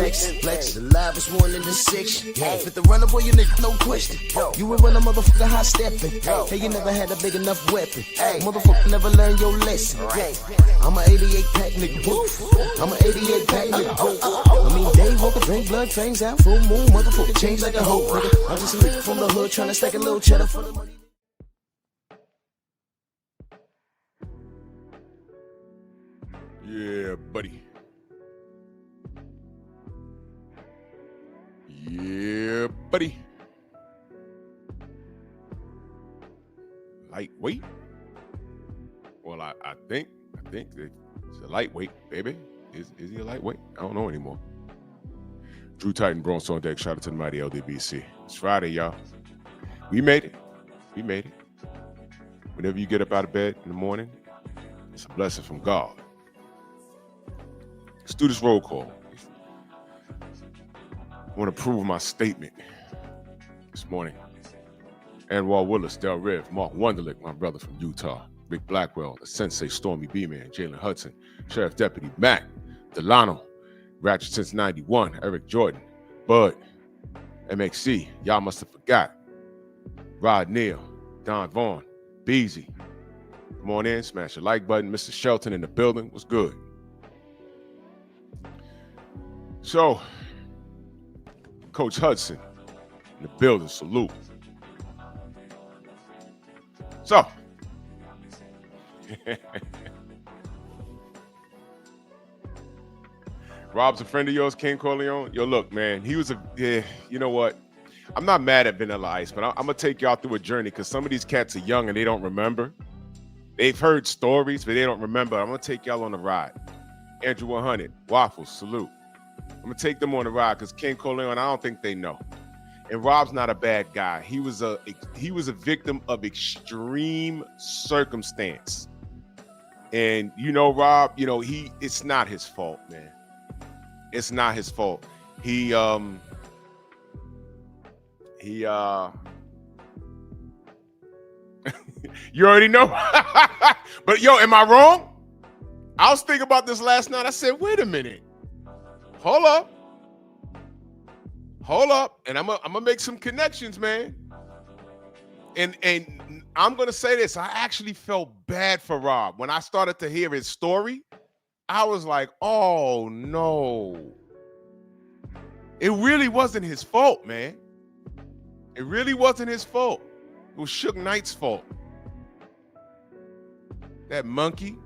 flex, the livest one in the section. Fit the runner, boy, you nigga, no question. You will run a motherfucker high stepping. Hey, you never had a big enough weapon. Motherfucker never learned your lesson. I'm a 88 pack nigga, woof. I'm a 88 pack nigga, woof. I mean, day walker, drink blood, fangs out, full moon, motherfucker, change like a hoe, nigga. I'm just a nigga from the hood, tryna stack a little cheddar for the money. Yeah, buddy. Yeah, buddy. Lightweight? Well, I think that it's a lightweight, baby. Is he a lightweight? I don't know anymore. Drew Titan, Bronx on deck. Shout out to the mighty LDBC. It's Friday, y'all. We made it. We made it. Whenever you get up out of bed in the morning, it's a blessing from God. Let's do this roll call. I want to prove my statement this morning. Anwar Willis, Del Riv, Mark Wunderlich, my brother from Utah, Rick Blackwell, the Sensei, Stormy B-Man, Jalen Hudson, Sheriff Deputy Mac, Delano, Ratchet since 91, Eric Jordan, Bud, MXC, y'all must have forgot, Rod Neal, Don Vaughn, Beezy. Come on in, smash the like button. Mr. Shelton in the building. What's good? So, Coach Hudson in the building. Salute. So, Rob's a friend of yours, King Corleone. Yo, look, man, he was you know what? I'm not mad at Vanilla Ice, but I'm going to take y'all through a journey because some of these cats are young and they don't remember. They've heard stories, but they don't remember. I'm going to take y'all on a ride. Andrew 100, Waffles, salute. I'm going to take them on a ride because King Corleone, I don't think they know. And Rob's not a bad guy. He was a victim of extreme circumstance. And, you know, Rob, you know, it's not his fault, man. It's not his fault. You already know. But yo, am I wrong? I was thinking about this last night. I said, wait a minute. Hold up. And I'm gonna make some connections, man. And I'm gonna say this. I actually felt bad for Rob. When I started to hear his story, I was like, oh no. It really wasn't his fault, man. It really wasn't his fault. It was Suge Knight's fault. That monkey.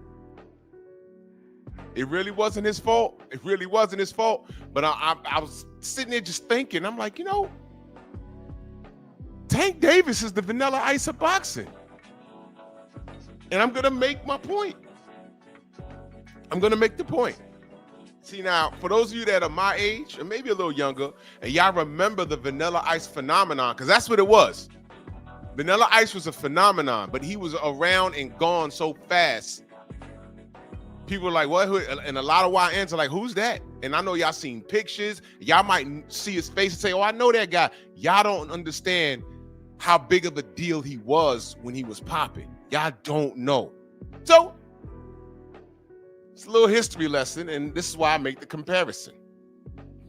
It really wasn't his fault. It really wasn't his fault. But I was sitting there just thinking, I'm like, you know, Tank Davis is the Vanilla Ice of boxing. And I'm going to make my point. I'm going to make the point. See, now, for those of you that are my age, or maybe a little younger, and y'all remember the Vanilla Ice phenomenon, because that's what it was. Vanilla Ice was a phenomenon, but he was around and gone so fast. People were like, what? And a lot of YNs are like, who's that? And I know y'all seen pictures. Y'all might see his face and say, oh, I know that guy. Y'all don't understand how big of a deal he was when he was popping. Y'all don't know. So, it's a little history lesson, and this is why I make the comparison.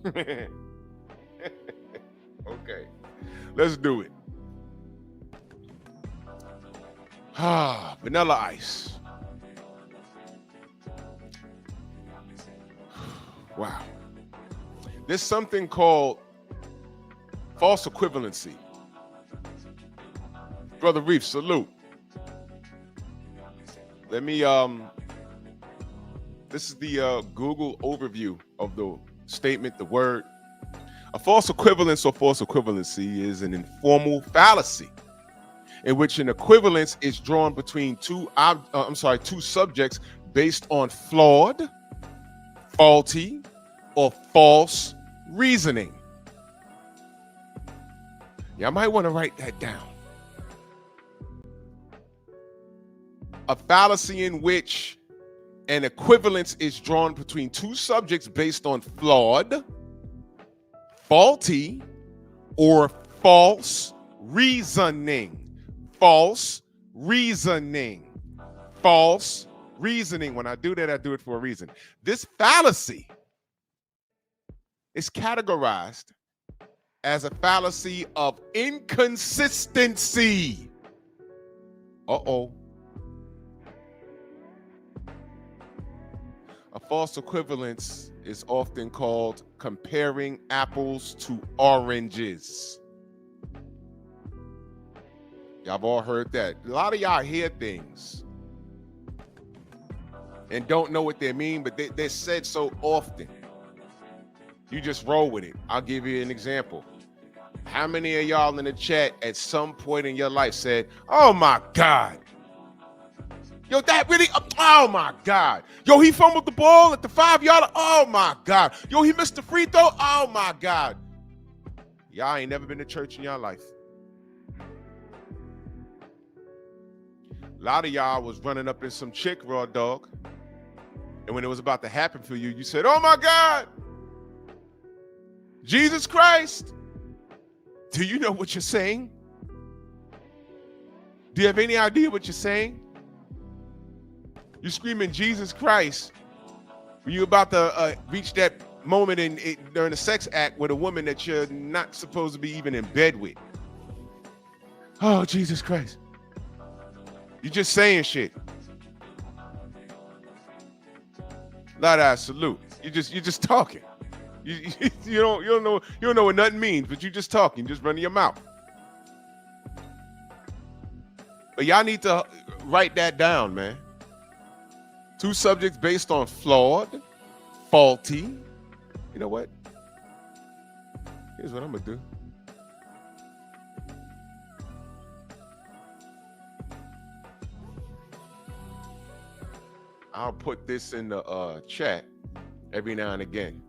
Okay. Let's do it. Vanilla Ice. Wow. There's something called false equivalency. Brother Reef, salute. Let me, this is the Google overview of the statement, the word. A false equivalence or false equivalency is an informal fallacy in which an equivalence is drawn between two subjects based on flawed, faulty, or false reasoning. Y'all might want to write that down. A fallacy in which an equivalence is drawn between two subjects based on flawed, faulty, or false reasoning. False reasoning. False reasoning. When I do that, I do it for a reason. This fallacy is categorized as a fallacy of inconsistency. Uh-oh. A false equivalence is often called comparing apples to oranges. Y'all have all heard that. A lot of y'all hear things and don't know what they mean, but they're said so often. You just roll with it. I'll give you an example. How many of y'all in the chat at some point in your life said, "Oh my God. Yo, that really, oh my God. Yo, he fumbled the ball at the 5-yard. Oh my God. Yo, he missed the free throw. Oh my God." Y'all ain't never been to church in your life. A lot of y'all was running up in some chick, raw dog. And when it was about to happen for you, you said, "Oh my God. Jesus Christ." Do you know what you're saying? Do you have any idea what you're saying? You're screaming Jesus Christ when you're about to reach that moment during a sex act with a woman that you're not supposed to be even in bed with. Oh, Jesus Christ. You're just saying shit. Lada, salute. You're just talking. You don't know what nothing means, but you just talking, just running your mouth. But y'all need to write that down, man. Two subjects based on flawed, faulty. You know what? Here's what I'm gonna do. I'll put this in the chat every now and again.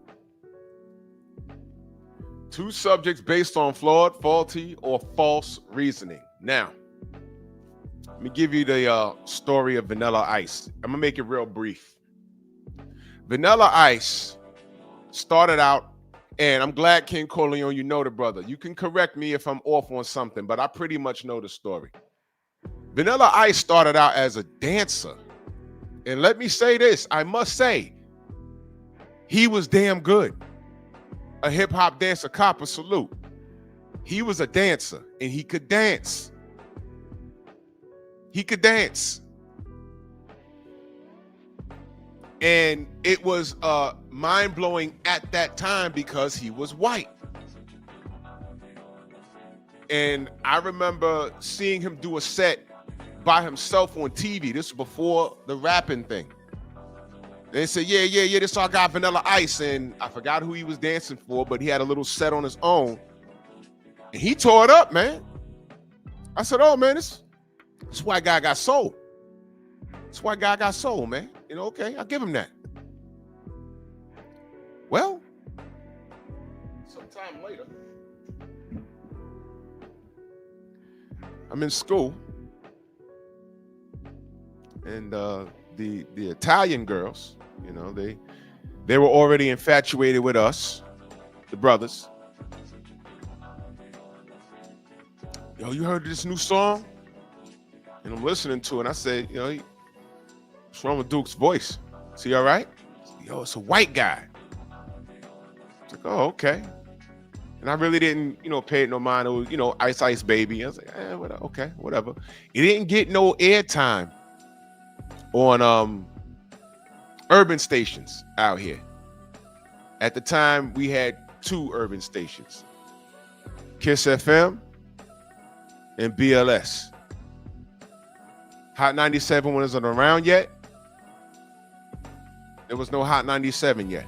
Two subjects based on flawed, faulty, or false reasoning. Now, let me give you the story of Vanilla Ice. I'm gonna make it real brief. Vanilla Ice started out, and I'm glad King Corleone, you know the brother. You can correct me if I'm off on something, but I pretty much know the story. Vanilla Ice started out as a dancer. And let me say this, I must say, he was damn good. A hip-hop dancer, copper salute. He was a dancer, and he could dance. He could dance. And it was mind-blowing at that time because he was white. And I remember seeing him do a set by himself on TV. This was before the rapping thing. They said, yeah, this our guy Vanilla Ice. And I forgot who he was dancing for, but he had a little set on his own. And he tore it up, man. I said, oh, man, this white guy got soul. This white guy got soul, man. You know, okay, I'll give him that. Well, sometime later, I'm in school. And the Italian girls, you know, they were already infatuated with us, the brothers. Yo, you heard this new song? And I'm listening to it, and I said, you know, what's wrong with Duke's voice? Is he all right? Yo, it's a white guy. It's like, oh, okay. And I really didn't, you know, pay it no mind. It was, you know, Ice Ice Baby. I was like, okay, whatever. It didn't get no airtime on urban stations out here. At the time, we had two urban stations, Kiss FM and BLS. Hot 97 wasn't around yet. There was no Hot 97 yet.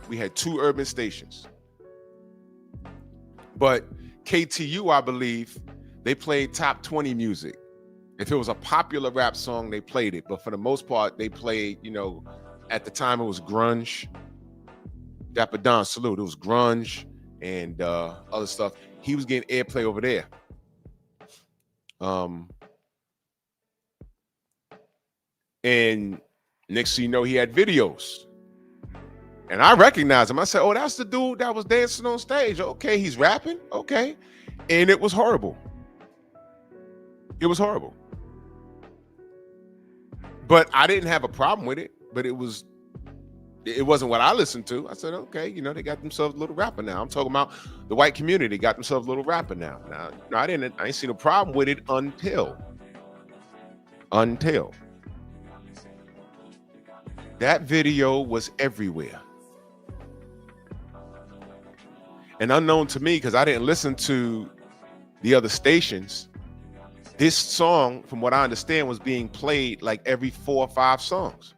We had two urban stations. But KTU, I believe, they played top 20 music. If it was a popular rap song, they played it. But for the most part, they played, you know, at the time it was grunge. Dapper Don, salute. It was grunge and other stuff. He was getting airplay over there. And next thing you know, he had videos. And I recognized him. I said, oh, that's the dude that was dancing on stage. Okay, he's rapping. Okay. And it was horrible. It was horrible. But I didn't have a problem with it. But it was It wasn't what I listened to. I said, okay, they got themselves a little rapper now. I'm talking about the white community got themselves a little rapper now. Now, I ain't seen a problem with it until that video was everywhere. And unknown to me, because I didn't listen to the other stations, this song, from what I understand, was being played like every 4 or 5 songs.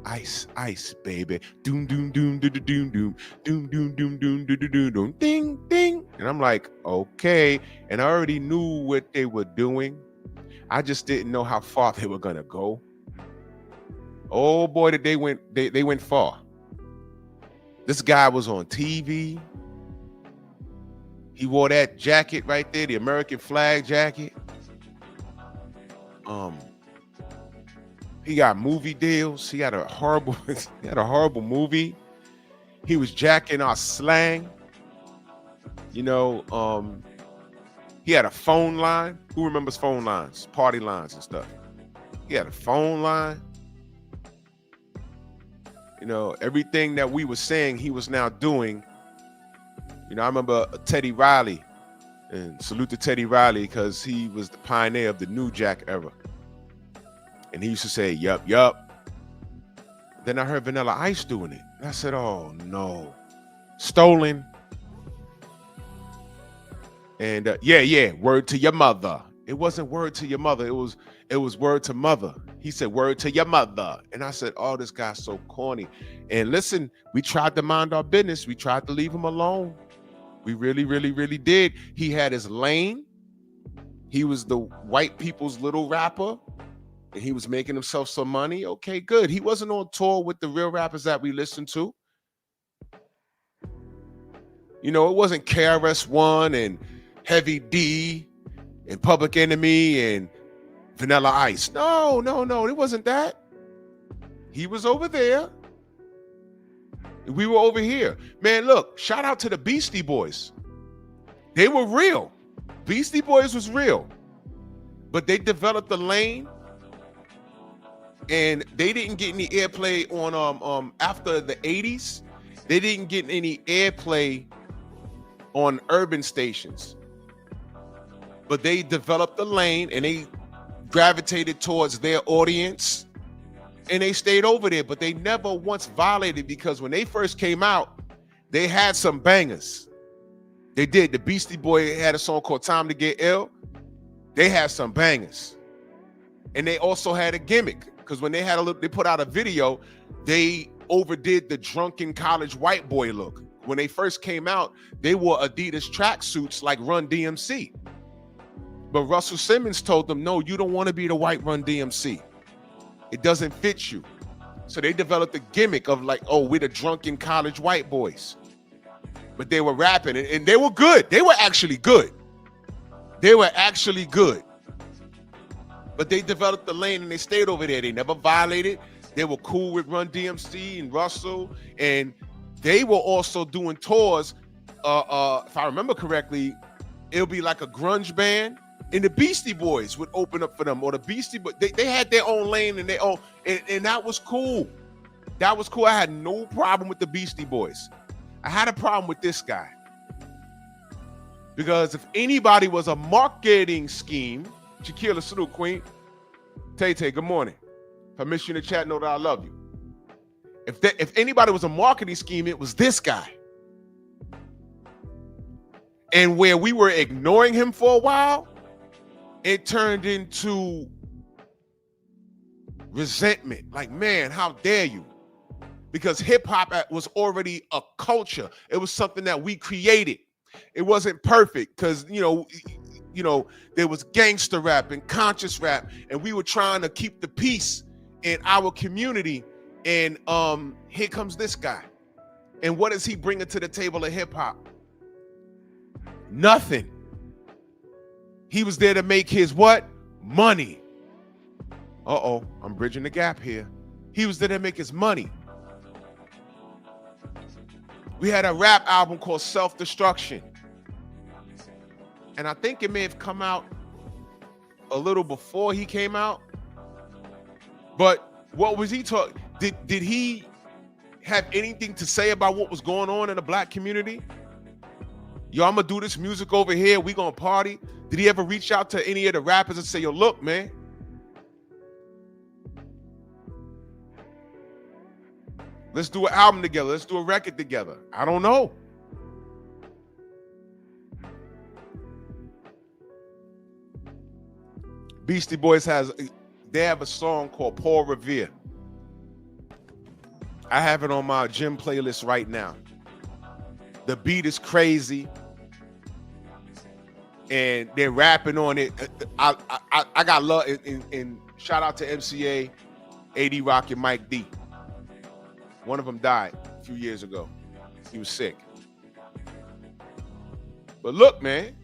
Ice, ice, baby. Doom, doom, doom, doom, doom, doom, doom, doom, doom, doom, doom, doom, doom, ding, ding. And I'm like, okay. And I already knew what they were doing. I just didn't know how far they were gonna go. Oh boy, did they went far. This guy was on TV. He wore that jacket right there, the American flag jacket. He got movie deals. He had a horrible movie. He was jacking our slang. He had a phone line. Who remembers phone lines, party lines and stuff? He had a phone line. Everything that we were saying, he was now doing. I remember Teddy Riley, and salute to Teddy Riley, because he was the pioneer of the New Jack era. And he used to say, yup, yup. Then I heard Vanilla Ice doing it. And I said, oh no, stolen. And yeah, word to your mother. It wasn't word to your mother. It was word to mother. He said, word to your mother. And I said, oh, this guy's so corny. And listen, we tried to mind our business. We tried to leave him alone. We really, really, really did. He had his lane. He was the white people's little rapper. And he was making himself some money. Okay, good. He wasn't on tour with the real rappers that we listened to. It wasn't KRS-One and Heavy D and Public Enemy and Vanilla Ice. No, it wasn't that. He was over there. We were over here. Man, look, shout out to the Beastie Boys. They were real. Beastie Boys was real. But they developed the lane. And they didn't get any airplay on after the 80s. They didn't get any airplay on urban stations. But they developed the lane and they gravitated towards their audience and they stayed over there, but they never once violated, because when they first came out, they had some bangers. They did. The Beastie Boy had a song called Time to Get Ill. They had some bangers. And they also had a gimmick, because when they put out a video, they overdid the drunken college white boy look. When they first came out, they wore Adidas tracksuits like Run DMC. But Russell Simmons told them, no, you don't want to be the white Run DMC. It doesn't fit you. So they developed a gimmick of like, oh, we're the drunken college white boys. But they were rapping and they were good. They were actually good. They were actually good. But they developed the lane and they stayed over there. They never violated. They were cool with Run DMC and Russell. And they were also doing tours. If I remember correctly, it'll be like a grunge band. And the Beastie Boys would open up for them, or the Beastie Boys. They had their own lane and their own, and that was cool. That was cool. I had no problem with the Beastie Boys. I had a problem with this guy. Because if anybody was a marketing scheme, Shaquilla salute, Queen. Tay, good morning. If I miss you in the chat, know that I love you. If anybody was a marketing scheme, it was this guy. And where we were ignoring him for a while, it turned into resentment. Like, man, how dare you? Because hip hop was already a culture. It was something that we created. It wasn't perfect because, there was gangster rap and conscious rap, and we were trying to keep the peace in our community. And here comes this guy. And what is he bringing to the table of hip hop? Nothing. He was there to make his what? Money. Uh-oh, I'm bridging the gap here. He was there to make his money. We had a rap album called Self-Destruction. And I think it may have come out a little before he came out. But what was he talking? Did he have anything to say about what was going on in the black community? Yo, I'm gonna do this music over here. We gonna party. Did he ever reach out to any of the rappers and say, yo, look, man, let's do an album together. Let's do a record together? I don't know. Beastie Boys they have a song called Paul Revere. I have it on my gym playlist right now. The beat is crazy, and they're rapping on it. I got love, and shout out to MCA, AD Rock, and Mike D. One of them died a few years ago. He was sick. But look, man,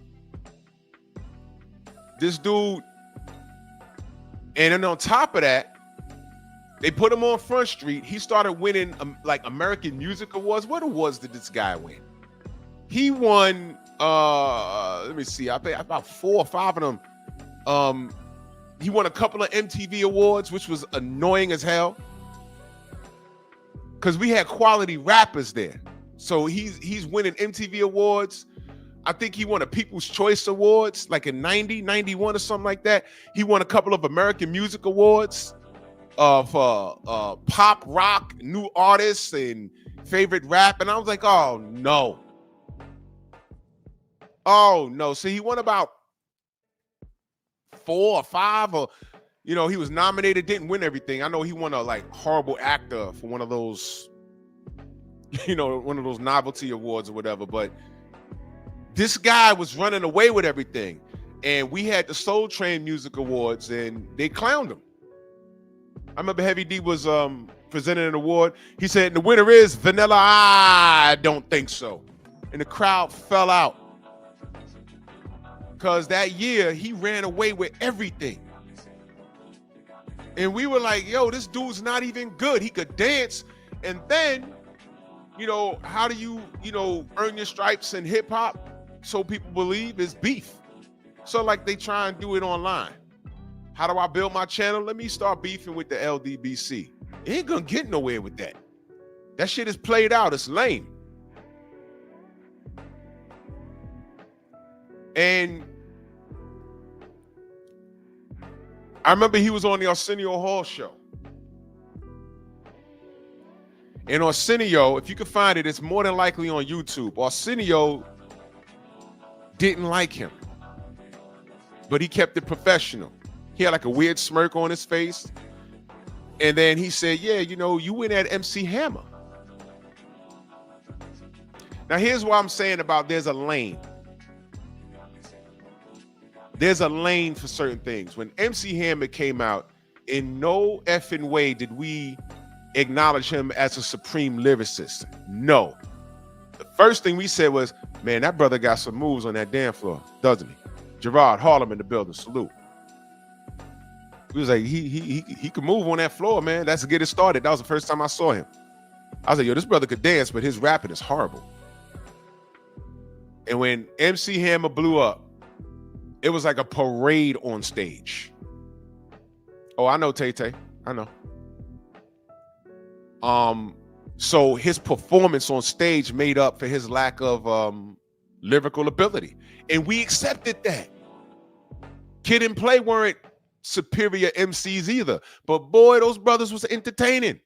this dude, and then on top of that, they put him on Front Street. He started winning like American Music Awards. What awards did this guy win? He won, let me see, I think about 4 or 5 of them. He won a couple of MTV awards, which was annoying as hell, because we had quality rappers there. So he's winning MTV awards. I think he won a People's Choice Awards, like in 90, 91 or something like that. He won a couple of American Music Awards for pop rock, new artists, and favorite rap. And I was like, oh no. Oh no. So he won about 4 or 5, or he was nominated, didn't win everything. I know he won a like horrible actor for one of those, one of those novelty awards or whatever. But this guy was running away with everything. And we had the Soul Train Music Awards, and they clowned him. I remember Heavy D was presenting an award. He said, the winner is Vanilla. I don't think so. And the crowd fell out. Because that year, he ran away with everything. And we were like, yo, this dude's not even good. He could dance. And then, how do you, earn your stripes in hip hop? So people believe is beef. So like they try and do it online. How do I build my channel? Let me start beefing with the LDBC. You ain't gonna get nowhere with that. That shit is played out. It's lame. And I remember he was on the Arsenio Hall show. And Arsenio, if you can find it, it's more than likely on YouTube. Arsenio didn't like him, but he kept it professional. He had like a weird smirk on his face. And then he said, yeah, you went at MC Hammer. Now, here's what I'm saying about there's a lane. There's a lane for certain things. When MC Hammer came out, in no effing way did we acknowledge him as a supreme lyricist. No. The first thing we said was, man, that brother got some moves on that dance floor, doesn't he? Gerard Harlem in the building, salute. We was like, he could move on that floor, man. That's to get it started. That was the first time I saw him. I was like, yo, this brother could dance, but his rapping is horrible. And when MC Hammer blew up, it was like a parade on stage. Oh, I know, Tay-Tay. I know. So his performance on stage made up for his lack of lyrical ability. And we accepted that. Kid and Play weren't superior MCs either. But boy, those brothers was entertaining.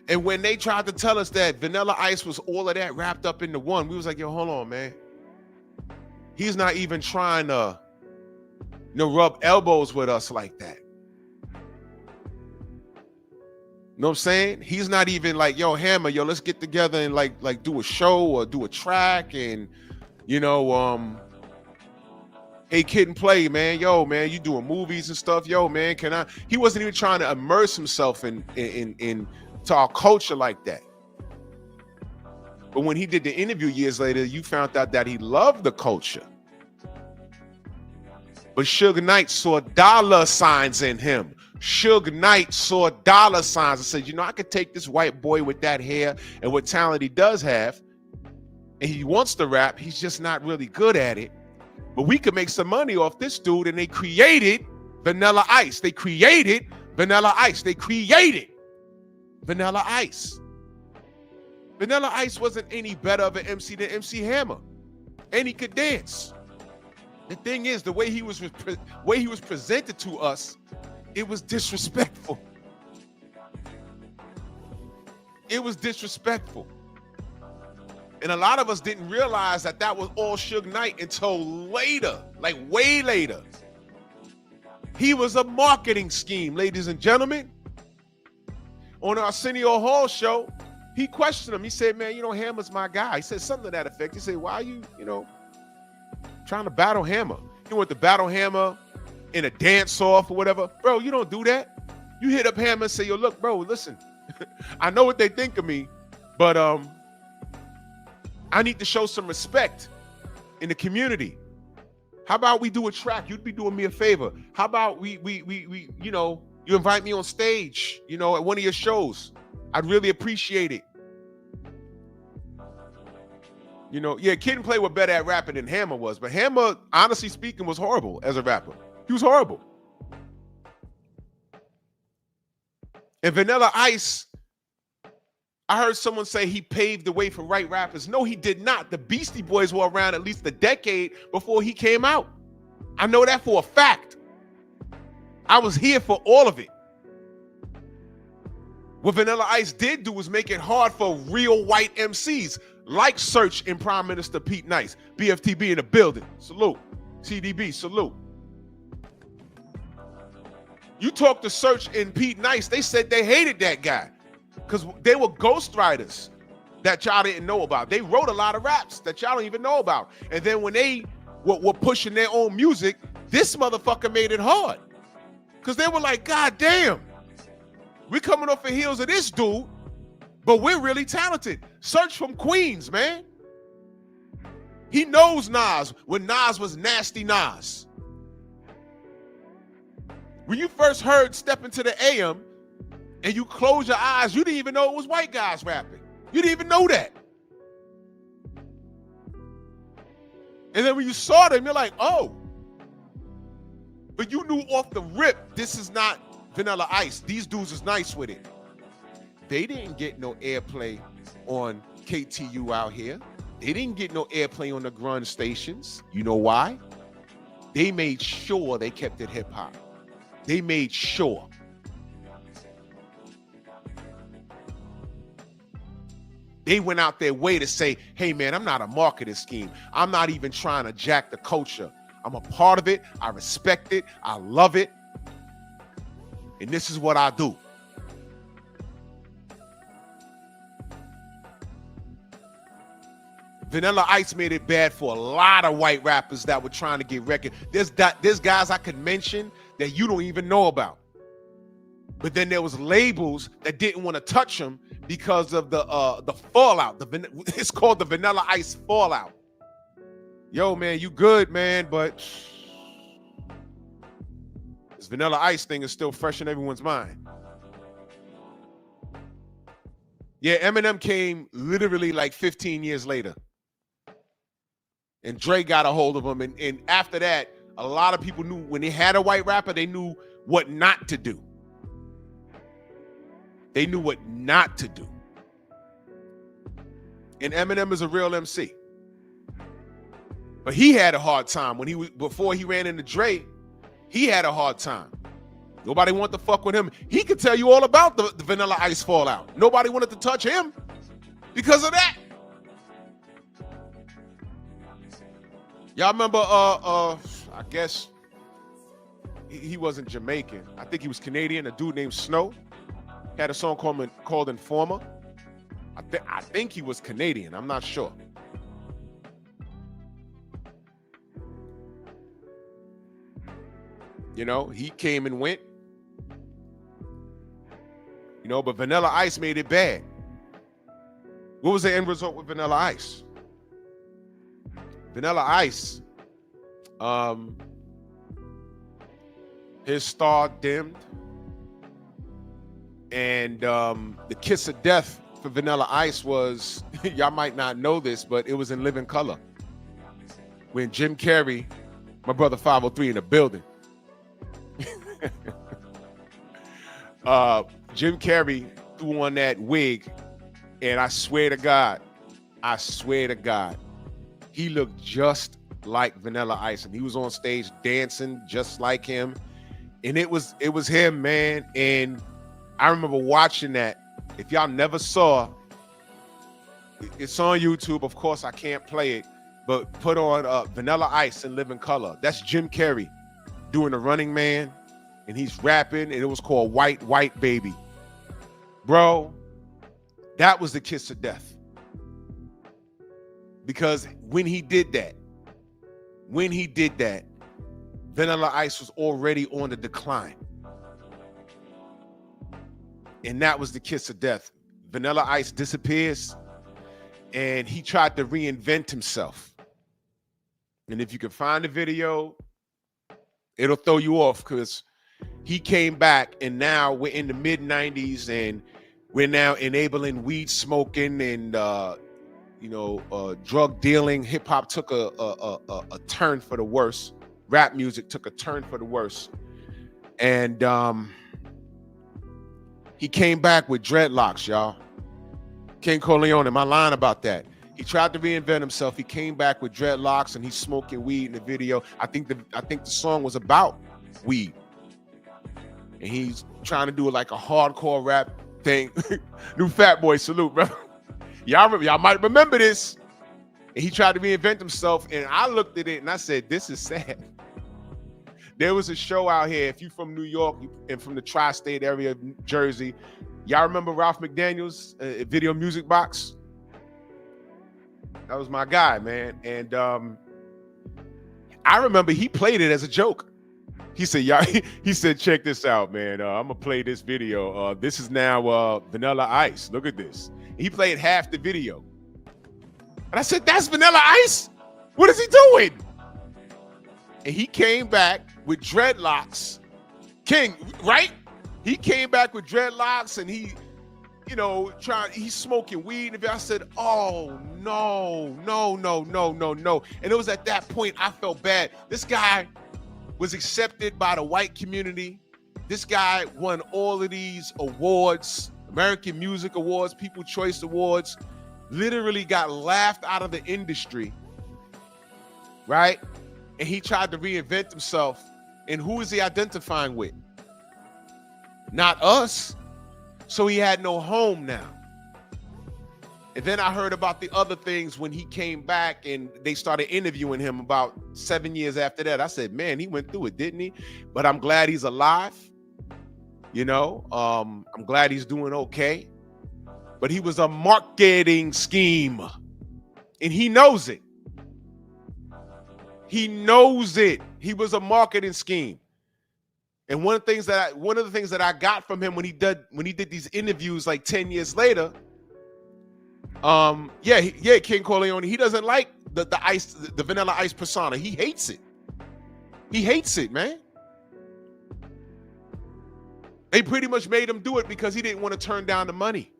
And when they tried to tell us that Vanilla Ice was all of that wrapped up into one, we was like, yo, hold on, man. He's not even trying to rub elbows with us like that. You know what I'm saying? He's not even like, yo, Hammer, yo, let's get together and like do a show or do a track and, hey, Kid and Play, man, yo, man, you doing movies and stuff, yo, man, can I? He wasn't even trying to immerse himself in to our culture like that. But when he did the interview years later, you found out that he loved the culture. But Suge Knight saw dollar signs in him. Suge Knight saw dollar signs and said, I could take this white boy with that hair and what talent he does have, and he wants to rap, he's just not really good at it. But we could make some money off this dude, and they created Vanilla Ice. They created Vanilla Ice. They created Vanilla Ice. Vanilla Ice wasn't any better of an MC than MC Hammer, and he could dance. The thing is, the way he was presented to us, it was disrespectful. It was disrespectful. And a lot of us didn't realize that that was all Suge Knight until later, like way later. He was a marketing scheme, ladies and gentlemen. On our Arsenio Hall show, he questioned him. He said, man, Hammer's my guy. He said something to that effect. He said, why are you, trying to battle Hammer? You want to battle Hammer in a dance-off or whatever? Bro, you don't do that. You hit up Hammer and say, yo, look, bro, listen. I know what they think of me, but I need to show some respect in the community. How about we do a track? You'd be doing me a favor. How about we you invite me on stage, at one of your shows. I'd really appreciate it. Kid and Play were better at rapping than Hammer was, but Hammer, honestly speaking, was horrible as a rapper. He was horrible. And Vanilla Ice, I heard someone say he paved the way for white rappers. No, he did not. The Beastie Boys were around at least a decade before he came out. I know that for a fact. I was here for all of it. What Vanilla Ice did do was make it hard for real white MCs like Search and Prime Minister Pete Nice. BFTB in the building. Salute. CDB, salute. You talk to Search and Pete Nice, they said they hated that guy because they were ghostwriters that y'all didn't know about. They wrote a lot of raps that y'all don't even know about. And then when they were pushing their own music, this motherfucker made it hard. Because they were like, God damn, we're coming off the heels of this dude, but we're really talented. Search from Queens, man. He knows Nas when Nas was Nasty Nas. When you first heard Step Into the AM and you close your eyes, you didn't even know it was white guys rapping. You didn't even know that. And then when you saw them, you're like, oh. But you knew off the rip, this is not Vanilla Ice. These dudes is nice with it. They didn't get no airplay on KTU out here. They didn't get no airplay on the grunge stations. You know why? They made sure they kept it hip hop. They made sure. They went out their way to say, hey man, I'm not a marketing scheme. I'm not even trying to jack the culture. I'm a part of it. I respect it. I love it. And this is what I do. Vanilla Ice made it bad for a lot of white rappers that were trying to get record. There's guys I could mention that you don't even know about. But then there was labels that didn't want to touch them because of the fallout. It's called the Vanilla Ice fallout. Yo, man, you good, man, but this Vanilla Ice thing is still fresh in everyone's mind. Yeah, Eminem came literally like 15 years later. And Dre got a hold of him. And after that, a lot of people knew when they had a white rapper, they knew what not to do. They knew what not to do. And Eminem is a real MC. But he had a hard time before he ran into Dre. He had a hard time. Nobody wanted to fuck with him. He could tell you all about the Vanilla Ice fallout. Nobody wanted to touch him because of that. Y'all remember? I guess he wasn't Jamaican. I think he was Canadian. A dude named Snow had a song called Informer. I think he was Canadian. I'm not sure. You know, he came and went. You know, but Vanilla Ice made it bad. What was the end result with Vanilla Ice? Vanilla Ice, his star dimmed. And the kiss of death for Vanilla Ice was, y'all might not know this, but it was in Living Color. When Jim Carrey, my brother 503 in the building. Jim Carrey threw on that wig, and I swear to God, he looked just like Vanilla Ice, and he was on stage dancing just like him. And it was him, man. And I remember watching that. If y'all never saw, it's on YouTube. Of course, I can't play it, but put on Vanilla Ice in Living Color. That's Jim Carrey doing The Running Man, and he's rapping, and it was called White White Baby. Bro, that was the kiss of death. Because when he did that, Vanilla Ice was already on the decline. And that was the kiss of death. Vanilla Ice disappears, and he tried to reinvent himself. And if you can find the video, it'll throw you off, because he came back, and now we're in the mid-90s, and we're now enabling weed smoking and drug dealing. Hip hop took a turn for the worse. Rap music took a turn for the worse. And he came back with dreadlocks, y'all. King Corleone, am I lying about that? He tried to reinvent himself. He came back with dreadlocks, and he's smoking weed in the video. I think the song was about weed. And he's trying to do like a hardcore rap thing. New Fat Boy salute, bro. Y'all might remember this. And he tried to reinvent himself, and I looked at it and I said, this is sad. There was a show out here, if you're from New York and from the tri-state area of Jersey, y'all remember Ralph McDaniels, Video Music Box? That was my guy, man. And I remember he played it as a joke. He said, "Y'all," he said, "Check this out, man. I'm gonna play this video. This is now Vanilla Ice. Look at this." He played half the video. And I said, "That's Vanilla Ice? What is he doing?" And he came back with dreadlocks. King, right? He came back with dreadlocks, and he's smoking weed. And I said, "Oh, no. And it was at that point I felt bad. This guy was accepted by the white community. This guy won all of these awards, American Music Awards, People's Choice Awards, literally got laughed out of the industry, right? And he tried to reinvent himself. And who is he identifying with? Not us. So he had no home now. And then I heard about the other things when he came back and they started interviewing him about 7 years after that. I said, man, he went through it, didn't he? But I'm glad he's alive. I'm glad he's doing okay. But he was a marketing scheme. And he knows it. He knows it. He was a marketing scheme. And one of the things that I got from him when he did these interviews like 10 years later, King Corleone, he doesn't like the Vanilla Ice persona. He hates it. He hates it, man. They pretty much made him do it because he didn't want to turn down the money.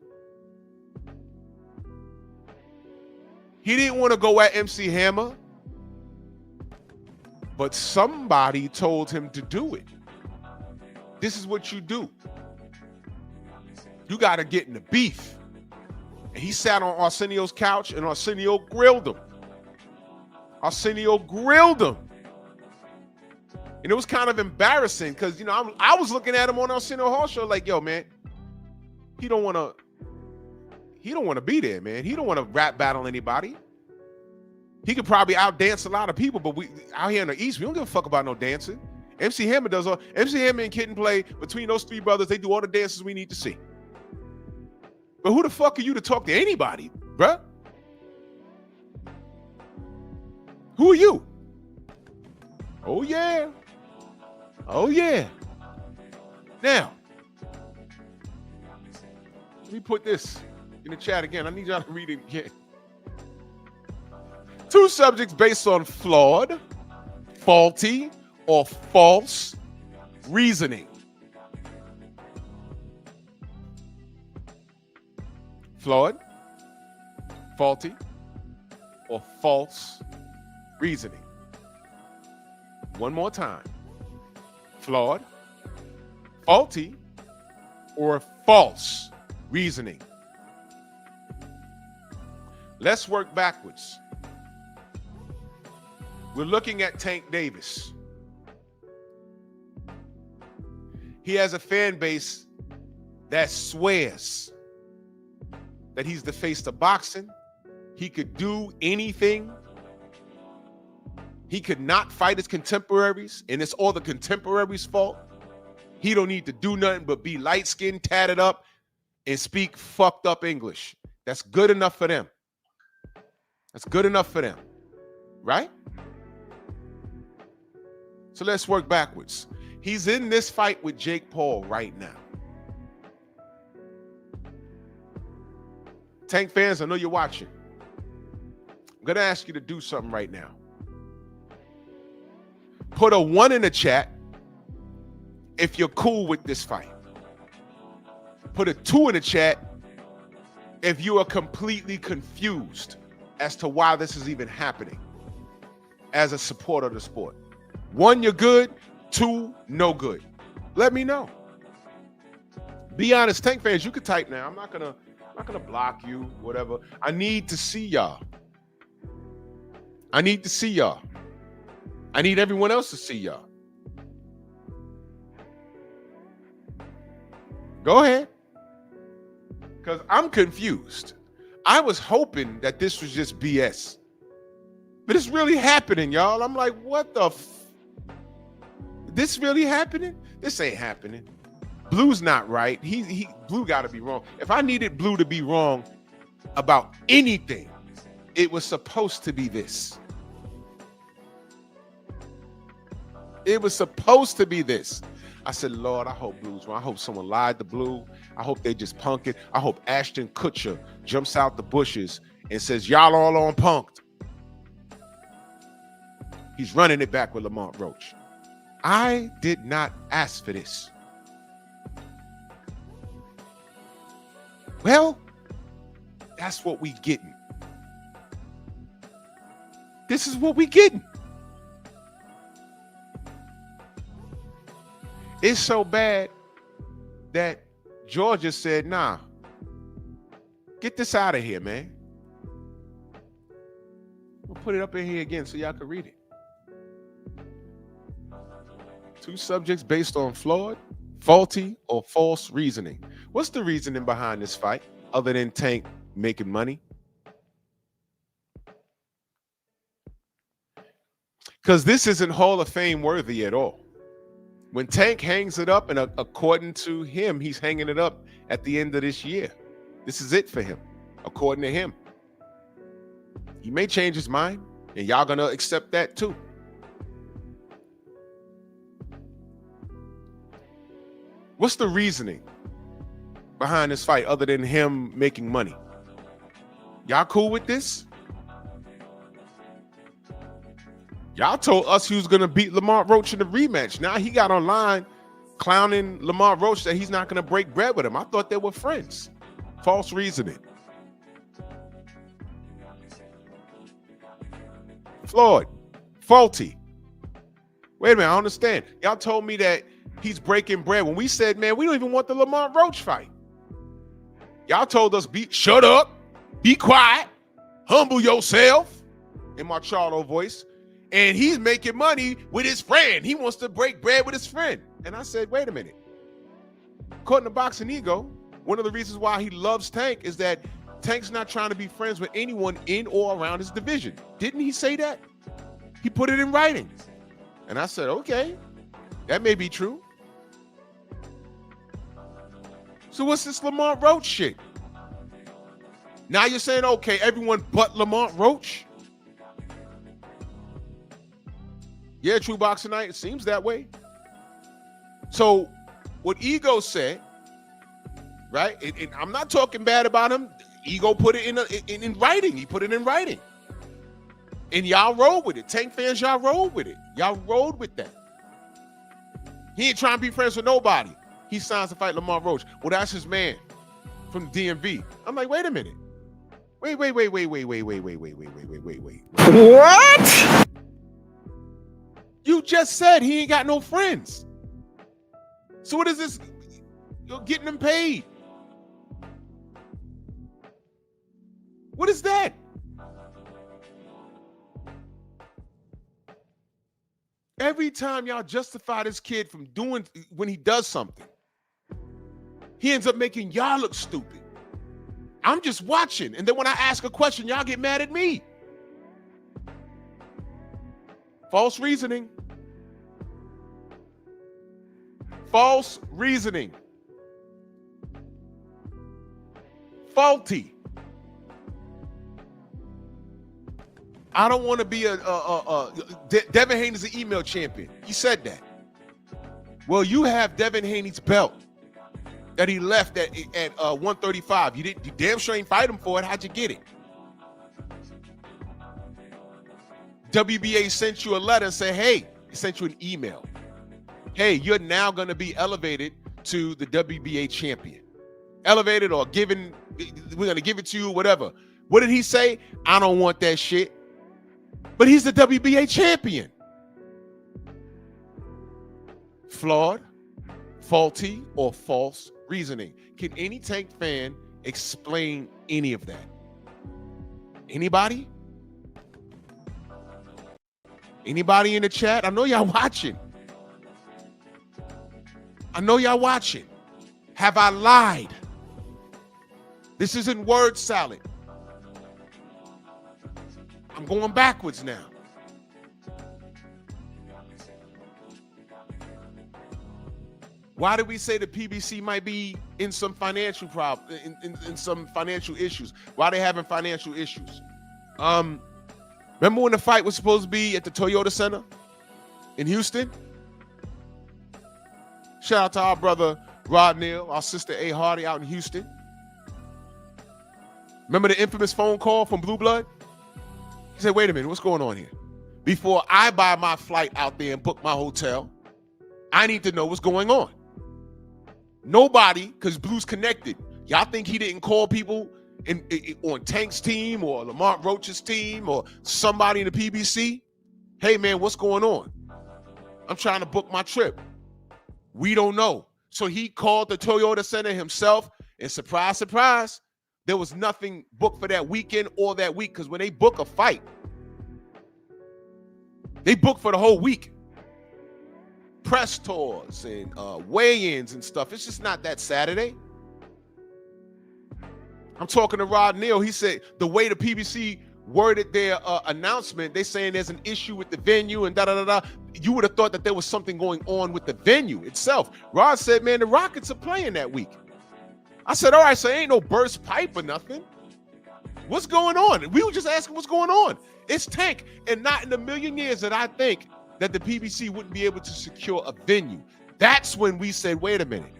He didn't want to go at MC Hammer, but somebody told him to do it. This is what you do. You got to get in the beef. And he sat on Arsenio's couch, and Arsenio grilled him. And it was kind of embarrassing because, I was looking at him on Arsenio Hall show like, yo, man, he don't want to be there, man. He don't want to rap battle anybody. He could probably outdance a lot of people, but we out here in the East, we don't give a fuck about no dancing. MC Hammer does all. MC Hammer and Kid and Play, between those three brothers, they do all the dances we need to see. But who the fuck are you to talk to anybody, bruh? Who are you? Oh, yeah. Now, let me put this in the chat again. I need y'all to read it again. 2 subjects based on flawed, faulty, or false reasoning. Flawed, faulty, or false reasoning. One more time. Flawed, faulty, or false reasoning. Let's work backwards. We're looking at Tank Davis. He has a fan base that swears that he's the face of boxing. He could do anything. He could not fight his contemporaries, and it's all the contemporaries' fault. He don't need to do nothing but be light-skinned, tatted up, and speak fucked up English. That's good enough for them. That's good enough for them, right? So let's work backwards. He's in this fight with Jake Paul right now. Tank fans, I know you're watching. I'm going to ask you to do something right now. Put a 1 in the chat if you're cool with this fight. Put a 2 in the chat if you are completely confused as to why this is even happening as a supporter of the sport. 1, you're good. 2, no good. Let me know. Be honest, Tank fans, you can type now. I'm not gonna block you, whatever. I need to see y'all. I need to see y'all. I need everyone else to see y'all. Go ahead. Because I'm confused. I was hoping that this was just BS. But it's really happening, y'all. I'm like, what the this really happening? This ain't happening. Blue's not right. Blue got to be wrong. If I needed Blue to be wrong about anything, it was supposed to be this. It was supposed to be this. I said, Lord, I hope Blue's wrong. I hope someone lied to Blue. I hope they just punk it. I hope Ashton Kutcher jumps out the bushes and says, y'all all on punked. He's running it back with Lamont Roach. I did not ask for this. Well, that's what we getting. This is what we getting. It's so bad that Georgia said, nah, get this out of here, man. We'll put it up in here again so y'all can read it. 2 subjects based on flawed, faulty, or false reasoning. What's the reasoning behind this fight other than Tank making money? Because this isn't Hall of Fame worthy at all. When Tank hangs it up, and according to him, he's hanging it up at the end of this year. This is it for him, according to him. He may change his mind, and y'all gonna accept that too. What's the reasoning behind this fight other than him making money? Y'all cool with this? Y'all told us he was going to beat Lamont Roach in the rematch. Now he got online clowning Lamont Roach that he's not going to break bread with him. I thought they were friends. False reasoning. Flawed. Faulty. Wait a minute, I don't understand. Y'all told me that he's breaking bread when we said, man, we don't even want the Lamont Roach fight. Y'all told us, shut up, be quiet, humble yourself, in my Charlo voice. And he's making money with his friend. He wants to break bread with his friend. And I said, wait a minute. According to Boxing Ego, one of the reasons why he loves Tank is that Tank's not trying to be friends with anyone in or around his division. Didn't he say that? He put it in writing. And I said, okay, that may be true. So what's this Lamont Roach shit? Now you're saying, okay, everyone but Lamont Roach? Yeah, True Boxing Night, it seems that way. So what Ego said, right? And I'm not talking bad about him. Ego put it in writing. He put it in writing. And y'all rolled with it. Tank fans, y'all rolled with it. Y'all rolled with that. He ain't trying to be friends with nobody. He signs to fight Lamont Roach. Well, that's his man from the DMV. I'm like, wait a minute. Wait. What? You just said he ain't got no friends. So what is this? You're getting him paid. What is that? Every time y'all justify this kid from doing when he does something, he ends up making y'all look stupid. I'm just watching, and then when I ask a question, y'all get mad at me. False reasoning. False reasoning. Faulty. I don't want to be Devin Haney is an email champion. He said that. Well, you have Devin Haney's belt that he left at 135. You damn sure ain't fight him for it. How'd you get it? WBA sent you a letter and said, hey, he sent you an email. Hey, you're now going to be elevated to the WBA champion. Elevated or given, we're going to give it to you, whatever. What did he say? I don't want that shit. But he's the WBA champion. Flawed, faulty, or false reasoning. Can any Tank fan explain any of that? Anybody? Anybody in the chat? I know y'all watching. I know y'all watching. Have I lied? This isn't word salad. I'm going backwards now. Why did we say the PBC might be in some financial in some financial issues? Why are they having financial issues? Remember when the fight was supposed to be at the Toyota Center in Houston? Shout out to our brother Rod Neal, our sister A. Hardy out in Houston. Remember the infamous phone call from Blue Blood? He said, wait a minute, what's going on here? Before I buy my flight out there and book my hotel, I need to know what's going on. Nobody, because Blue's connected. Y'all think he didn't call people on Tank's team or Lamont Roach's team or somebody in the PBC? Hey, man, what's going on? I'm trying to book my trip. We don't know. So he called the Toyota Center himself, and surprise, surprise, there was nothing booked for that weekend or that week, because when they book a fight, they book for the whole week. Press tours and weigh-ins and stuff. It's just not that Saturday. I'm talking to Rod Neal. He said the way the PBC worded their announcement, they saying there's an issue with the venue and da-da-da-da. You would have thought that there was something going on with the venue itself. Rod said, man, the Rockets are playing that week. I said, all right, so ain't no burst pipe or nothing. What's going on? We were just asking what's going on. It's Tank, and not in a million years that I think that the PBC wouldn't be able to secure a venue. That's when we said, wait a minute.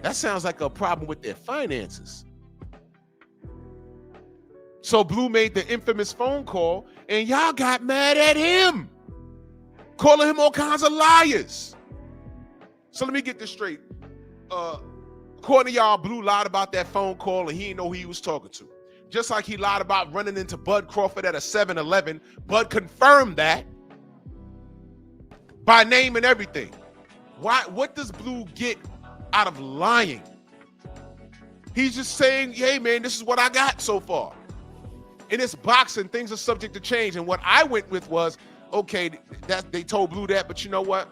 That sounds like a problem with their finances. So Blue made the infamous phone call, and y'all got mad at him, calling him all kinds of liars. So let me get this straight. According to y'all, Blue lied about that phone call, and he didn't know who he was talking to. Just like he lied about running into Bud Crawford at a 7-Eleven. Bud confirmed that by name and everything. Why? What does Blue get out of lying? He's just saying, hey, man, this is what I got so far. In this boxing, things are subject to change. And what I went with was, okay, that they told Blue that, but you know what?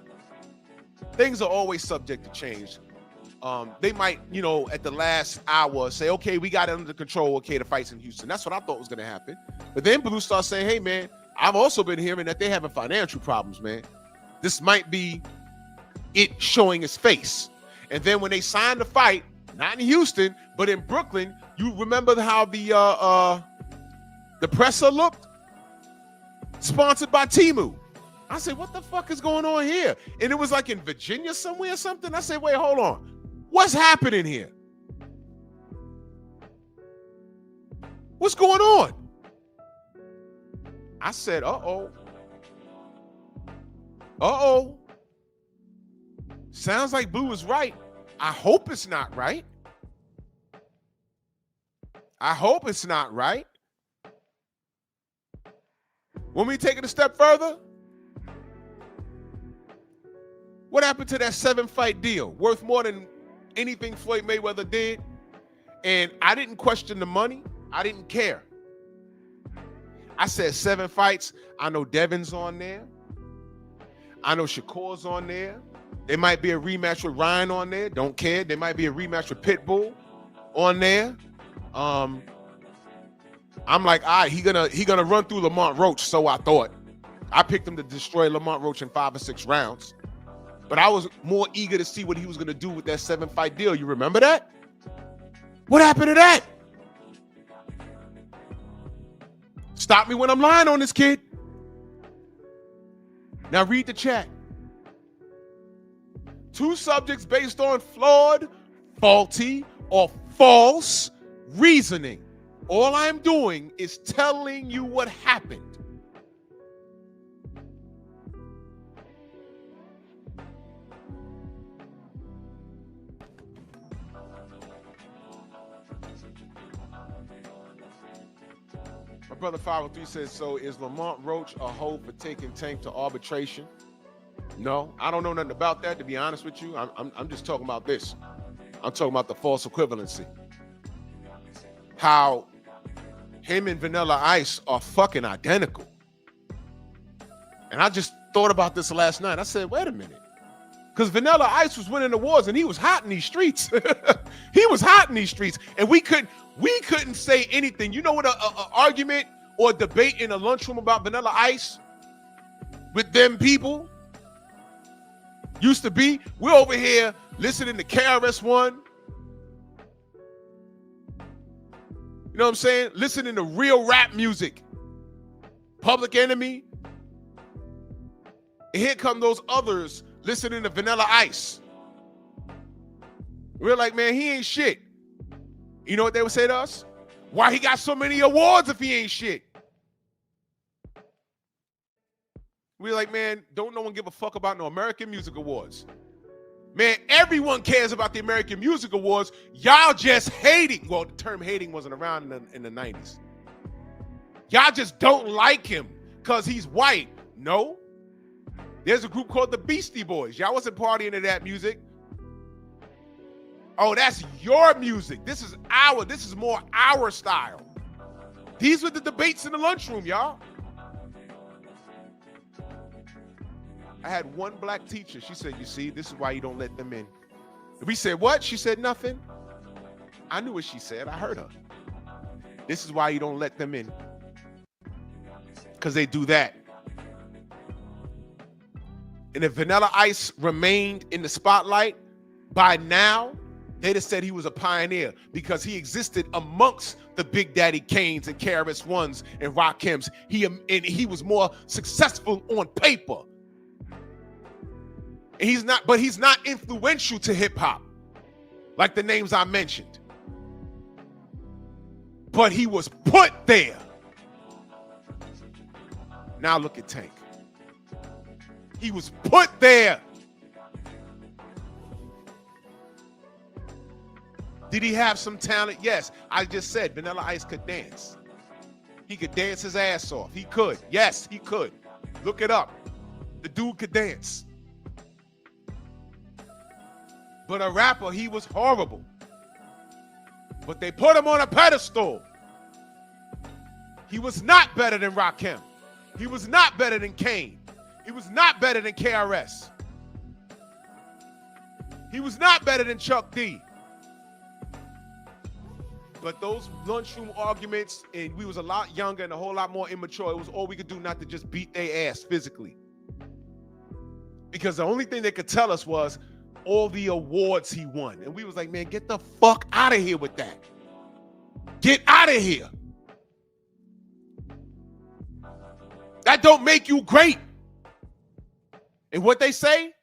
Things are always subject to change. They might, at the last hour say, okay, we got it under control. Okay, the fight's in Houston. That's what I thought was going to happen. But then Blue starts saying, hey, man, I've also been hearing that they're having financial problems, man. This might be it showing its face. And then when they signed the fight, not in Houston, but in Brooklyn, you remember how the presser looked? Sponsored by Temu. I said, what the fuck is going on here? And it was like in Virginia somewhere or something. I said, wait, hold on. What's happening here? What's going on? I said, uh-oh. Uh-oh. Sounds like Blue is right. I hope it's not right. I hope it's not right. Want me to take it a step further? What happened to that 7-fight deal? Worth more than anything Floyd Mayweather did. And I didn't question the money. I didn't care. I said 7 fights. I know Devin's on there. I know Shakur's on there. There might be a rematch with Ryan on there. Don't care. There might be a rematch with Pitbull on there. I'm like, all right, he gonna run through Lamont Roach. So I thought. I picked him to destroy Lamont Roach in 5 or 6 rounds. But I was more eager to see what he was gonna do with that 7-fight deal. You remember that? What happened to that? Stop me when I'm lying on this kid. Now read the chat. 2 subjects based on flawed, faulty, or false reasoning. All I'm doing is telling you what happened. My brother 503 says, so is Lamont Roach a hoe for taking Tank to arbitration? No, I don't know nothing about that, to be honest with you. I'm just talking about this. I'm talking about the false equivalency. How him and Vanilla Ice are fucking identical. And I just thought about this last night. I said, wait a minute. Because Vanilla Ice was winning awards and he was hot in these streets. He was hot in these streets. And we couldn't say anything. You know what a argument or a debate in a lunchroom about Vanilla Ice with them people used to be? We're over here listening to KRS-One. You know what I'm saying? Listening to real rap music. Public Enemy. And here come those others listening to Vanilla Ice. We're like, man, he ain't shit. You know what they would say to us? Why he got so many awards if he ain't shit? We're like, man, don't no one give a fuck about no American Music Awards. Man, everyone cares about the American Music Awards. Y'all just hating. Well, the term hating wasn't around in the 90s. Y'all just don't like him because he's white. No. There's a group called the Beastie Boys. Y'all wasn't partying to that music. Oh, that's your music. This is more our style. These were the debates in the lunchroom, y'all. I had one black teacher. She said, you see, this is why you don't let them in. We said, what? She said, nothing. I knew what she said. I heard her. This is why you don't let them in. Because they do that. And if Vanilla Ice remained in the spotlight, by now, they'd have said he was a pioneer because he existed amongst the Big Daddy Kanes and KRS-Ones and Rakims. He was more successful on paper. And he's not influential to hip hop, like the names I mentioned. But he was put there. Now look at Tank. He was put there. Did he have some talent? Yes. I just said Vanilla Ice could dance. He could dance his ass off. He could. Yes, he could. Look it up. The dude could dance. But a rapper, he was horrible. But they put him on a pedestal. He was not better than Rakim. He was not better than Kane. He was not better than KRS. He was not better than Chuck D. But those lunchroom arguments, and we was a lot younger and a whole lot more immature. It was all we could do not to just beat their ass physically. Because the only thing they could tell us was all the awards he won. And we was like, man, get the fuck out of here with that. Get out of here. That don't make you great. And what they say,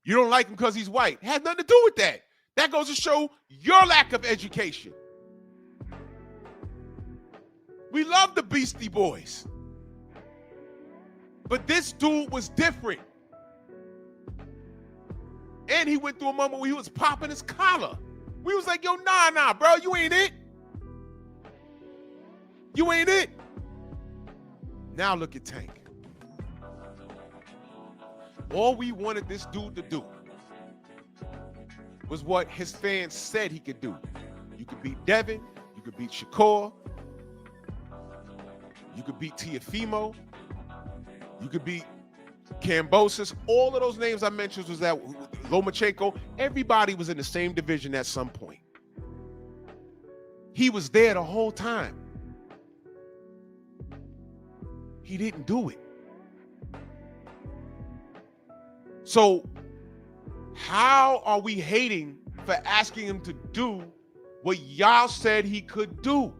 you don't like him because he's white. It has nothing to do with that. That goes to show your lack of education. We love the Beastie Boys. But this dude was different. And he went through a moment where he was popping his collar. We was like, yo, nah, bro, you ain't it. You ain't it. Now look at Tank. All we wanted this dude to do was what his fans said he could do. You could beat Devin, you could beat Shakur, You could beat Teofimo. You could beat Kambosos. All of those names I mentioned was that Lomachenko. Everybody was in the same division at some point. He was there the whole time. He didn't do it. So how are we hating for asking him to do what y'all said he could do?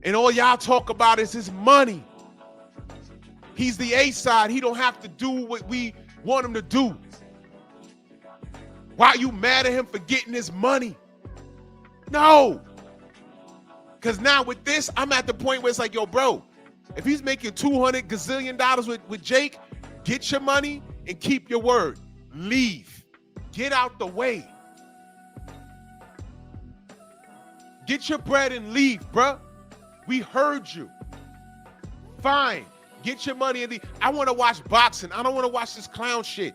And all y'all talk about is his money. He's the A side. He don't have to do what we want him to do. Why are you mad at him for getting his money? No. Because now with this, I'm at the point where it's like, yo, bro, if he's making $200 gazillion with Jake, get your money and keep your word. Leave. Get out the way. Get your bread and leave, bruh. We heard you. Fine. Get your money and leave. I want to watch boxing. I don't want to watch this clown shit.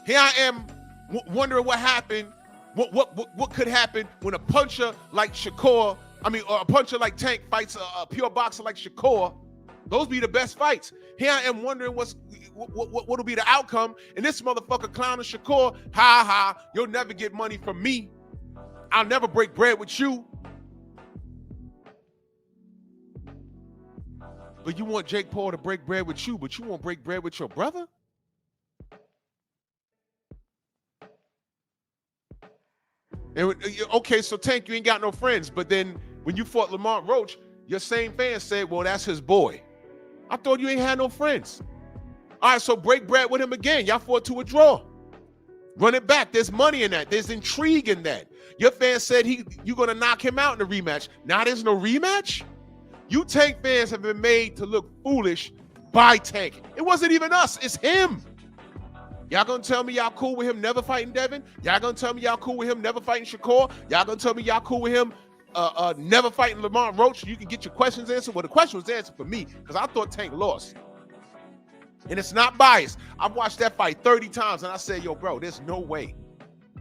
Here I am wondering what happened. What could happen when a puncher like Shakur, or a puncher like Tank fights a pure boxer like Shakur? Those be the best fights. Here I am wondering what'll be the outcome. And this motherfucker clowning Shakur, ha, you'll never get money from me. I'll never break bread with you. But you want Jake Paul to break bread with you, but you won't break bread with your brother? And, okay, so Tank, you ain't got no friends. But then when you fought Lamont Roach, your same fans said, well, that's his boy. I thought you ain't had no friends. All right, so break bread with him again. Y'all fought to a draw. Run it back. There's money in that. There's intrigue in that. Your fans said you're going to knock him out in the rematch. Now there's no rematch? You Tank fans have been made to look foolish by Tank. It wasn't even us. It's him. Y'all gonna tell me y'all cool with him never fighting Devin? Y'all gonna tell me y'all cool with him never fighting Shakur? Y'all gonna tell me y'all cool with him never fighting Lamont Roach? You can get your questions answered. Well, the question was answered for me because I thought Tank lost. And it's not biased. I've watched that fight 30 times and I said, yo, bro, there's no way.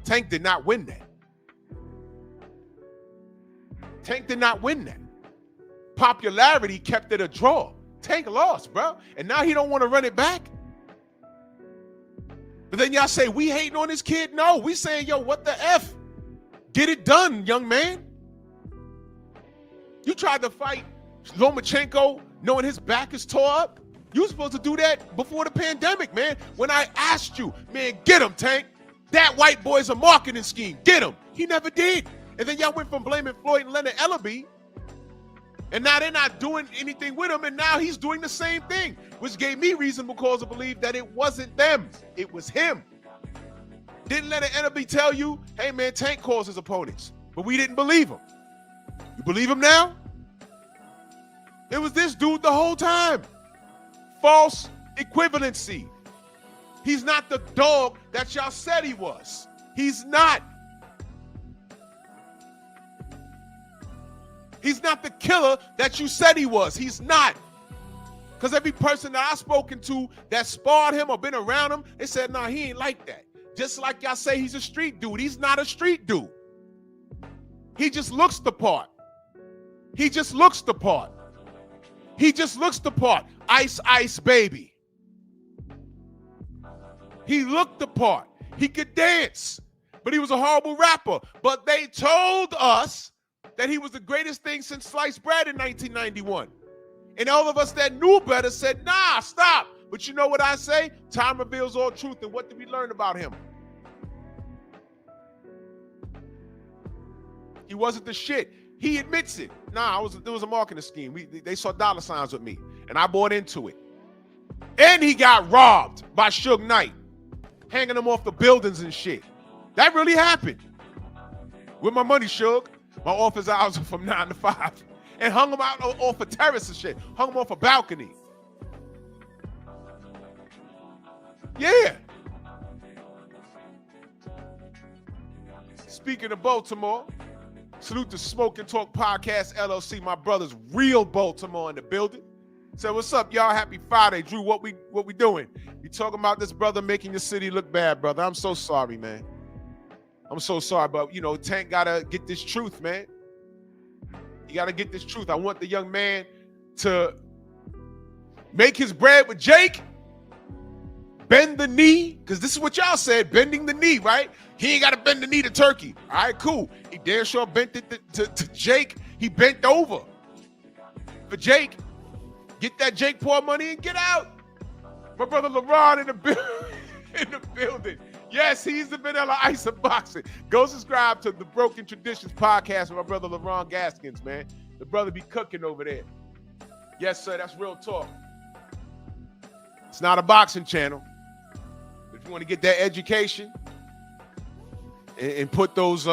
Tank did not win that. Tank did not win that. Popularity kept it a draw. Tank lost, bro. And now he don't want to run it back. But then y'all say, we hating on this kid? No, we saying, yo, what the F? Get it done, young man. You tried to fight Lomachenko knowing his back is tore up. You were supposed to do that before the pandemic, man. When I asked you, man, get him, Tank. That white boy's a marketing scheme. Get him. He never did. And then y'all went from blaming Floyd and Leonard Ellaby. And now they're not doing anything with him, and now he's doing the same thing, which gave me reasonable cause to believe that it wasn't them, it was him. Didn't Leonard Ellaby tell you, hey man, Tank calls his opponents, but we didn't believe him. You believe him now? It was this dude the whole time. False equivalency. He's not the dog that y'all said he was. He's not. He's not the killer that you said he was. He's not. Because every person that I've spoken to that sparred him or been around him, they said, nah, he ain't like that. Just like y'all say he's a street dude. He's not a street dude. He just looks the part. He just looks the part. He just looks the part. Ice, ice, baby. He looked the part. He could dance, but he was a horrible rapper. But they told us that he was the greatest thing since sliced bread in 1991. And all of us that knew better said, nah, stop. But you know what I say? Time reveals all truth. And what did we learn about him? He wasn't the shit. He admits it. Nah, there was a marketing scheme. They saw dollar signs with me, and I bought into it. And he got robbed by Suge Knight, hanging him off the buildings and shit. That really happened. With my money, Suge. My office hours are from 9 to 5. And hung him out off a terrace and shit. Hung him off a balcony. Yeah. Speaking of Baltimore, salute to Smoke and Talk Podcast LLC. My brother's real Baltimore in the building. So what's up, y'all? Happy Friday. Drew, what we doing? You talking about this brother making your city look bad, brother. I'm so sorry, man. I'm so sorry, but you know, Tank gotta get this truth, man. You gotta get this truth. I want the young man to make his bread with Jake, bend the knee, because this is what y'all said, bending the knee, right? He ain't gotta bend the knee to Turkey. All right, cool. He damn sure bent it to Jake. He bent over for Jake. Get that Jake Paul money and get out. My brother LeBron in the building. Yes, he's the Vanilla Ice of boxing. Go subscribe to the Broken Traditions podcast with my brother LeBron Gaskins, man. The brother be cooking over there. Yes, sir, that's real talk. It's not a boxing channel. If you want to get that education and put those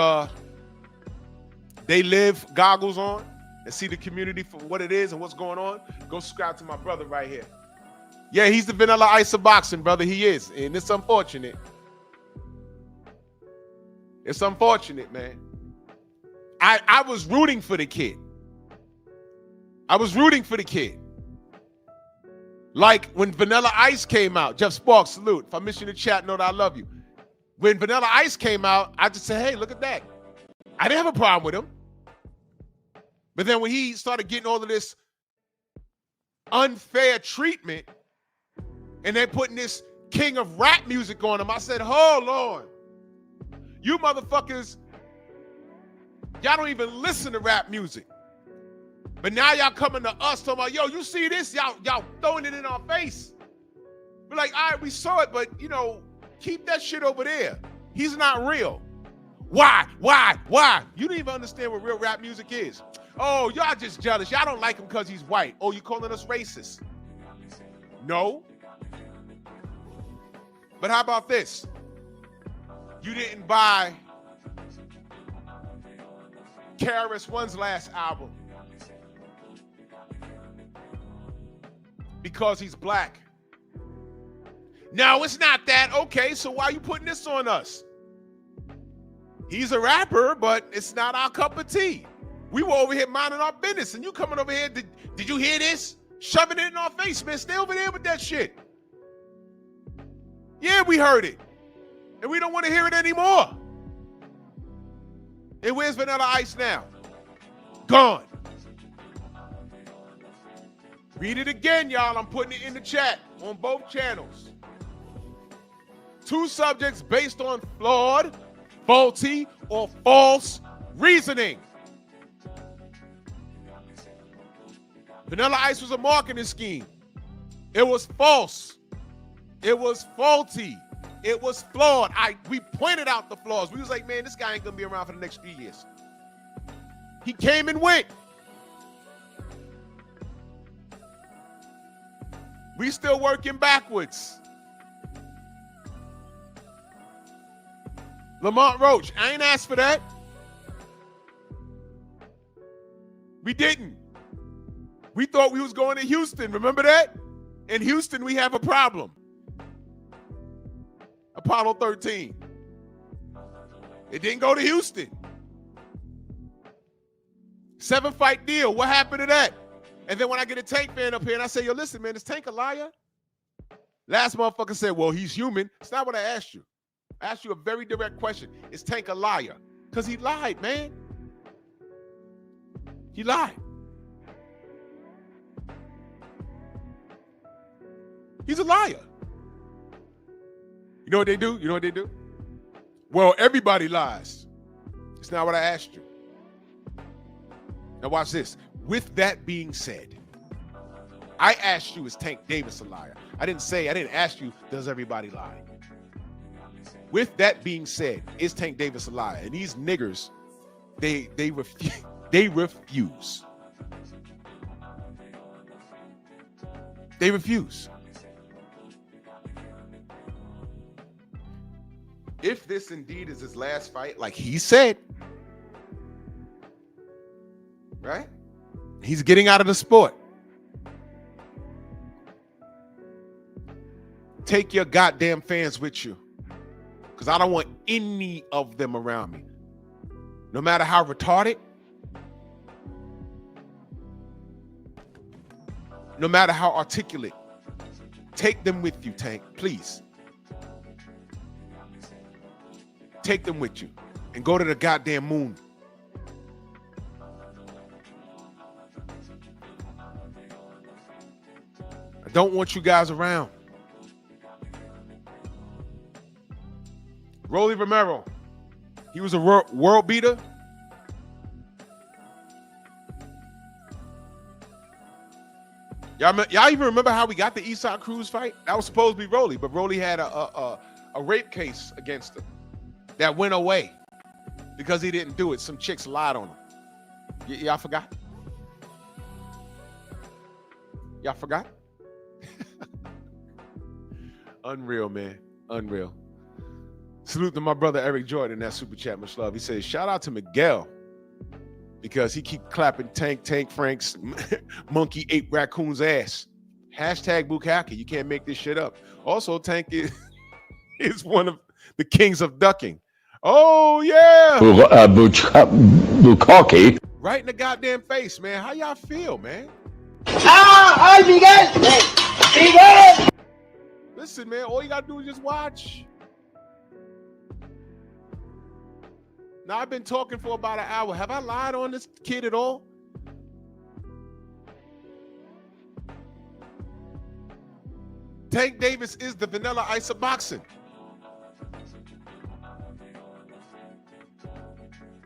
They Live goggles on and see the community for what it is and what's going on, go subscribe to my brother right here. Yeah, he's the Vanilla Ice of boxing, brother. He is. And it's unfortunate. It's unfortunate, man. I was rooting for the kid. I was rooting for the kid. Like when Vanilla Ice came out, Jeff Sparks, salute. If I miss you in the chat, know that I love you. When Vanilla Ice came out, I just said, hey, look at that. I didn't have a problem with him. But then when he started getting all of this unfair treatment and they're putting this king of rap music on him, I said, hold on. You motherfuckers, y'all don't even listen to rap music. But now y'all coming to us talking about, yo, you see this? Y'all throwing it in our face. We're like, all right, we saw it, but, you know, keep that shit over there. He's not real. Why? You don't even understand what real rap music is. Oh, y'all just jealous. Y'all don't like him because he's white. Oh, you calling us racist? No. But how about this? You didn't buy KRS-One's last album because he's black. No, it's not that. Okay, so why are you putting this on us? He's a rapper, but it's not our cup of tea. We were over here minding our business, and you coming over here, did you hear this? Shoving it in our face, man. Stay over there with that shit. Yeah, we heard it. And we don't want to hear it anymore. And where's Vanilla Ice now? Gone. Read it again, y'all. I'm putting it in the chat on both channels. 2 subjects based on flawed, faulty, or false reasoning. Vanilla Ice was a marketing scheme. It was false. It was faulty. It was flawed. We pointed out the flaws. We was like, man, this guy ain't gonna be around for the next few years. He came and went. We still working backwards. Lamont Roach, I ain't asked for that. We didn't. We thought we was going to Houston. Remember that? In Houston, we have a problem. Apollo 13. It didn't go to Houston. 7-fight deal. What happened to that? And then when I get a Tank fan up here and I say, yo, listen, man, is Tank a liar? Last motherfucker said, well, he's human. It's not what I asked you. I asked you a very direct question. Is Tank a liar? Because he lied, man. He lied. He's a liar. You know what they do? You know what they do? Well, everybody lies. It's not what I asked you. Now watch this. With that being said, I asked you, is Tank Davis a liar? I didn't ask you, does everybody lie? With that being said, is Tank Davis a liar? And these niggers, they refuse. They refuse. They refuse. If this indeed is his last fight, like he said, right? He's getting out of the sport. Take your goddamn fans with you, because I don't want any of them around me. No matter how retarded, no matter how articulate, take them with you, Tank, please. Take them with you. and go to the goddamn moon. I don't want you guys around. Rolly Romero, he was a world beater. Y'all even remember how we got the Eastside Cruz fight? That was supposed to be Rolly, but Rolly had a rape case against him that went away because he didn't do it. Some chicks lied on him. Y'all forgot? Y'all forgot? Unreal, man. Unreal. Salute to my brother Eric Jordan in that super chat, much love. He says, shout out to Miguel because he keep clapping Tank Frank's monkey ape raccoon's ass. Hashtag Bukkake. You can't make this shit up. Also, Tank is one of the kings of ducking. Oh, yeah. Bukkake. Right in the goddamn face, man. How y'all feel, man? ¡Ay, Miguel! ¡Miguel! Listen, man, all you gotta do is just watch. Now, I've been talking for about an hour. Have I lied on this kid at all? Tank Davis is the Vanilla Ice of boxing.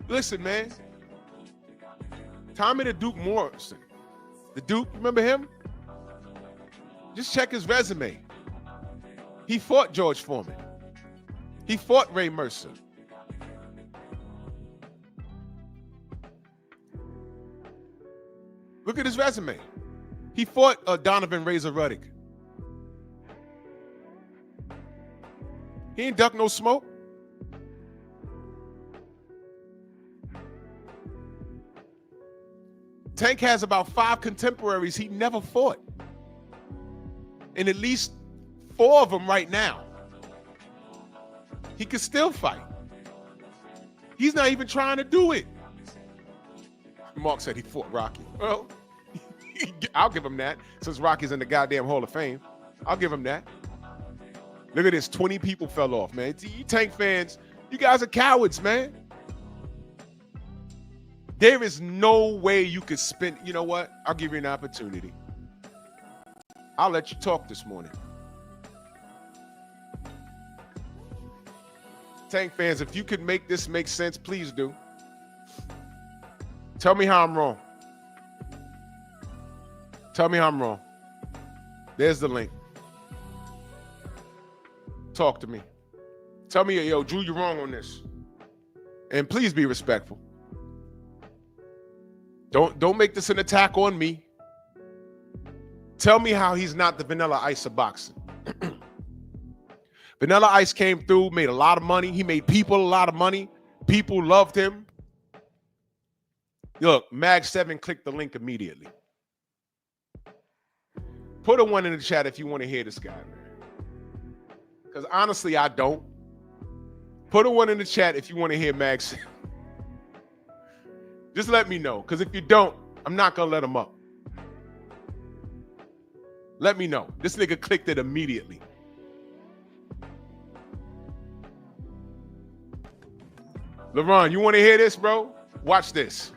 Listen, man. Tommy the Duke Morrison. The Duke, remember him? Just check his resume. He fought George Foreman. He fought Ray Mercer. Look at his resume. He fought Donovan Razor Ruddock. He ain't duck no smoke. Tank has about 5 contemporaries he never fought. And at least 4 of them right now. He could still fight. He's not even trying to do it. Mark said he fought Rocky. Well, I'll give him that. Since Rocky's in the goddamn Hall of Fame, I'll give him that. Look at this. 20 people fell off, man. You Tank fans, you guys are cowards, man. There is no way you could spin. You know what? I'll give you an opportunity. I'll let you talk this morning. Tank fans, if you could make this make sense, please do. Tell me how I'm wrong. Tell me how I'm wrong. There's the link. Talk to me. Tell me, yo, Drew, you're wrong on this. And please be respectful. Don't make this an attack on me. Tell me how he's not the Vanilla Ice of boxing. Vanilla Ice came through, made a lot of money. He made people a lot of money. People loved him. Look, Mag7 clicked the link immediately. Put a 1 in the chat if you want to hear this guy, man. Because honestly, I don't. Put a 1 in the chat if you want to hear Mag7. Just let me know. Because if you don't, I'm not going to let him up. Let me know. This nigga clicked it immediately. LeBron, you want to hear this, bro? Watch this.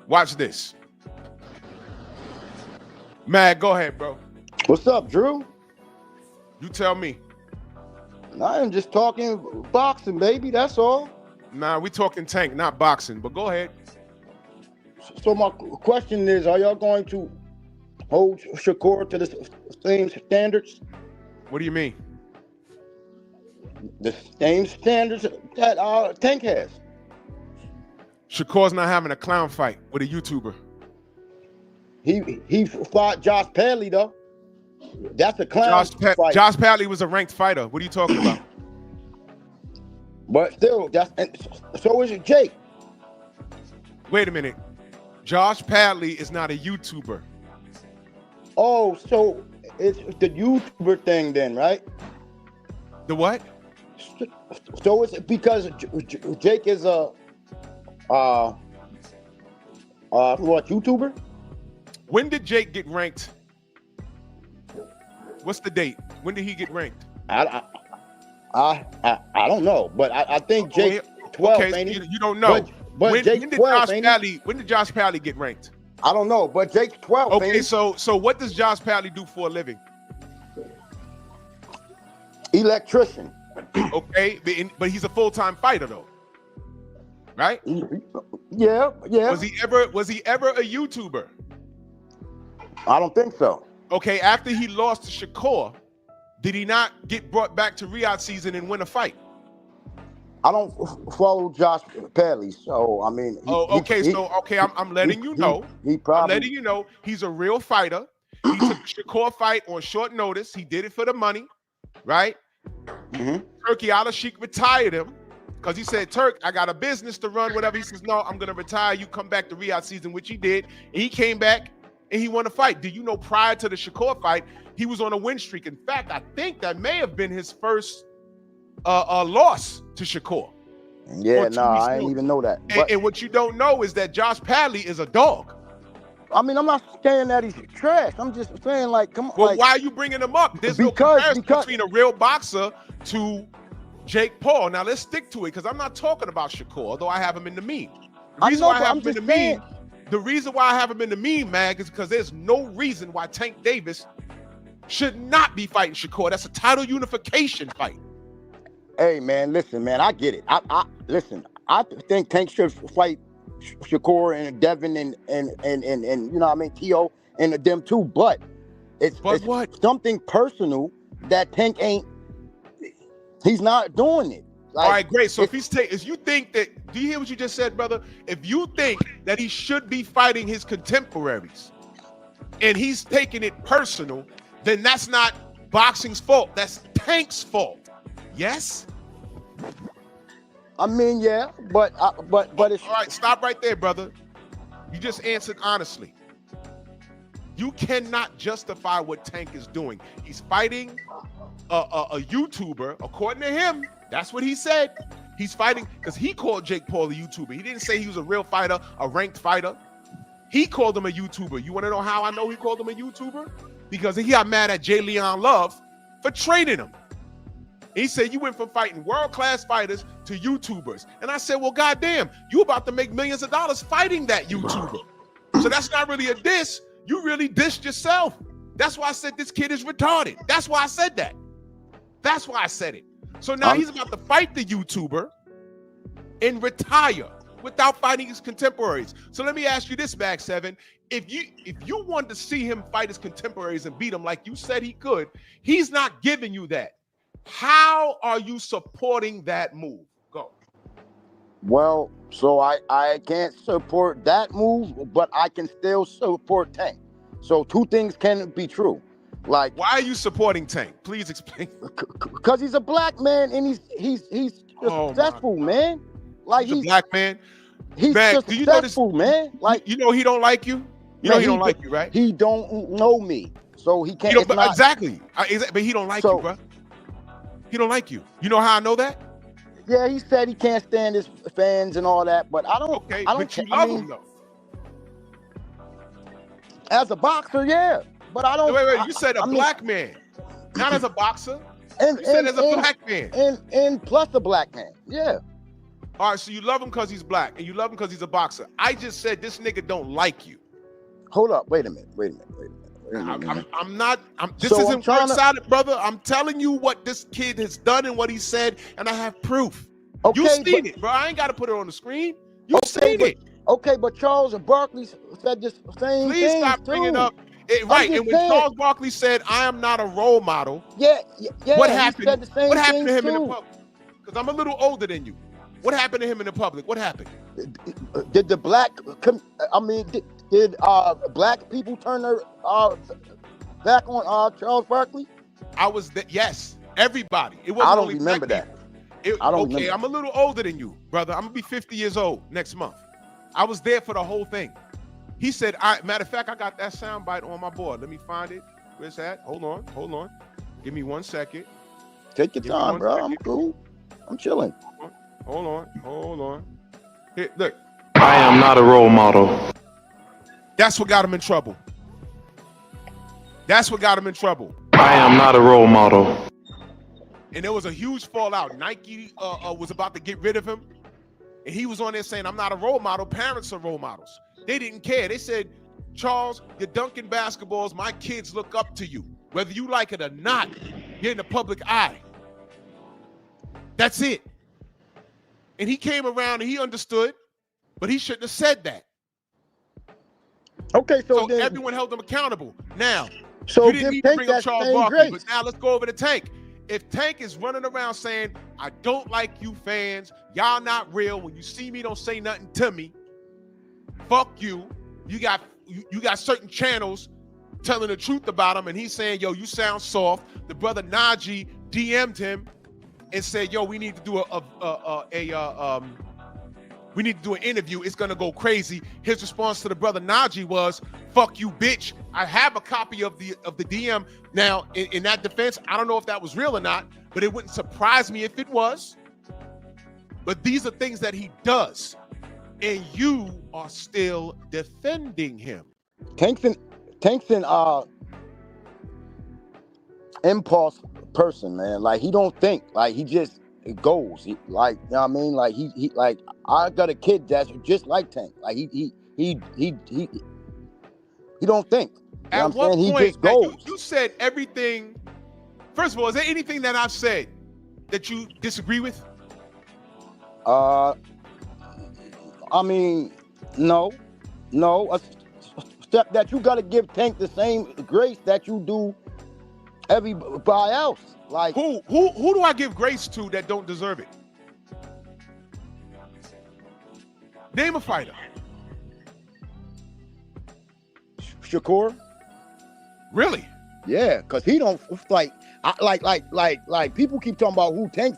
Watch this. Mag, go ahead, bro. What's up, Drew? You tell me. I am just talking boxing, baby. That's all. Nah, we talking Tank, not boxing, but go ahead. So my question is, are y'all going to hold Shakur to the same standards? What do you mean? The same standards that Tank has. Shakur's not having a clown fight with a YouTuber. He fought Josh Padley though. That's a clown fight. Josh Padley was a ranked fighter. What are you talking about? But still, so is Jake. Wait a minute. Josh Padley is not a YouTuber. Oh, so it's the YouTuber thing then, right? The what? So it's because Jake is a what, YouTuber? When did Jake get ranked? What's the date? When did he get ranked? I don't know, but I think Jake 12th, Okay, so ain't he? you don't know. But when Jake's did 12th, Josh ain't he? Pally? When did Josh Pally get ranked? I don't know, but Jake's 12th, ain't Okay, he? so what does Josh Pally do for a living? Electrician. Okay, but he's a full-time fighter though, right? Yeah. Was he ever a YouTuber? I don't think so. Okay, after he lost to Shakur, did he not get brought back to Riyadh season and win a fight? I don't follow Josh Pally, so I mean. I'm letting you know. I'm letting you know he's a real fighter. He took a Shakur fight on short notice. He did it for the money, right? Mhm. Turki Al-Sheikh retired him because he said, Turk, I got a business to run, whatever. He says, no, I'm going to retire. You come back to Riyadh season, which he did. And he came back and he won a fight. Do you know prior to the Shakur fight, he was on a win streak? In fact, I think that may have been his first loss to Shakur. Yeah, no, I didn't even know that. And what you don't know is that Josh Pally is a dog. I mean, I'm not saying that he's trash. I'm just saying, like, come on. Well, like, why are you bringing him up? There's no comparison between a real boxer to Jake Paul. Now, let's stick to it because I'm not talking about Shakur, although I have him in the meme. The reason why I have him in the meme, the reason why I have him in the meme, Mag, is because there's no reason why Tank Davis should not be fighting Shakur. That's a title unification fight. Hey, man, listen, man, I get it. Listen, I think Tank should fight Shakur and Devin and you know what I mean, T.O. and them too, but it's what? Something personal that Tank ain't. He's not doing it. Like, all right, great. So if you think that, do you hear what you just said, brother? If you think that he should be fighting his contemporaries and he's taking it personal, then that's not boxing's fault. That's Tank's fault. Yes? I mean, yeah, but it's all right. Stop right there, brother. You just answered honestly. You cannot justify what Tank is doing. He's fighting a YouTuber, according to him. That's what he said. He's fighting because he called Jake Paul a YouTuber. He didn't say he was a real fighter, a ranked fighter. He called him a YouTuber. You want to know how I know he called him a YouTuber? Because he got mad at Jay Leon Love for training him. He said, you went from fighting world-class fighters to YouTubers. And I said, well, goddamn, you about to make millions of dollars fighting that YouTuber. So that's not really a diss. You really dissed yourself. That's why I said this kid is retarded. That's why I said that. That's why I said it. So now he's about to fight the YouTuber and retire without fighting his contemporaries. So let me ask you this, Mag 7. If you want to see him fight his contemporaries and beat them like you said he could, he's not giving you that. How are you supporting that move? Go. Well, so I can't support that move, but I can still support Tank. So two things can be true. Like, why are you supporting Tank? Please explain. Because he's a black man and he's successful, man. Like he's a black man. He's man, successful, man. Like, you know he don't like you. You know he don't like you, right? He don't know me, so he can't. Exactly. But he don't like you, bro. He don't like you. You know how I know that? Yeah, he said he can't stand his fans and all that, but I don't. Okay, I don't. But you love him though. As a boxer, yeah, but I don't. Wait. You said a black man, not as a boxer. You said as a black man. And plus a black man, yeah. All right, so you love him because he's black, and you love him because he's a boxer. I just said this nigga don't like you. Hold up, wait a minute. This isn't one-sided, brother. I'm telling you what this kid has done and what he said, and I have proof. Okay, you seen it, bro. I ain't got to put it on the screen. You seen it. Okay, but Charles and Barkley said this same thing. Please stop bringing up it, right. And when Charles Barkley said, "I am not a role model," yeah. What happened? What happened to him too. in the public? Because I'm a little older than you. What happened to him in the public? What happened? Did the black? Did black people turn their back on Charles Barkley? I was yes, everybody. It wasn't I don't only remember that. I don't. Okay, I'm a little older than you, brother. I'm gonna be 50 years old next month. I was there for the whole thing. He said, matter of fact, I got that sound bite on my board. Let me find it. Where's that? Hold on. Give me 1 second. Take your time, bro. I'm cool. I'm chilling. Hold on. Here, look. I am not a role model. That's what got him in trouble. I am not a role model. And there was a huge fallout. Nike was about to get rid of him And he was on there saying, I'm not a role model. Parents are role models. They didn't care. They said, Charles, you're dunking basketballs. My kids look up to you. Whether you like it or not, you're in the public eye. That's it. And he came around and he understood, but he shouldn't have said that. Okay, So then, everyone held him accountable. Now, so you didn't give need to Tank bring up that Charles same Barkley, grace. but now let's go over to Tank. If Tank is running around saying, I don't like you fans, y'all not real, when you see me, don't say nothing to me, fuck you. You got certain channels telling the truth about him, and he's saying, yo, you sound soft. The brother Najee DM'd him and said, yo, we need to do we need to do an interview. It's gonna go crazy. His response to the brother Najee was, fuck you, bitch. I have a copy of the DM. Now, in that defense, I don't know if that was real or not, but it wouldn't surprise me if it was. But these are things that he does, and you are still defending him. Tank's an impulse person, man. Like, he don't think. Like, he just goes. He, like, you know what I mean? Like, he like, I got a kid that's just like Tank. Like, he don't think. You know At what I'm what saying? He point, just goes. you said everything. First of all, is there anything that I've said that you disagree with? I mean, no. Except that you got to give Tank the same grace that you do everybody else. Like, Who do I give grace to that don't deserve it? Name a fighter. Shakur? Really? Yeah, because he don't like people keep talking about who Tank.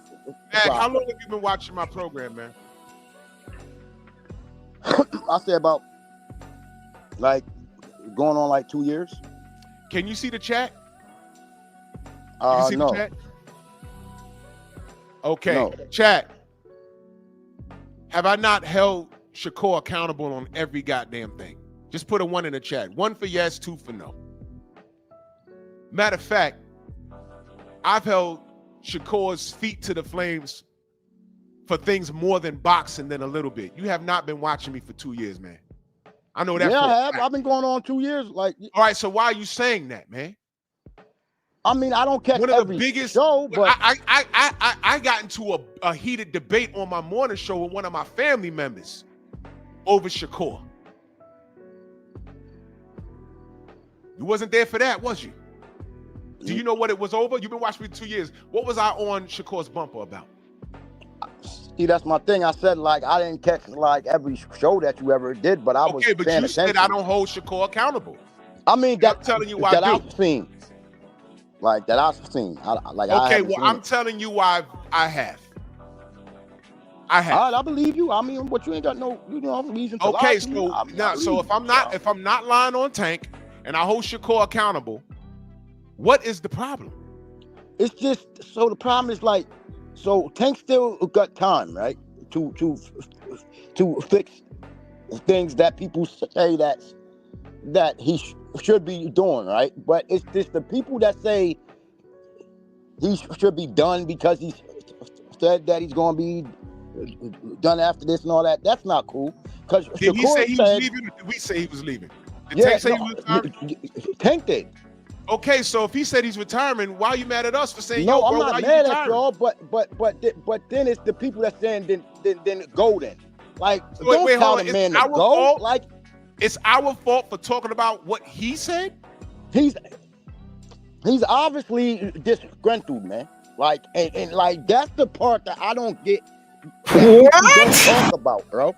Man, how long have you been watching my program, man? I say about like going on like 2 years. Can you see the chat? You see No. the chat? Okay, No. chat. Have I not held Shakur accountable on every goddamn thing? Just put a 1 in the chat. 1 for yes, 2 for no. Matter of fact, I've held Shakur's feet to the flames for things more than boxing than a little bit. You have not been watching me for 2 years, man. I know that. Yeah, for a I have. fact. I've been going on 2 years. Like, All right, so why are you saying that, man? I mean, I don't catch One of every the biggest show, but I got into a heated debate on my morning show with one of my family members over Shakur. You wasn't there for that, was you? Do you know what it was over? You've been watching me 2 years. What was I on Shakur's bumper about? see, that's my thing. I said, like, I didn't catch like every show that you ever did, but I was Okay, but paying you said attention. I don't hold Shakur accountable. I mean, I'm telling you why that I do. I've seen. Like, that I've seen. I Okay, haven't well, seen I'm it. telling you why I have. I have. All right, I believe you. I mean, but you ain't got no reason to lie Okay, to me. so I mean, now, I so believe if I'm you, not bro. if I'm not lying on Tank and I hold Shakur accountable, what is the problem? It's just so the problem is like, so Tank still got time, right, to fix things that people say that he should be doing, right? But it's just the people that say he should be done because he said that he's going to be done after this and all that. That's not cool. Because Did he say Shakur he was said, leaving? Or did we say he was leaving? Did yeah, Tank say no, he was retiring? Tank did. Okay, so if he said he's retiring, why are you mad at us for saying, No, yo, I'm bro, not why you mad at retiring? y'all, but then it's the people that saying then go then. Like, Wait, don't wait, tell hold the on. man It's to our go. fault? Like, It's our fault for talking about what he said? he's obviously disgruntled, man. Like, and like that's the part that I don't get. That people don't talk about, bro.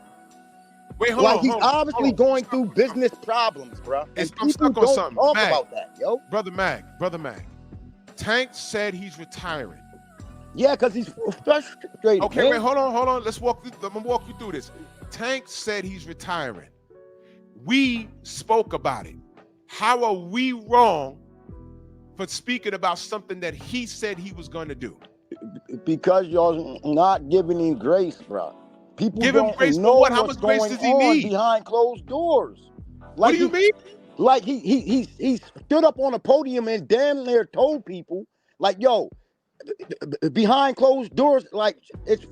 Wait, hold Like, on. he's hold on, obviously hold on. going Stop, through stop. business problems, bro. And I'm people stuck on don't something. talk Mag. about that, yo. Brother Mag. Tank said he's retiring. Yeah, because he's frustrated. Okay, man. wait, hold on. Let's walk through. I'm gonna walk you through this. Tank said he's retiring. We spoke about it. How are we wrong for speaking about something that he said he was going to do? Because y'all not giving him grace, bro. People Give him don't grace for know what? How what's much grace going does he on need? behind closed doors. What do you mean? Like he stood up on a podium and damn near told people, like, yo, behind closed doors, like it's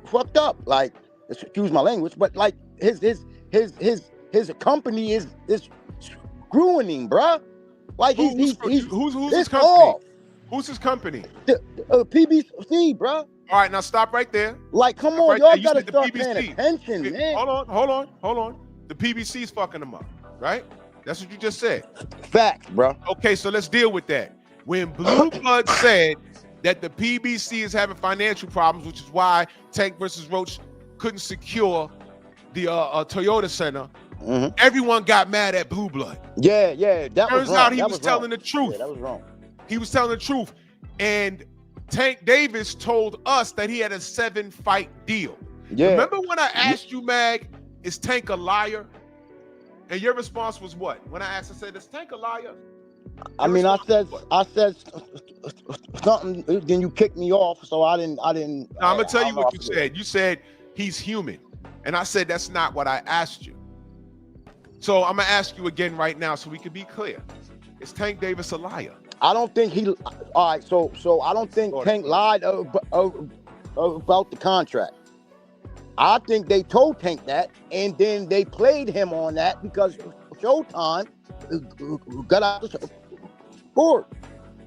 fucked up. Like, excuse my language, but like his company is ruining, bruh. Like he's who's his it's company? off. Who's his company? The PBC, bruh. All right, now stop right there. Like, come Stop on, right y'all there. You gotta said the start PBC. paying attention, Okay, man. Hold on. The PBC's fucking them up, right? That's what you just said. Facts, bruh. Okay, so let's deal with that. When Blue Blood said that the PBC is having financial problems, which is why Tank versus Roach couldn't secure the Toyota Center, everyone got mad at Blue Blood. Yeah, that Turns was wrong. out he That was telling wrong. the truth. Yeah, that was wrong. He was telling the truth. And Tank Davis told us that he had a 7-fight deal. Yeah. Remember when I asked you, Mag, is Tank a liar? And your response was what? When I asked, I said, is Tank a liar? I mean, I said something, then you kicked me off, so I didn't. Now, I'm gonna tell you what you said. You said he's human, and I said that's not what I asked you. So I'm gonna ask you again right now, so we can be clear. Is Tank Davis a liar? I don't think he. All right, so I don't think Tank lied about the contract. I think they told Tank that, and then they played him on that because Showtime got out the board.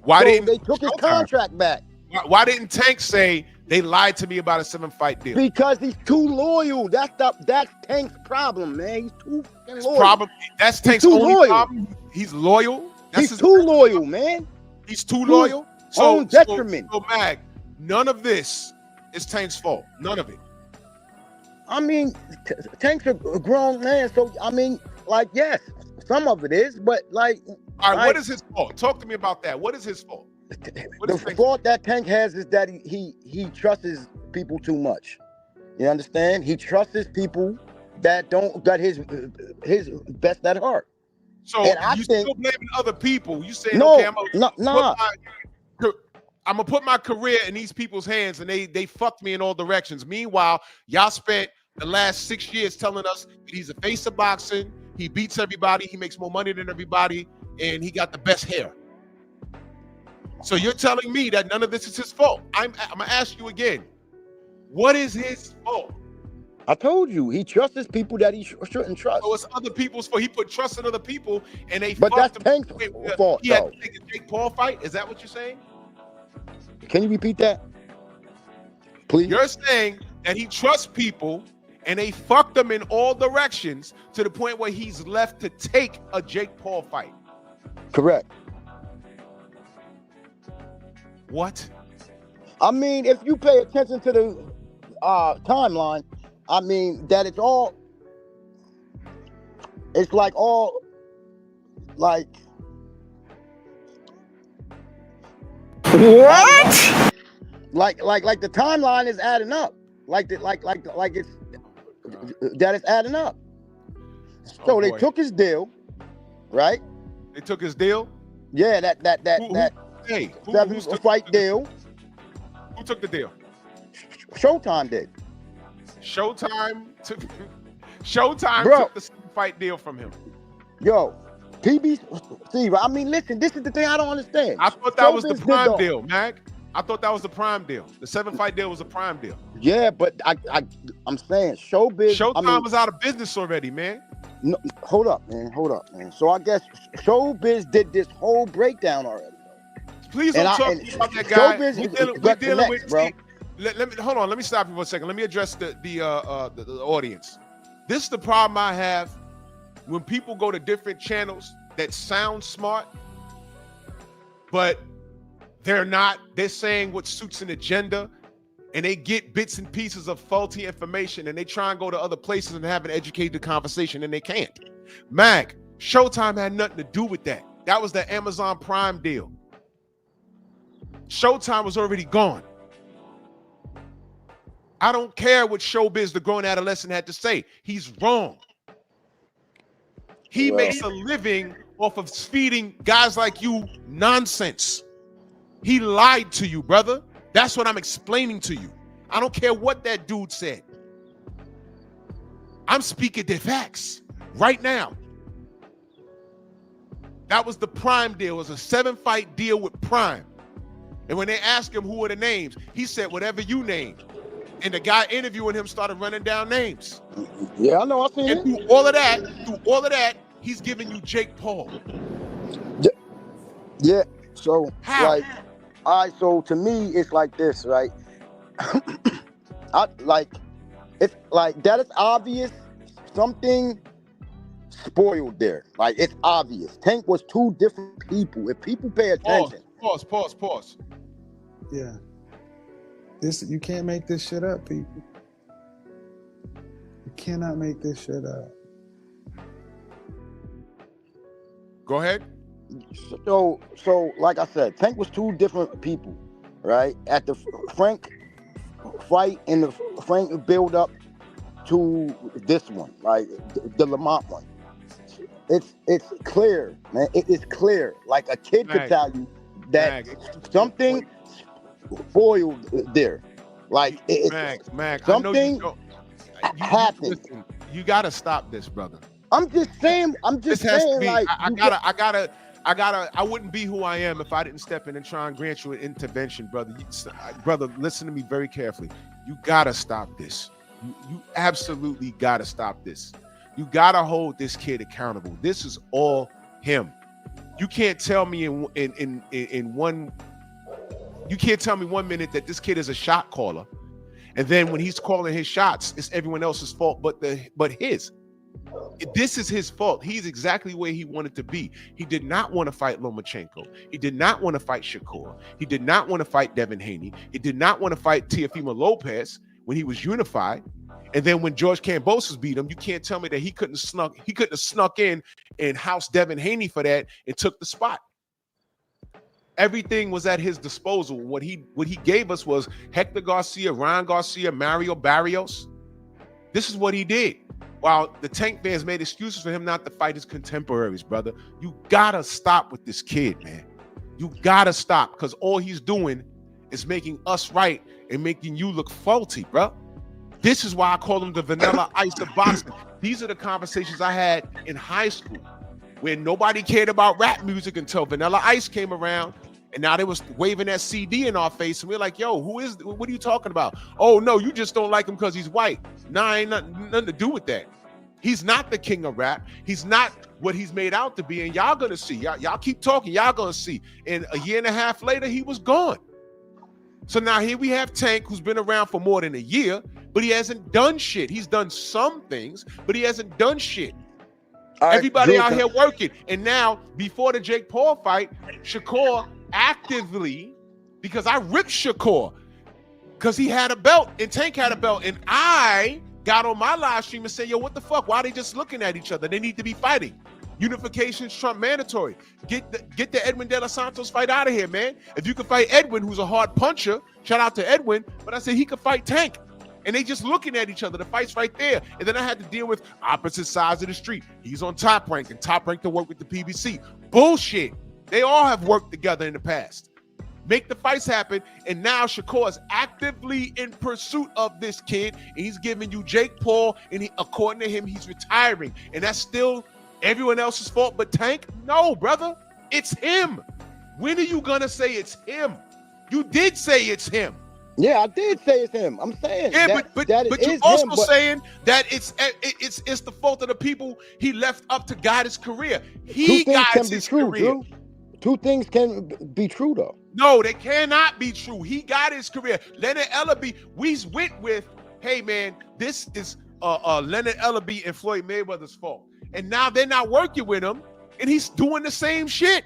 Why So didn't they took his Showtime- contract back? Why didn't Tank say they lied to me about a 7-fight deal? Because he's too loyal. That's Tank's problem, man. He's too fucking loyal. Problem. That's Tank's too only loyal. problem. He's loyal. That's He's his too loyal, man. He's too loyal. own detriment. So Mag, none of this is Tank's fault. None of it. I mean, Tank's a grown man, so I mean, like, yes, some of it is, but like, All right, what is his fault? Talk to me about that. What is his fault? What the is Tank's fault that Tank has is that he trusts people too much. You understand? He trusts people that don't got his best at heart. So And I you think- still blaming other people? You saying, No, okay, I'm gonna put my career in these people's hands, and they fucked me in all directions. Meanwhile, y'all spent the last 6 years telling us that he's a face of boxing. He beats everybody. He makes more money than everybody, and he got the best hair. So you're telling me that none of this is his fault? I'm gonna ask you again. What is his fault? I told you he trusts people that he shouldn't trust. So it's other people's fault. He put trust in other people, and they. But fucked that's him. Tank's fault, He had though. to take a Jake Paul fight. Is that what you're saying? Can you repeat that, please? You're saying that he trusts people, and they fucked him in all directions to the point where he's left to take a Jake Paul fight. Correct. What? I mean, if you pay attention to the timeline, I mean that it's like What? like the timeline is adding up. Like it's that it's adding up. So Oh, they boy. took his deal, right? They took his deal. Yeah, that Hey, who 7-fight deal. Who took the deal? Showtime did. Showtime took the Bro. 7-fight deal from him. Yo, PBC. I mean, listen, this is the thing I don't understand. I thought that was the Showbiz did prime the- deal, Mac. I thought that was the prime deal. The 7-fight deal was a prime deal. Yeah, but I'm saying Showbiz. Showtime I mean, was out of business already, man. no, hold up, man. So I guess Showbiz did this whole breakdown already. Please don't And talk and about that guy. Showbiz We're is dealing next, with bro. Let me hold on. Let me stop you for a second. Let me address the audience. This is the problem I have when people go to different channels that sound smart, but they're not. They're saying what suits an agenda, and they get bits and pieces of faulty information, and they try and go to other places and have an educated conversation, and they can't. Mag, Showtime had nothing to do with that. That was the Amazon Prime deal. Showtime was already gone. I don't care what Showbiz, the grown adolescent, had to say. He's wrong. He Well- makes a living off of feeding guys like you nonsense. He lied to you, brother. That's what I'm explaining to you. I don't care what that dude said. I'm speaking the facts right now. That was the Prime deal. It was a 7-fight deal with Prime. And when they asked him who are the names, he said, whatever you name. And the guy interviewing him started running down names. Yeah, I know. I seen And it. through all of that, he's giving you Jake Paul. Yeah. So How? like, all right. So to me, it's like this, right? It's like that is obvious. Something spoiled there. Like it's obvious. Tank was two different people. If people pay attention. Pause. Yeah. You can't make this shit up, people. You cannot make this shit up. Go ahead. So like I said, Tank was two different people, right? At the Frank fight and the Frank build up to this one, like the Lamont one. It's clear, man. It is clear. Like a kid could tell you that something spoiled there. Like Mag, something happened. Listen, you gotta stop this, brother. I'm just saying. This has to be. Like, I wouldn't be who I am if I didn't step in and try and grant you an intervention, brother. Brother, listen to me very carefully. You gotta stop this. You absolutely gotta stop this. You gotta hold this kid accountable. This is all him. You can't tell me in one. You can't tell me 1 minute that this kid is a shot caller, and then when he's calling his shots, it's everyone else's fault but his. This is his fault. He's exactly where he wanted to be. He did not want to fight Lomachenko. He did not want to fight Shakur. He did not want to fight Devin Haney. He did not want to fight Teofimo Lopez when he was unified. And then when George Kambosos beat him, you can't tell me that he couldn't have snuck in and housed Devin Haney for that and took the spot. Everything was at his disposal. What he gave us was Hector Garcia, Ryan Garcia, Mario Barrios. This is what he did. While the Tank fans made excuses for him not to fight his contemporaries, brother. You gotta stop with this kid, man. You gotta stop, because all he's doing is making us right and making you look faulty, bro. This is why I call him the Vanilla Ice of boxing. These are the conversations I had in high school when nobody cared about rap music until Vanilla Ice came around. And now they was waving that CD in our face, and we're like, yo, what are you talking about? Oh, no, you just don't like him because he's white. Nah, ain't nothing to do with that. He's not the king of rap. He's not what he's made out to be, and y'all gonna see. Y'all keep talking, y'all gonna see. And a year and a half later, he was gone. So now here we have Tank, who's been around for more than a year, but he hasn't done shit. He's done some things, but he hasn't done shit. Everybody out here working. And now, before the Jake Paul fight, Shakur actively, because I ripped Shakur because he had a belt and Tank had a belt, and I got on my live stream and said, yo, what the fuck? Why are they just looking at each other? They need to be fighting. Unification's Trump mandatory. Get the Edwin De Los Santos fight out of here, man. If you can fight Edwin, who's a hard puncher, shout out to Edwin, but I said he could fight Tank. And they just looking at each other. The fight's right there. And then I had to deal with opposite sides of the street. He's on Top Rank, and Top Rank to work with the PBC. Bullshit. They all have worked together in the past. Make the fights happen, and now Shakur is actively in pursuit of this kid, and he's giving you Jake Paul, and according to him, he's retiring. And that's still everyone else's fault but Tank? No, brother. It's him. When are you going to say it's him? You did say it's him. Yeah, I did say it's him. I'm saying. Yeah, but you're also saying that it's the fault of the people he left up to guide his career. He guides his career. Two things can be true, though. No, they cannot be true. He got his career. Leonard Ellaby, we went with, hey, man, this is Leonard Ellaby and Floyd Mayweather's fault. And now they're not working with him, and he's doing the same shit.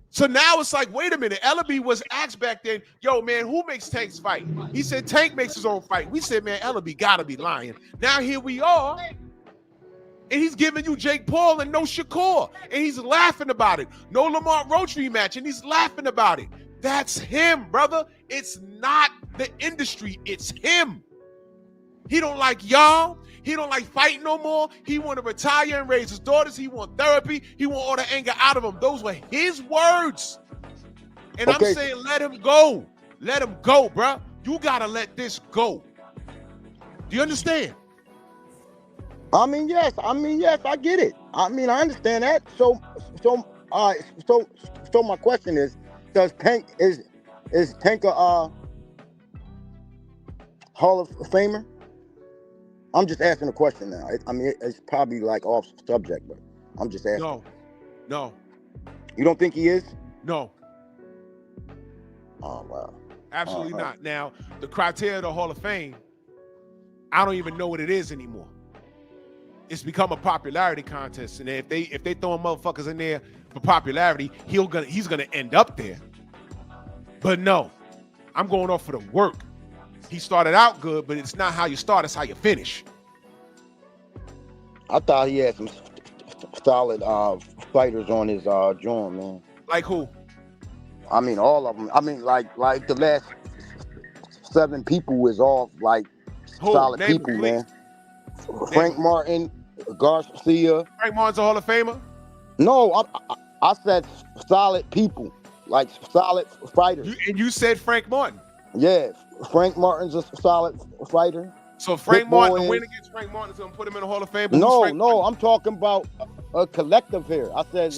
So now it's like, wait a minute. Ellaby was asked back then, yo, man, who makes Tank's fight? He said Tank makes his own fight. We said, man, Ellaby got to be lying. Now here we are. And he's giving you Jake Paul and no Shakur. And he's laughing about it. No Lamont Roach rematch, and he's laughing about it. That's him, brother. It's not the industry. It's him. He don't like y'all. He don't like fighting no more. He want to retire and raise his daughters. He want therapy. He want all the anger out of him. Those were his words. And I'm saying let him go. Let him go, bro. You got to let this go. Do you understand? I mean, yes, I get it. I mean, I understand that. So my question is, does Tank is Tank a Hall of Famer? I'm just asking a question now. I mean, it's probably like off subject, but I'm just asking. No. You don't think he is? No. Oh wow. Absolutely not. Now, the criteria of the Hall of Fame, I don't even know what it is anymore. It's become a popularity contest, and if they throwing motherfuckers in there for popularity, he's gonna end up there. But no, I'm going off for the work. He started out good, but it's not how you start; it's how you finish. I thought he had some solid fighters on his joint, man. Like who? I mean, all of them. I mean, like the last 7 people is all like Who? solid Name people, them, man. please. Frank Martin, Garcia. Frank Martin's a Hall of Famer. No, I said solid people, like solid fighters. You said Frank Martin. Yeah, Frank Martin's a solid fighter. So Frank Pit Martin, Boy the win is- against Frank Martin is gonna put him in the Hall of Fame. But who's No, Frank Martin? I'm talking about a collective here. I said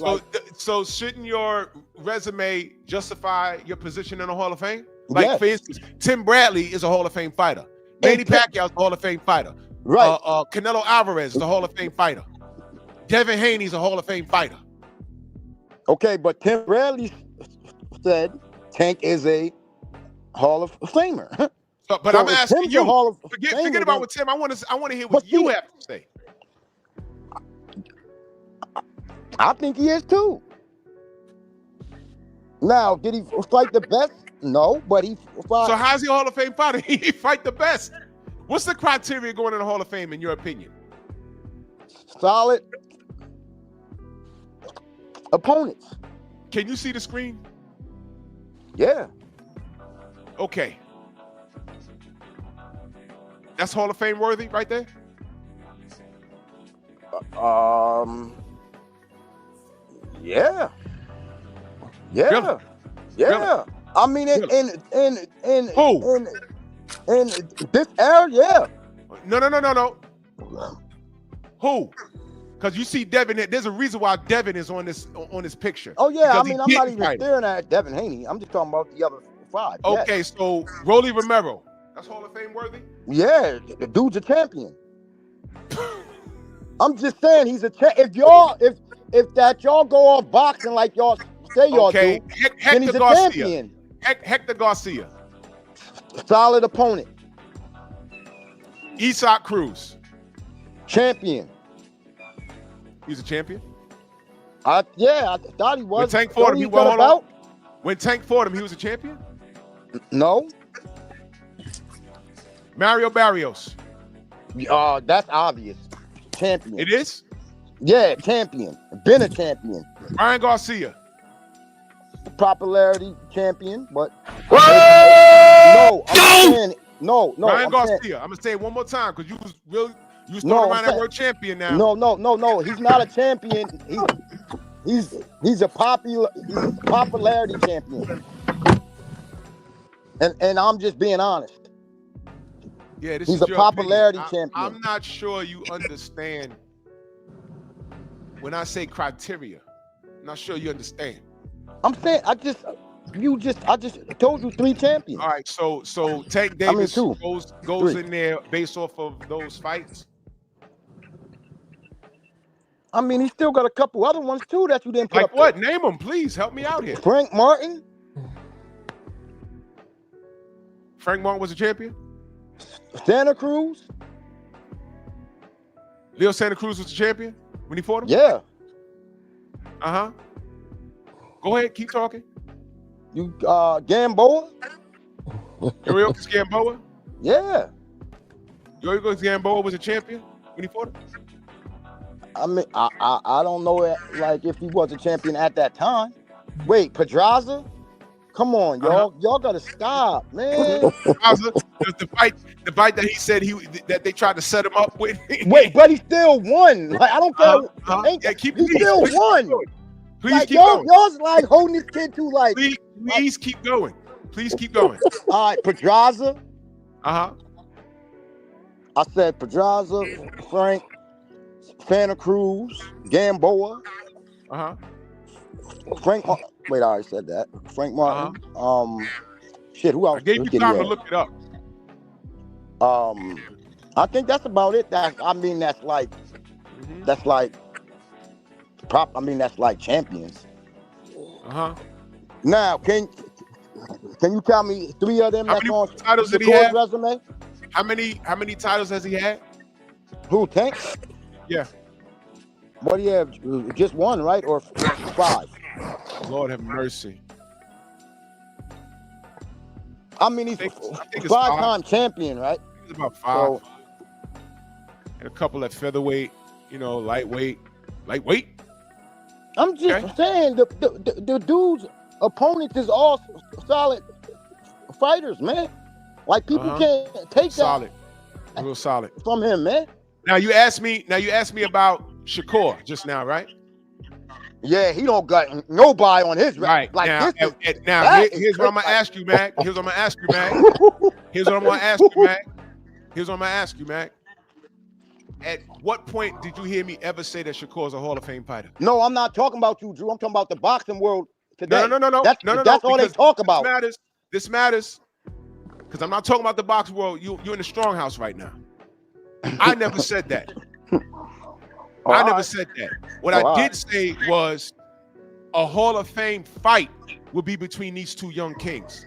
So shouldn't your resume justify your position in the Hall of Fame? Like Yes. for instance, Tim Bradley is a Hall of Fame fighter. Manny Tim- Pacquiao's a Hall of Fame fighter. right. Canelo Alvarez is a Hall of Fame fighter. Devin Haney's a Hall of Fame fighter. Okay, but Tim Bradley said Tank is a Hall of Famer. But So I'm if asking Tim's a you. Hall of Forget Famer, about then- what Tim. I want to hear what But you see- have to say. I think he is too. Now, did he fight the best? No, but he fought. So how's he a Hall of Fame fighter? He fight the best. What's the criteria going in the Hall of Fame in your opinion? Solid opponents. Can you see the screen? Yeah. Okay. That's Hall of Fame worthy right there? Yeah. Yeah. Really? Yeah. Really? I mean, in Who? in this era, yeah. No. Who? Because you see Devin, there's a reason why Devin is on this picture. Oh yeah. I Because he mean, I'm not didn't even fight him. staring at Devin Haney. I'm just talking about the other 5. Yes. Okay, so Rolly Romero, that's Hall of Fame worthy? Yeah, the dude's a champion. I'm just saying he's a if y'all go off boxing like y'all say y'all Okay, do, then Hector he's a Garcia. champion. Hector Garcia. Solid opponent. Isaac Cruz. Champion. He's a champion. I thought he was. When Tank fought him, he won. about? When Tank fought him, he was a champion. No. Mario Barrios. That's obvious. Champion. It is. Yeah, champion. Been a champion. Ryan Garcia. Popularity champion, but no, I'm saying, no. Ryan I'm saying- Garcia. I'm gonna say it one more time because you was throwing No, around I'm that saying- word champion now. No. He's not a champion. He's a popularity champion. And I'm just being honest. Yeah, this He's is a your popularity opinion. champion. I'm not sure you understand when I say criteria. I'm not sure you understand. I'm saying I just told you 3 champions. All right, so Tank I mean, Davis 2. goes 3. in there based off of those fights. I mean, he still got a couple other ones too that you didn't put Like up what? Name them, please. Help me out here. there. Frank Martin, Frank Martin was a champion. Santa Cruz. Leo Santa Cruz was a champion when he fought him. Yeah. Go ahead, keep talking. You Gamboa. Yuriorkis Gamboa. Yeah. Yuriorkis Gamboa was a champion when he fought him. I mean, I don't know like if he was a champion at that time. Wait, Pedraza? Come on, y'all. Y'all gotta stop, man. the fight that he said that they tried to set him up with. Wait, but he still won. Like I don't care. Yeah, keep he still won. Please Like keep going. y'all's like holding this kid to like. Please keep going. Please keep going. All right, Pedraza. Uh-huh. I said Pedraza, Frank, Santa Cruz, Gamboa, Uh-huh. Frank. Wait, I already said that. Frank Martin. Shit, who else? I gave you Who did time he to have? look it up. I think that's about it. That's like Mhm. that's like that's like champions. Uh-huh. Now, can you tell me 3 of them How that's many on titles did he Shakur's have? resume? How many titles has he had? Who, Tank? Yeah. What do you have? Just one, right? Or 5? Lord have mercy. I mean, he's I think it's 5-time champion, right? It's about 5. So, And a couple at featherweight, lightweight. Lightweight? I'm just Okay. saying the dude's opponents is all solid fighters, man. Like people Uh-huh. can't take Solid. Real solid. that from him, man. Now you asked me about Shakur just now, right? Yeah, he don't got nobody on his Right. like now, this. here's what I'm gonna ask you, Mac. Here's what I'm gonna ask you, Mac. Here's what I'm gonna ask you, Mac. Here's what I'm gonna ask you, Mac. At what point did you hear me ever say that Shakur is a Hall of Fame fighter? No, I'm not talking about you, Drew. I'm talking about the boxing world today. No. That's all they because talk about. This matters. Because I'm not talking about the boxing world. You're in the strong house right now. I never said that. I never said that. What I did say was a Hall of Fame fight would be between these two young kings.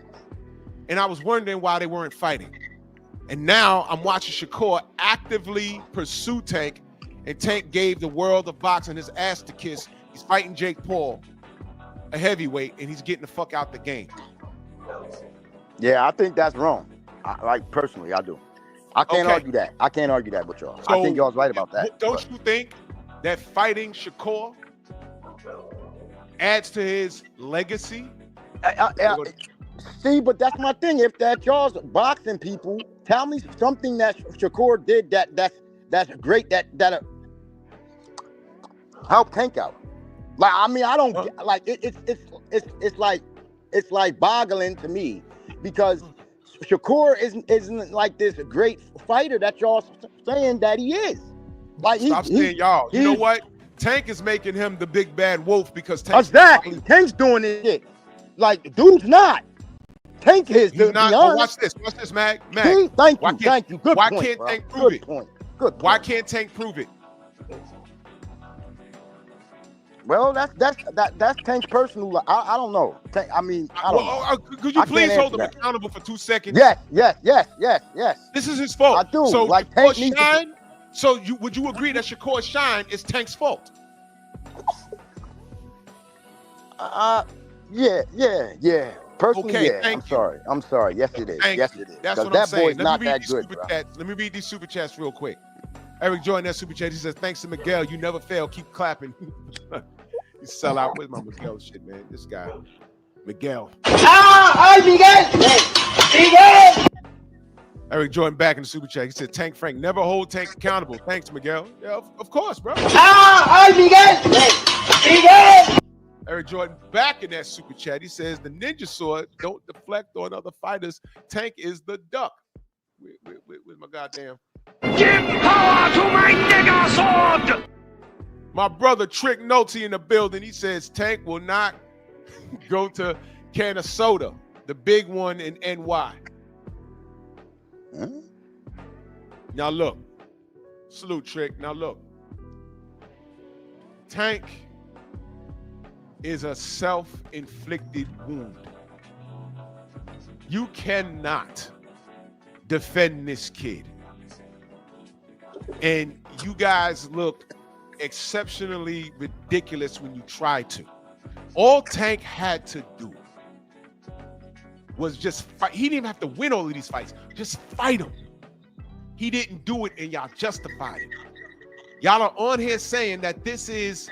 And I was wondering why they weren't fighting. And now I'm watching Shakur actively pursue Tank, and Tank gave the world of boxing his ass to kiss. He's fighting Jake Paul, a heavyweight, and he's getting the fuck out the game. Yeah, I think that's wrong. Personally, I do. I can't argue that. I can't argue that with y'all. I think y'all's right about that. Don't you think that fighting Shakur adds to his legacy? See, but that's my thing. If that's y'all's boxing people, tell me something that Shakur did that's great that helped Tank out. Like, I mean, I don't like it's like boggling to me because Shakur isn't like this great fighter that y'all saying that he is. Like, Stop saying y'all. You know what? Tank is making him the big bad wolf because Tank's exactly. Tank's doing this shit. Like, dude's not. Tank is. He's not. Oh, watch this, Mac. See? Thank you. Good why point. Can't bro. Tank prove Good it? Point. Good point. Why can't Tank prove it? Well, that's Tank's personal. I don't know. Tank, I mean, I don't know. Could you please hold him accountable for 2 seconds? Yes. This is his fault. I do. So like Tank Tank shine. So would you agree that Shakur's shine is Tank's fault? Yeah. Personally, Okay, yeah. thank you. I'm sorry. Yes, it is. Yes, it is. That's what that I'm saying. boy's not that good, bro. Let me read these super chats real quick. Eric joined that super chat. He says, "Thanks to Miguel, you never fail. Keep clapping." You sell out. Where's my Miguel shit, man? This guy, Miguel. Miguel. Eric Jordan back in the super chat. He said, "Tank Frank, never hold Tank accountable." Thanks, Miguel. Yeah, of course, bro. Miguel. Eric Jordan back in that super chat. He says, "The ninja sword don't deflect on other fighters. Tank is the duck." With my goddamn. Give power to my nigga sword! My brother Trick Noty in the building. He says Tank will not go to Canastota, the big one in NY. Huh? Now look, salute Trick. Now look, Tank is a self-inflicted wound. You cannot defend this kid. And you guys look exceptionally ridiculous when you try to. All Tank had to do was just fight. He didn't even have to win all of these fights. Just fight him. He didn't do it, and y'all justified it. Y'all are on here saying that this is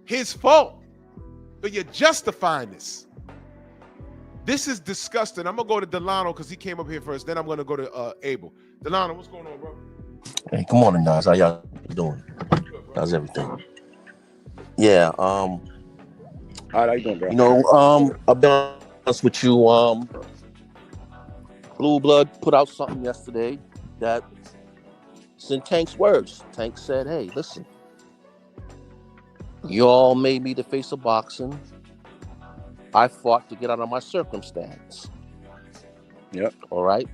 his fault, but you're justifying this. This is disgusting. I'm gonna go to Delano because he came up here first. Then I'm gonna go to Abel. Delano, what's going on, bro? Hey, good morning, guys. How y'all doing? How's everything? Yeah. All right, how you doing, bro? You know, I'll be honest with you. Blue Blood put out something yesterday that's in Tank's words. Tank said, "Hey, listen, y'all made me the face of boxing. I fought to get out of my circumstance." Yep. All right.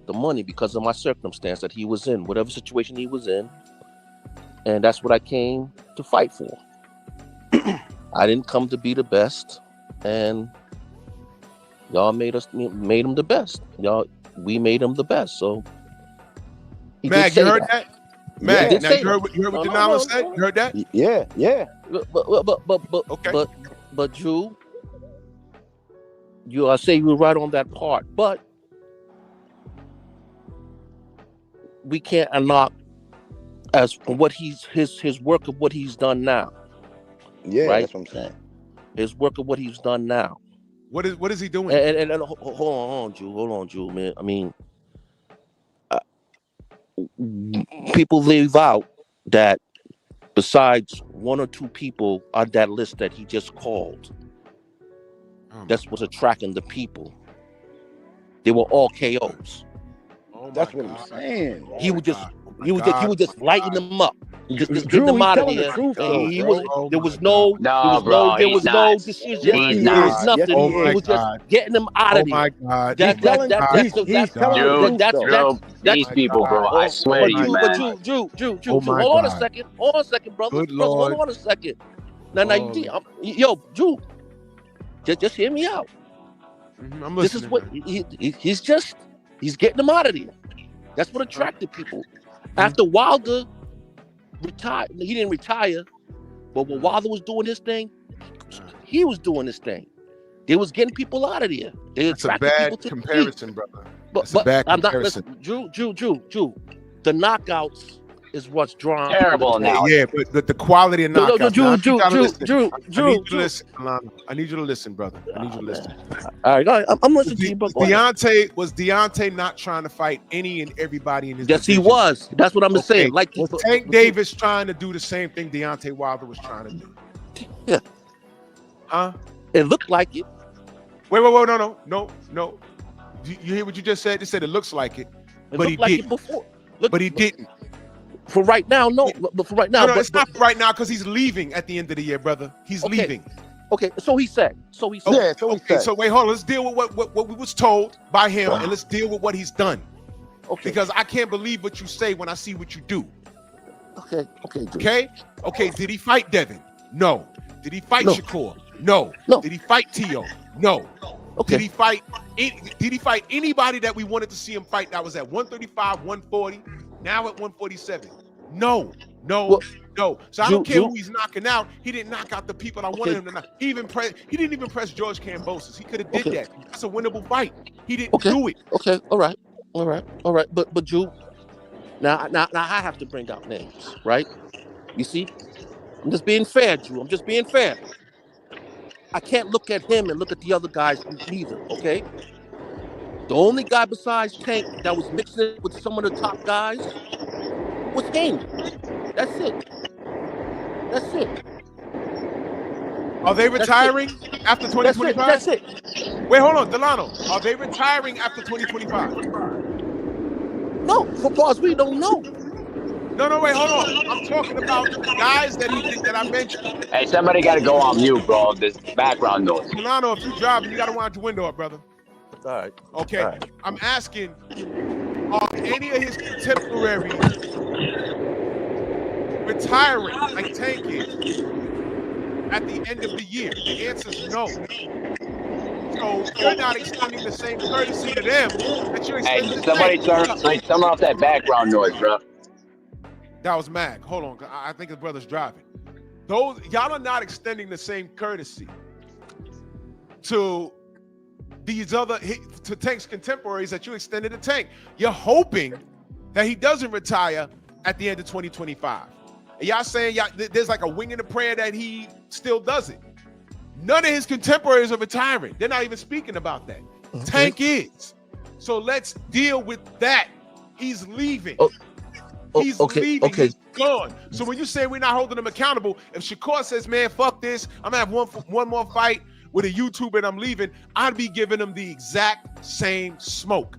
the money because of my circumstance that he was in, whatever situation he was in. And that's what I came to fight for. I didn't come to be the best, and y'all made him the best. We made him the best. So Mag, you heard that? Mag, now you heard what Denalo said? no. You heard that? Yeah. But Drew, I say you were right on that part, but we can't knock as for what his work of what he's done now. Yeah, right? that's what I'm saying. His work of what he's done now. What is he doing? And hold on, Drew, man. I mean, people leave out that besides one or two people on that list that he just called, that's what's attracting the people. They were all KOs. That's what I'm saying. He was just lighting them up. Just getting them out of here. There was no decision. There was nothing. He was just getting them out of there. Oh my God. These people, bro. I swear to you, man. Drew, hold on a second. Hold on a second, brother. Good Lord. Hold on a second. Now, Drew, just hear me out. I'm This listening. is what he's getting them out of there. That's what attracted people. After Wilder retired, he didn't retire, but when Wilder was doing his thing, he was doing his thing. They was getting people out of there. It's a bad comparison, brother. But bad I'm not comparison. listen, Drew. The knockouts is what's drawn. Terrible now. Yeah, but the quality of knockouts. Drew. I need you to listen, brother. I need you to listen. All right, I'm listening to you, but Deontay not trying to fight any and everybody in his yes, division? he was. That's what I'm saying. Like was Tank Davis trying to do the same thing Deontay Wilder was trying to do? Yeah. Huh? It looked like it. Wait, no. You hear what you just said? They said it looks like it, but he like didn't. it before. But he didn't. For right now, no. But for right now, No, it's not right now because he's leaving at the end of the year, brother. He's leaving. Okay, so he said. Yeah, So wait, hold on. Let's deal with what we was told by him, and let's deal with what he's done. Okay. Because I can't believe what you say when I see what you do. Okay, Drew. Okay. Did he fight Devin? No. Did he fight No. Shakur? No. No. Did he fight Tio? No. Okay. Did he fight anybody that we wanted to see him fight that was at 135, 140, now at 147? No. So I don't care who he's knocking out. He didn't knock out the people I wanted him to knock. He didn't even press George Kambosos. He could have did that. That's a winnable fight. He didn't do it. Okay, all right. But Drew, now I have to bring out names, right? You see? I'm just being fair, Drew. I'm just being fair. I can't look at him and look at the other guys either, okay? The only guy besides Tank that was mixing with some of the top guys was Haney. That's it. Are they retiring after 2025? That's it. Wait, hold on, Delano. Are they retiring after 2025? No, so far as we don't know. No, wait, hold on. I'm talking about the guys that I mentioned. Hey, somebody got to go on mute, bro. This background noise. Delano, if you're driving, you got to wind your window up, brother. All right. Okay. All right. I'm asking, are any of his contemporaries retiring like Tank is at the end of the year? The answer is no. So you're not extending the same courtesy to them that you're extending to Somebody Tank. turn off that background noise, bro. That was Mag. Hold on. I think his brother's driving. Y'all are not extending the same courtesy to these to Tank's contemporaries that you extended to Tank. You're hoping that he doesn't retire at the end of 2025. And y'all saying there's like a wing in the prayer that he still does it. None of his contemporaries are retiring. They're not even speaking about that. Okay. Tank is. So let's deal with that. He's leaving. He's leaving. He's gone. So when you say we're not holding him accountable, if Shakur says, man, fuck this, I'm going to have one more fight with a YouTuber and I'm leaving, I'd be giving him the exact same smoke.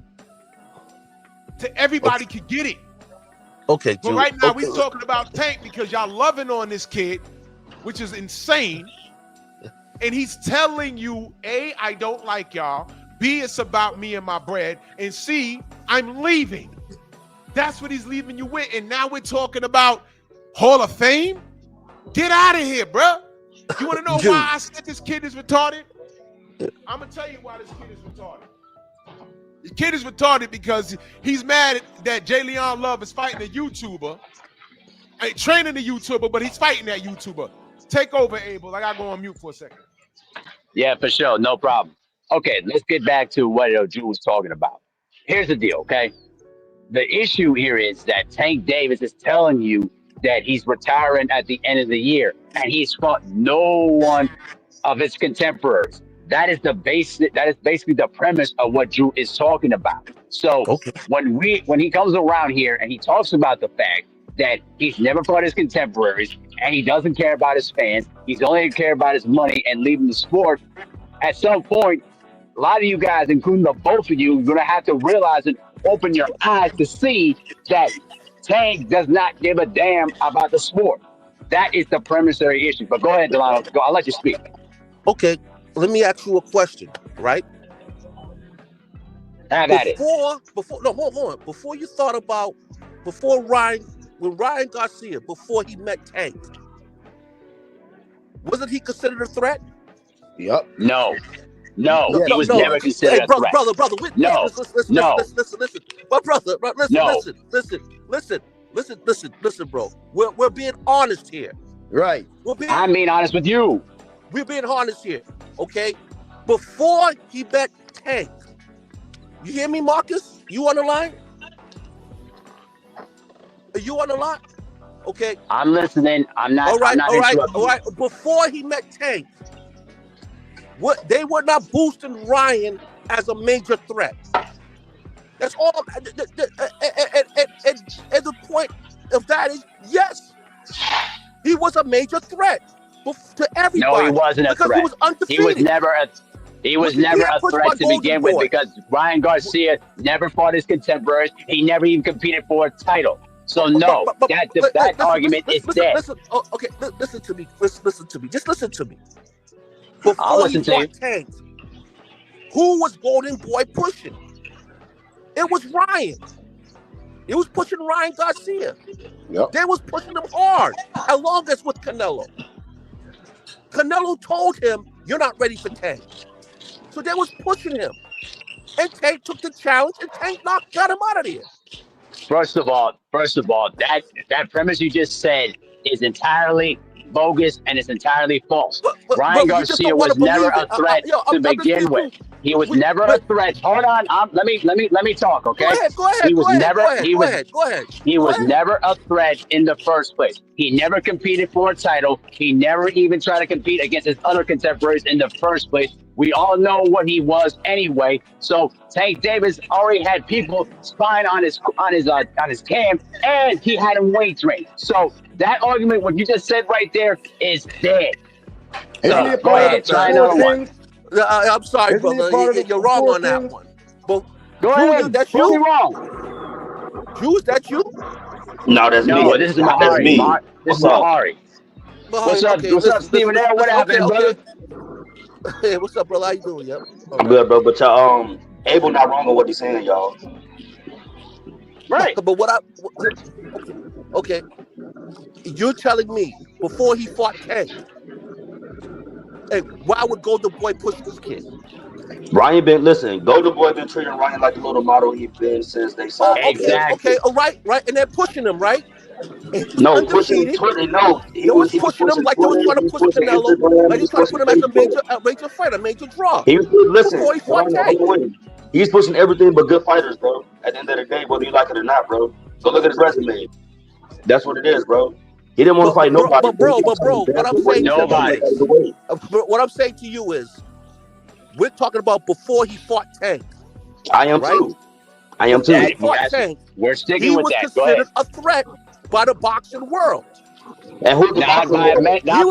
To everybody could get it. Okay, but right now we're talking about Tank because y'all loving on this kid, which is insane. And he's telling you, A, I don't like y'all. B, it's about me and my bread. And C, I'm leaving. That's what he's leaving you with. And now we're talking about Hall of Fame? Get out of here, bro. You want to know why I said this kid is retarded? I'm going to tell you why this kid is retarded. This kid is retarded because he's mad that J. Leon Love is fighting a YouTuber. Training a YouTuber, but he's fighting that YouTuber. Take over, Abel. I got to go on mute for a second. Yeah, for sure. No problem. Okay, let's get back to what Drew was talking about. Here's the deal, okay? The issue here is that Tank Davis is telling you that he's retiring at the end of the year, and he's fought no one of his contemporaries. That is basically the premise of what Drew is talking about. So when he comes around here and he talks about the fact that he's never fought his contemporaries and he doesn't care about his fans, he's only care about his money and leaving the sport, at some point, a lot of you guys, including the both of you, are going to have to realize and open your eyes to see that Tank does not give a damn about the sport. That is the premissory issue. But go ahead, Delano. I'll let you speak. Okay, let me ask you a question, right? Have at it. Before you thought about, when Ryan Garcia, before he met Tank, wasn't he considered a threat? Yep. No, he was never considered a threat. Brother, listen. My brother, listen, bro. We're being honest here. Right. I'm being honest with you. We're being honest here, okay? Before he met Tank, you hear me, Marcus? You on the line? Are you on the line? Okay. I'm listening. I'm not. All right. Interrupting. Before he met Tank, they were not boosting Ryan as a major threat. That's all. And the point of that is, yes, he was a major threat to everybody. No, he wasn't a threat. Because he was undefeated. He was never a threat to begin with because Ryan Garcia never fought his contemporaries. He never even competed for a title. So no, that argument is dead. Listen to me. Listen to me. Just listen to me. Before I'll listen to you. Tank, who was Golden Boy pushing? It was Ryan. It was pushing Ryan Garcia. Yep. They was pushing him hard, along as with Canelo. Canelo told him, "You're not ready for Tank." So they was pushing him. And Tank took the challenge, and Tank got him out of there. First of all, that premise you just said is entirely bogus and it's entirely false. Ryan Garcia was never a threat to begin with. He was never a threat. Hold on, let me talk, okay? Go ahead. He was never a threat in the first place. He never competed for a title. He never even tried to compete against his other contemporaries in the first place. We all know what he was anyway. So Tank Davis already had people spying on his camp, and he had him weight trained. So that argument, what you just said right there, is dead. So, go ahead, try another one. I'm sorry, brother. You're wrong on that one. But go ahead. That's you. You wrong. Drew, is that you? No, that's me. This is Mahari. This is Mahari. What's up? What's up, Stephen? What happened, brother? Hey, what's up, brother? How you doing, yo? I'm good, bro. But y'all, Abel not wrong on what he's saying, y'all. Right. But okay. You're telling me before he fought Tank, hey, why would Golden Boy push this kid? Golden Boy been treating Ryan like the little model he's been since they signed him. Exactly. Okay, all right, and they're pushing him, right? No, pushing Twitter. No, he was pushing him like they was trying to push Canelo, like he was trying to put him as a major fight, a major draw. Before he fought Tank. He's pushing everything but good fighters, bro. At the end of the day, whether you like it or not, bro. Go look at his resume. That's what it is, bro. He didn't want to fight nobody. But bro, what I'm saying, nobody. What I'm saying to you is, we're talking about before he fought Tank. I am too. Tank, we're sticking with that. Go ahead. He was considered a threat by the boxing world. And who the not by many. I don't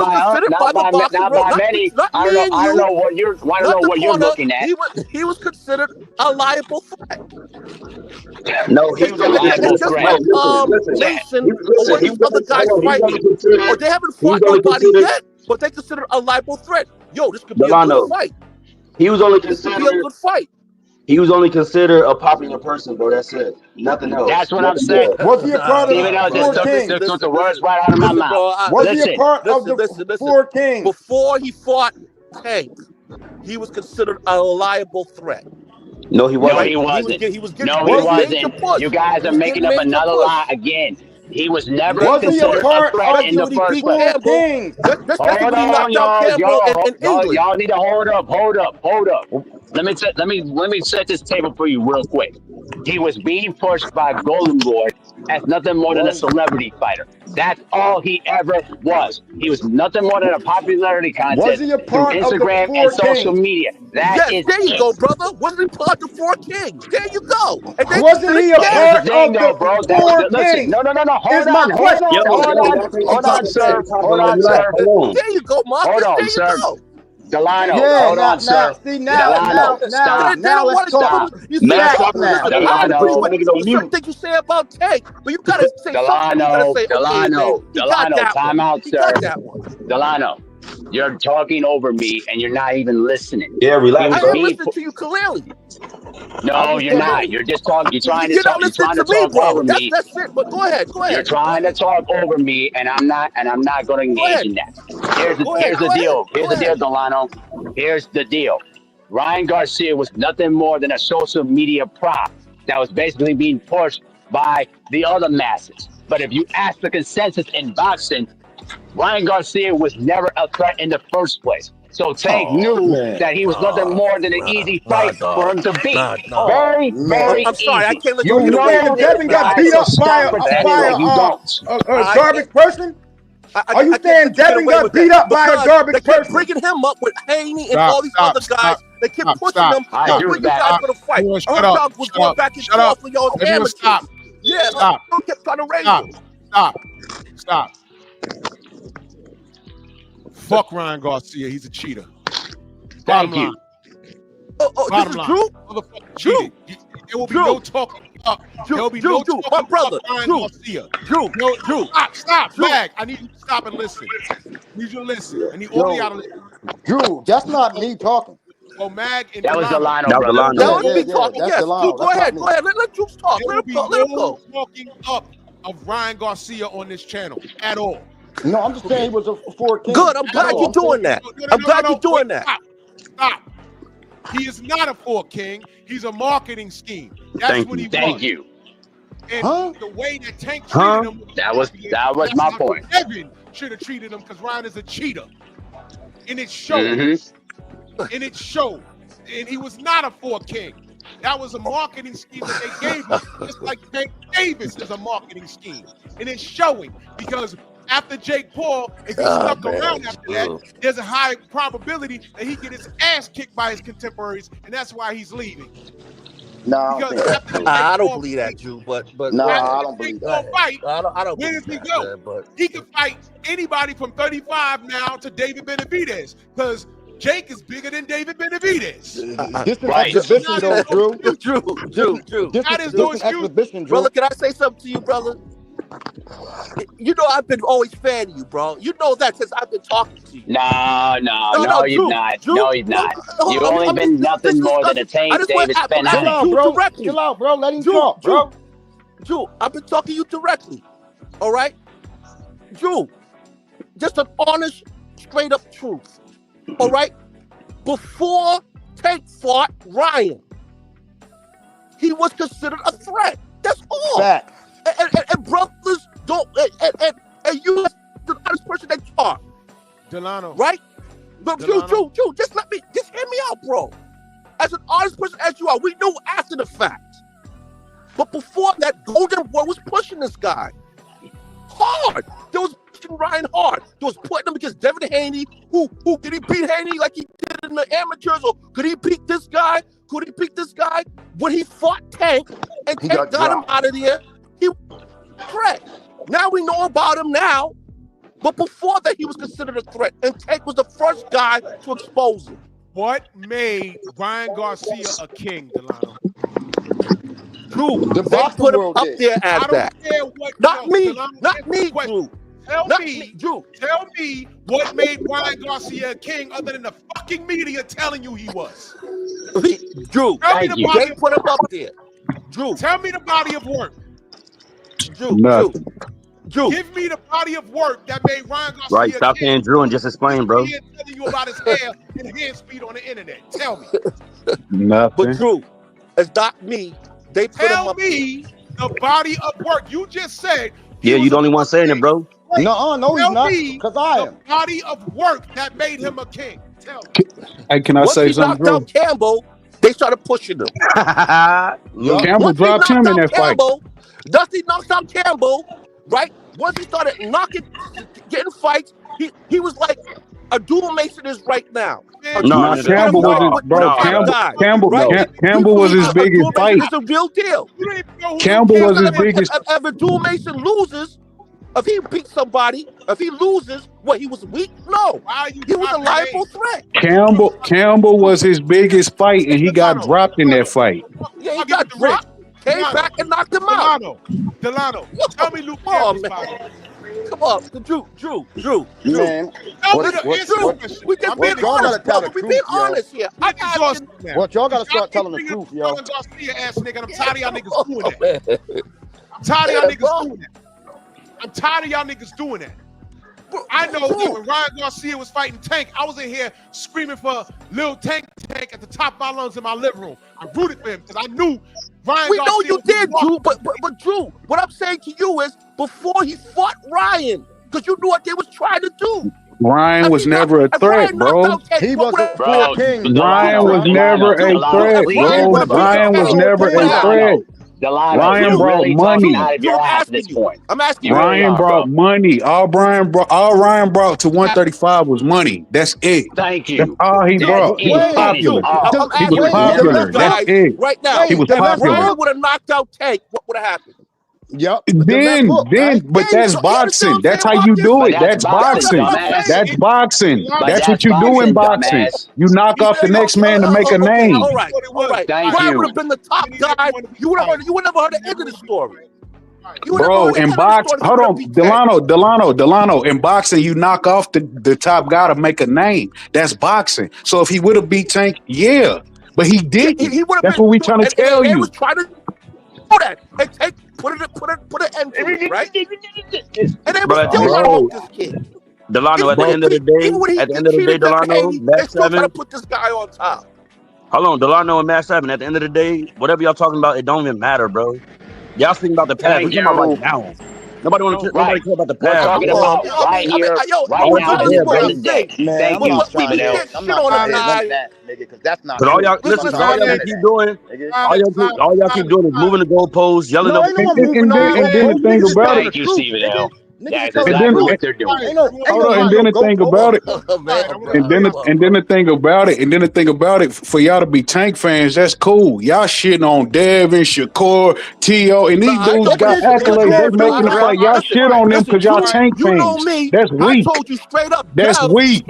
know what you're looking at. He was considered a liable threat. No, he was a liable threat. Mason or what these other guys fighting, or they haven't fought nobody yet, but they consider a liable threat. Yo, this could be a good fight. He was only considered. This could be a good fight. He was only considered a popular person, bro. That's it. Nothing else. That's what I'm Nothing saying. more. Was he a part of Even though the four just kings? took the words right out of my Listen, mouth. bro. Was he a Listen, part of the listen. four kings? Before he fought Tank, he was considered a reliable threat. No, he No, wasn't. he wasn't. He was getting No, he major wasn't. push. You guys He are was making getting up major another push. lie again. He was never Was he a considered a part threat of in the the first four place. Campbell? kings? That's Hold when he on, knocked out Campbell in England. y'all need to hold up. Let me set this table for you real quick. He was being pushed by Golden Boy as nothing more than a celebrity fighter. That's all he ever was. He was nothing more than a popularity Was contest he a through part of the Instagram four and social kings? media. That Yes, is there you it. go, brother. Wasn't he part of the four kings? There you go. And they Wasn't he a Here's the part thing, of though, the bro. four Listen, kings? no. Is my question. Hold on, sir. Hold on, sir. Hold on. There you go, Marcus. Hold on, There you sir. go. Delano, Yeah, hold on, sir. now Stop. They don't want let's to talk. talk. You Man, say stop now. listening to I that. agree Delano. with Niggas on certain mute. things you say about Tank, but you gotta say something. You gotta say, okay, man, he got that time one. out, He sir. got that one. Delano, you're talking over me and you're not even listening. Yeah, relax, I bro. am listening to you clearly. No, you're not. You're just talking. You're trying to You're not talk. You're listening trying to to me, talk bro. over me. That's it. But go ahead. You're trying to talk over me, and I'm not going to engage in that. Here's the deal. Here's the deal, Delano. Here's the deal. Ryan Garcia was nothing more than a social media prop that was basically being pushed by the other masses. But if you ask the consensus in boxing, Ryan Garcia was never a threat in the first place. So Tank knew that he was nothing more than an easy fight for him to beat. Very, very I'm sorry, I easy. can't let You you get know away that with Devin it. got beat up So by stop pretending like you don't. a garbage person? Are you I can't saying let you get Devin away got with beat that up by a because garbage they kept person? bringing him up with Haney and Stop, all these stop, other guys. stop, They kept stop, pushing stop, them. I They agree put with you that. guys for the fight. Everyone I shut heard up, y'all was shut going up, back and shut up. forth for y'all Everyone amateurs. stop, Yeah, stop, y'all kept trying to raise stop, him. stop. Fuck Ryan Garcia. He's a cheater. Bottom Thank you. line. This Bottom is line. Drew? Motherfucker Drew. cheated. There will be Drew. no talking up. There will be no Drew, talking my brother. up Ryan Drew. Garcia. Drew. No, Drew. stop, Drew. Mag. I need you to stop and listen. I need you to listen. I need Yo. all y'all to listen. Drew, that's not me talking. Well, Mag and That was Delano. Delano, brother. Delano. That was me Yeah, talking. that's Yes, Delano. Drew, go That's not ahead. me. Go ahead. Let Drew talk. There will Let be him no go. talking up of Ryan Garcia on this channel at all. No, I'm just saying he was a four king. Good. I'm glad you're doing that. I'm glad you're doing that. Stop. He is not a four king. He's a marketing scheme. That's Thank what you. he Thank was. you. And the way that Tank treated him, That was that's my how point. Devin should have treated him because Ryan is a cheater, and it showed. Mhm. And it showed. And he was not a four king. That was a marketing scheme that they gave him, just like Tank Davis is a marketing scheme, and it's showing because after Jake Paul, if he stuck around after that, there's a high probability that he get his ass kicked by his contemporaries, and that's why he's leaving. No, I don't think that. after the Jake I don't Paul believe that, fight- Drew. But No, after I the don't believe Jake that. Paul fight, I don't where believe does he that, go? man, but He can fight anybody from 35 now to David Benavidez because Jake is bigger than David Benavidez. This is Right. exhibition, though, Drew. Drew. This That is is no an excuse. exhibition, Drew. Brother, can I say something to you, brother? You know I've been always fan of you, bro. You know that since I've been talking to you. No, you've Drew, not. Drew, No, you've not. hold You've on, only I'm been just- nothing this more than a discussion. I Tank just want Davis to fan. ask Chill out, Drew bro. directly. Chill out, bro. Let him Drew, talk, bro. Drew, I've been talking to you directly. All right? Drew, just an honest, straight up truth. All right? Before Tank fought Ryan, he was considered a threat. That's all. Fact. And brothers don't, and you as the honest person that you are, Delano. right? But Delano. Drew, just hear me out, bro. As an honest person as you are, we knew after the fact. But before that, Golden Boy was pushing this guy hard. There was pushing Ryan hard. There was putting him against Devin Haney. Who could he beat Haney like he did in the amateurs? Or could he beat this guy? Could he beat this guy? When he fought Tank and He Tank got got him out of there, he was a threat. Now we know about him now. But before that, he was considered a threat. And Tank was the first guy to expose him. What made Ryan Garcia a king, Delano? Drew, The they boxing put him world up did. there I as don't that. care what. Not no, me, Delano, not answer me, the question. Drew. Not me, Drew. tell me what made Ryan Garcia a king other than the fucking media telling you he was. Drew, Tell me Thank the you. body they of put him work. up there. Drew, Tell me the body of work. Nothing. Drew. Give me the body of work that made Ryan Garcia Right, stop king. saying Drew and just explain, bro. He ain't telling you about his hair and hand speed on the internet. Tell me. But Nothing. Drew, it's not me. They put him Tell up me the body of work. You just said. he Yeah, you was the a only one saying it, king. bro. Wait, No, he's tell not. me Because I the am. body of work that made him a king. Tell me. Hey, can I Once say he something, knocked Drew? out Campbell, they started pushing him. Look, Campbell Once he dropped knocked him in out that fight. Campbell, Dusty knocked out Campbell, right? Once he started getting fights, he was like a dual Mason is right now. A No, dual Nah, Mason nigga. Campbell was No, his bro. no, top bro. guy, Campbell right? Campbell was his A biggest dual fight. Mason is a real deal. You don't even know who Campbell Luke was his Campbell is. biggest. If a dual Mason loses, if he beats somebody, if he loses, what, he was weak? No, Why are you he was a dropping liable names? threat. Campbell was his biggest fight, and he got dropped in that fight. Yeah, he I'll give got it to Rich. dropped, came Delano. back and knocked him out. Delano, tell me Luke Come on, Campbell's man. body. Come on, Drew. Man, Tell me what- the what- answer to the what- question. We just I'm being being y'all honest, gotta tell brother. the We being truth, yo. honest here. I'm asking. exhausted now. what y'all gotta Y'all start keep telling the bringing truth, up yo. Ryan Garcia ass nigga, and I'm tired of y'all niggas doing that. I'm tired of y'all niggas doing that. I'm tired of y'all niggas doing that. I know that when Ryan Garcia was fighting Tank, I was in here screaming for Lil Tank at the top of my lungs in my living room. I rooted for him because I knew Ryan We know Garcia you was did, walking. Drew, but Drew, what I'm saying to you is before he fought Ryan, because you knew what they was trying to do. Ryan was never a threat, bro. He was a Bro, king. Ryan was Delano, never a Delano, threat, please, bro. bro. Ryan was never a threat. Delano, Ryan you're brought really money. talking out of Drew, your I'm ass at asking this you. point. I'm asking You you. really Ryan are, brought bro. money. All Ryan brought to 135 was money. That's it. Thank That's you. all he That's brought. He it. was And popular. it's I'm He asking was you popular. guys That's it. right now. He was If popular. Ryan would have knocked out Tank, what would have happened? Yep. Then, but that's boxing. That's how you do But it. that's That's boxing, boxing. dumbass. That's boxing. But That's what that's you do in boxing, boxing. dumbass. You knock off the next man to make a name. All right. Thank Ryan you. would have been the top guy. You would never heard the end of the story. You would Bro, never heard the in end of the box, story. He hold would've on, beat Tank. Delano. In boxing, you knock off the top guy to make a name. That's boxing. So if he would have beat Tank, yeah, but he didn't. He would have That's been. what we trying to tell They you. was trying to do that and Tank put an end to it, right? And they Bro, was still trying to bro. put this kid. Delano, at the end of the Even when day, he at the end of the day, cheated Jeff Delano, Haney, they Max still trying to 7. put this guy on top. Hold on, Delano and Max 7. At the end of the day, whatever y'all talking about, it don't even matter, bro. Y'all speaking about the past. We Thank talking about you. right now. Nobody Right. care about the We're past. talking bro. about right here, right now, regardless this of what you present day. Man, Thank I'm you, not trying to Stephen hear L. it. I'm not trying to hear none of that, nigga, because that's not Cause all true. y'all I'm listen, not all trying to y'all hear keep none doing, of that, nigga. all y'all keep doing is moving the goalposts, yelling No, up. ain't no one And moving then- no and then the goalposts. thing Niggas is about telling it- the Thank you, truth, Stephen nigga. L. Niggas That's is telling the exactly truth. what they're doing. Ain't no Hold on, and moving then no the thing goalposts. about it, Man, and then the thing about it, for y'all to be Tank fans, that's cool. Y'all shitting on Devin, Shakur, T.O., and these I dudes know, got but here's the accolades. They thing, making the Drew. fight. Y'all Listen, shit on them listen, because y'all Drew, Tank you know fans. me. That's I weak. told you straight up. That's Dev, weak.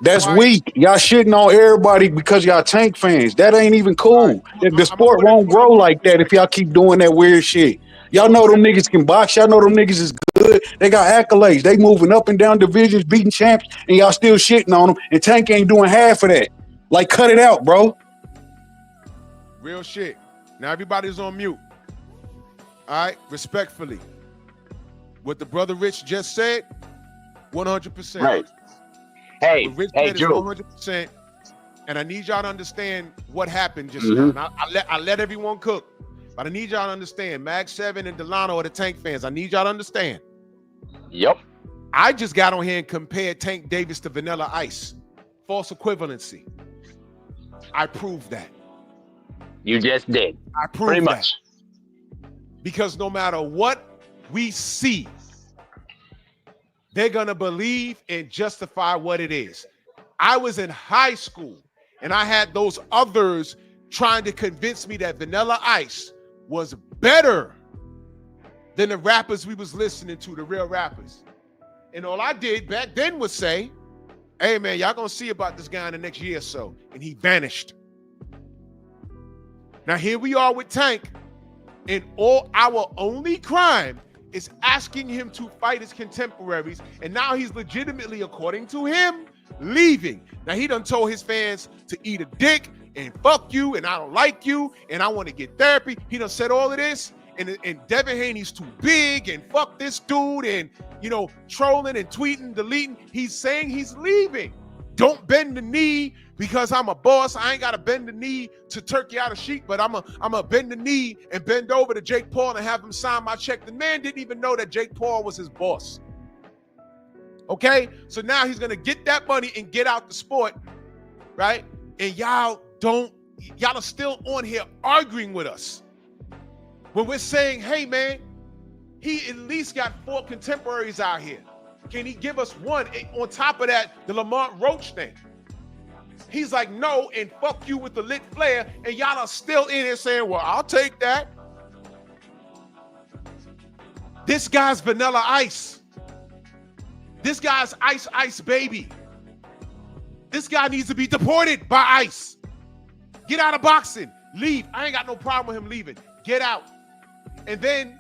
That's weak. Y'all shitting on everybody because y'all Tank fans. That ain't even cool. The sport won't grow like that if y'all keep doing that weird shit. Y'all know them niggas can box. Y'all know them niggas is good. They got accolades. They moving up and down divisions, beating champs, and y'all still shitting on them. And Tank ain't doing half of that. Like, cut it out, bro. Real shit. Now everybody's on mute. All right, respectfully. What the brother Rich just said, 100%. Right. Hey, What Rich hey, said is Drew. 100%. And I need y'all to understand what happened just now. And I let everyone cook. But I need y'all to understand, Mag 7 and Delano are the Tank fans. I need y'all to understand. Yep. I just got on here and compared Tank Davis to Vanilla Ice. False equivalency. I proved that. You just did. I proved Pretty that. much. Because no matter what we see, they're going to believe and justify what it is. I was in high school and I had those others trying to convince me that Vanilla Ice was better than the rappers we was listening to, the real rappers. And all I did back then was say, hey man, y'all gonna see about this guy in the next year or so. And he vanished. Now here we are with Tank, and all our only crime is asking him to fight his contemporaries, and now he's legitimately, according to him, leaving. Now he done told his fans to eat a dick and fuck you, and I don't like you, and I want to get therapy. He done said all of this, and Devin Haney's too big, and fuck this dude, and trolling and tweeting, deleting. He's saying he's leaving. Don't bend the knee because I'm a boss. I ain't got to bend the knee to Turkey out of Sheik, but I'm a bend the knee and bend over to Jake Paul and have him sign my check. The man didn't even know that Jake Paul was his boss. Okay? So now he's going to get that money and get out the sport, right? And y'all are still on here arguing with us when we're saying, hey, man, he at least got 4 contemporaries out here. Can he give us one? On top of that, the Lamont Roach thing. He's like, no, and fuck you with the lit flare, and y'all are still in here saying, well, I'll take that. This guy's Vanilla Ice. This guy's Ice Baby. This guy needs to be deported by ICE. Get out of boxing. Leave. I ain't got no problem with him leaving. Get out. And then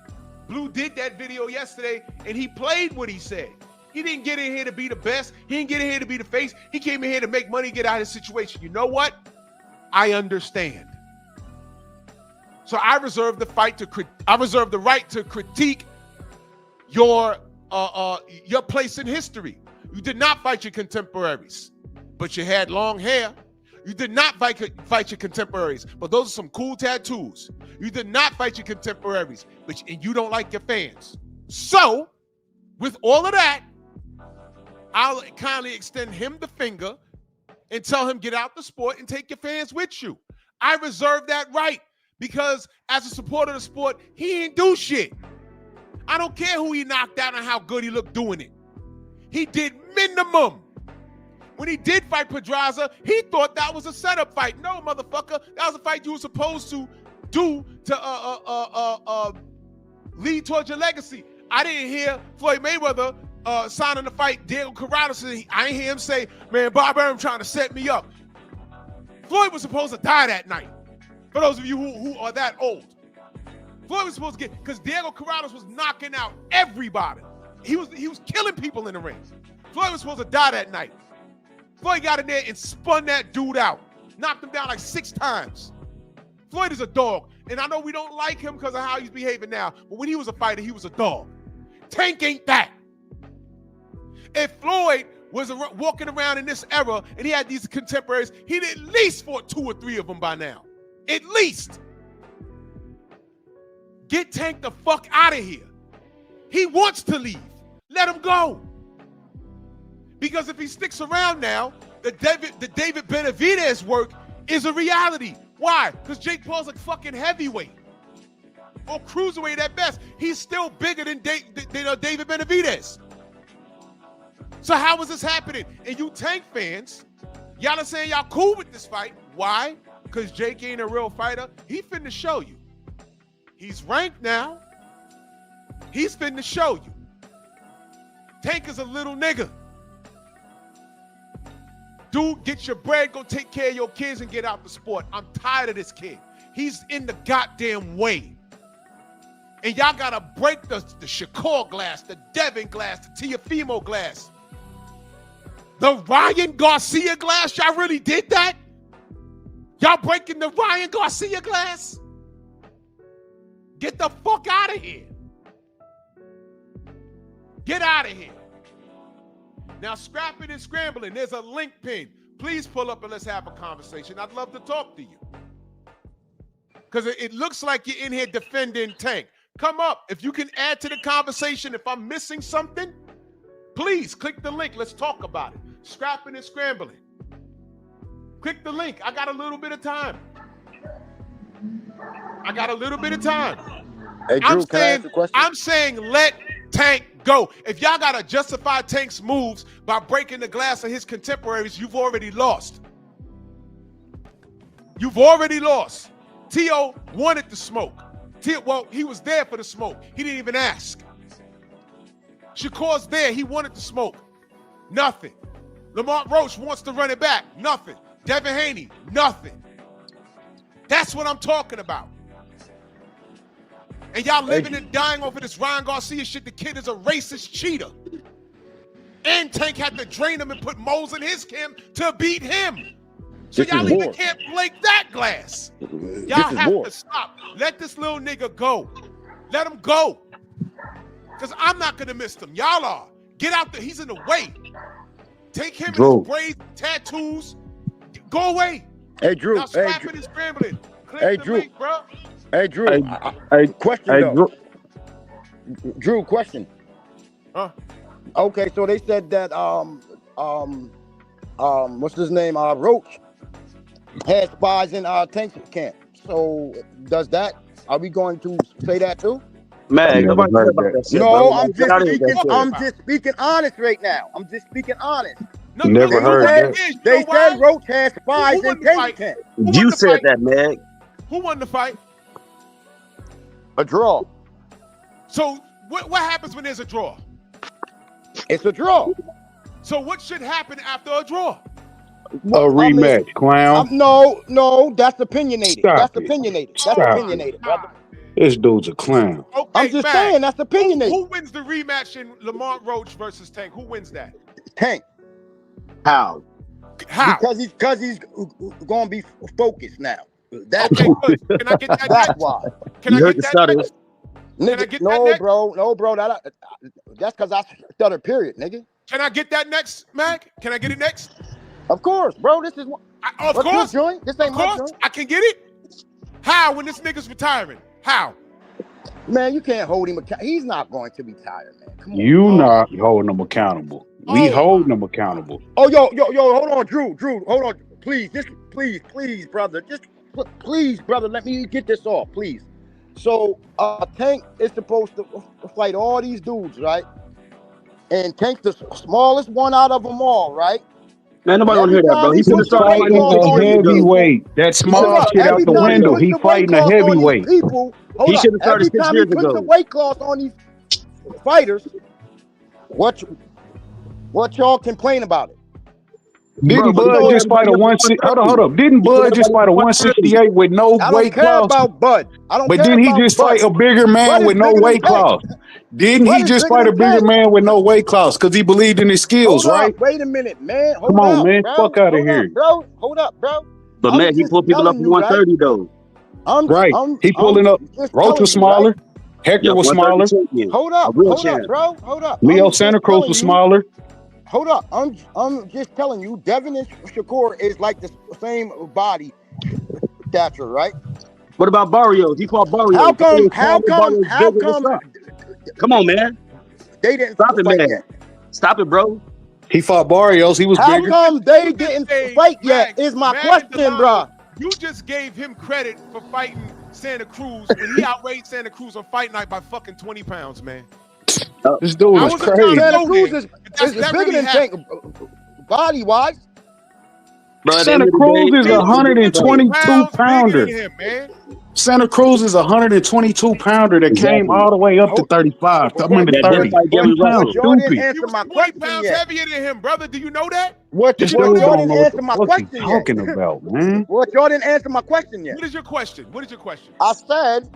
Blue did that video yesterday, and he played what he said. He didn't get in here to be the best. He didn't get in here to be the face. He came in here to make money, get out of the situation. You know what? I understand. So I reserve the right to critique your place in history. You did not fight your contemporaries, but you had long hair. You did not fight your contemporaries, but those are some cool tattoos. You did not fight your contemporaries, and you don't like your fans. So, with all of that, I'll kindly extend him the finger and tell him get out the sport and take your fans with you. I reserve that right because as a supporter of the sport, he ain't do shit. I don't care who he knocked out and how good he looked doing it. He did minimum. When he did fight Pedraza, he thought that was a setup fight. No, motherfucker, that was a fight you were supposed to do to lead towards your legacy. I didn't hear Floyd Mayweather signing the fight. Diego Corrales, I didn't hear him say, man, Bob Arum trying to set me up. Floyd was supposed to die that night. For those of you who are that old. Floyd was supposed to because Diego Corrales was knocking out everybody. He was killing people in the ring. Floyd was supposed to die that night. Floyd got in there and spun that dude out. Knocked him down like 6 times. Floyd is a dog. And I know we don't like him because of how he's behaving now. But when he was a fighter, he was a dog. Tank ain't that. If Floyd was walking around in this era and he had these contemporaries, he'd at least fought 2 or 3 of them by now. At least. Get Tank the fuck out of here. He wants to leave. Let him go. Because if he sticks around now, the David Benavidez work is a reality. Why? Because Jake Paul's a fucking heavyweight. Or cruiserweight at best. He's still bigger than David Benavidez. So how is this happening? And you Tank fans, y'all are saying y'all cool with this fight. Why? Because Jake ain't a real fighter. He finna show you. He's ranked now. He's finna show you. Tank is a little nigga. Dude, get your bread, go take care of your kids and get out the sport. I'm tired of this kid. He's in the goddamn way. And y'all gotta break the Shakur glass, the Devin glass, the Teofimo glass. The Ryan Garcia glass, y'all really did that? Y'all breaking the Ryan Garcia glass? Get the fuck out of here. Get out of here. Now, scrapping and scrambling, there's a link pin. Please pull up and let's have a conversation. I'd love to talk to you. Because it looks like you're in here defending Tank. Come up. If you can add to the conversation, if I'm missing something, please click the link. Let's talk about it. Scrapping and scrambling. Click the link. I got a little bit of time. Hey, Drew, can I ask a question? I'm saying let Tank go. If y'all got to justify Tank's moves by breaking the glass of his contemporaries, you've already lost. You've already lost. T.O. wanted the smoke. Well, he was there for the smoke. He didn't even ask. Shakur's there. He wanted the smoke. Nothing. Lamont Roach wants to run it back. Nothing. Devin Haney. Nothing. That's what I'm talking about. And y'all living and dying over this Ryan Garcia shit. The kid is a racist cheater. And Tank had to drain him and put moles in his camp to beat him. So This y'all is even war. can't break that glass. This Y'all is have war. to stop. Let this little nigga go. Let him go. Because I'm not going to miss him. Y'all are. Get out there. He's in the way. Take him Drew. and his braids, tattoos. Go away. Hey, Drew. Now Hey, scrapping and scrambling. Click Hey, the Drew. link, bro. Hey, Drew. Hey, Question hey, though. Drew, question. Huh? Okay, so they said that what's his name? Roach had spies in Tank's camp. So does that? Are we going to say that too? Man, Never nobody heard care about that. that shit, No, bro. I'm Get just out of here with speaking. that shit. I'm just speaking honest right now. I'm just speaking honest. No, Never you know heard what that. it is? You They know why? said Roach had spies Who won in the Tank's fight? camp. Who won You the said fight? that, man. Who won the fight? A draw. So what happens when there's a draw? It's a draw. So what should happen after a draw? A rematch, clown. No, that's opinionated. Stop That's it. opinionated. That's Stop it. opinionated, brother. This dude's a clown. Okay, I'm just Mag, saying that's opinionated. Who wins the rematch in Lamont Roach versus Tank? Who wins that? Tank. How? How? Because he's gonna be focused now. That's Okay, why. good. Can I get that That's next? why. Can You I heard get the that stutter. next? Can I Nigga, get that no, next? bro. That's because I stutter. Period, nigga. Can I get that next, Mag? Can I get it next? Of course, bro. This is what. Of What's course. your joint? This Of ain't my course. joint. I can get it. How when this nigga's retiring? How? Man, you can't hold him accountable. He's not going to be tired, man. Come on. You not holding them accountable. We Oh. holding them accountable. Oh, yo, hold on, Drew, hold on. Please, brother. Please, brother, let me get this off, please. So, Tank is supposed to fight all these dudes, right? And Tank's the smallest one out of them all, right? Man, nobody want to hear that, bro. He should have He's started fighting fighting a 6 years ago. heavyweight. That small Hold up. shit out Every the time he window. puts He the weight fighting a class on these heavyweight. people, hold He up. should have started Every 6 time he years puts the ago. weight class on these fighters, what y'all complain about it? Didn't Bro, Bud just fight a 160? Hold up. Didn't Bud just fight a 168 with no I don't weight care class? about Bud. I don't But care didn't he about just Bud. fight a bigger man Bud is with no bigger than weight Tank. class? Didn't Bud he is just bigger fight a than bigger Tank. man with no weight class because he believed in his skills, Hold right? up. Wait a minute, man. Come Hold on, up, man. bro. Fuck out of Hold here. up, bro. Hold up, bro. But I'm man, he just pulled people up telling from you, right? 130 though. Right. He pulling up. Just Roach telling was you, right? smaller. Hector Yeah, was 130 smaller. champion. Hold A up, real champ. bro. Hold up. Leo I'm just Santa Cruz telling was you. smaller. Hold up. I'm just telling you, Devin and Shakur is like the same body stature, right? What about Barrios? He fought Barrios. How come? Barrios bigger. What's up? Come on, man. They didn't Stop it, fight man. yet? Stop it, bro. He fought Barrios. He was How bigger. come they You just didn't say, fight yet? Mag, Is my Mag question, Delano, bro. You just gave him credit for fighting Santa Cruz when he outweighed Santa Cruz on fight night by fucking 20 pounds, man. This dude I is wasn't crazy. trying to Santa go Cruz there, is but that bigger really than Tank, happened. body wise. Bro, at the Santa end of the Cruz day, is He a was 122 pounds bigger pounder. than him, man. Santa Cruz is a 122 pounder that came Exactly. all the way up to Hold- 35. I mean to That didn't 30. fight Gary He sounds Russell. Y'all didn't stupid. He answer was my 20 question pounds yet. heavier than him, brother. Do you know that? This Y'all dude don't didn't know what answer the my fuck he's question yet. talking about, man. What y'all didn't answer my question yet. What is your question? What is your question? I said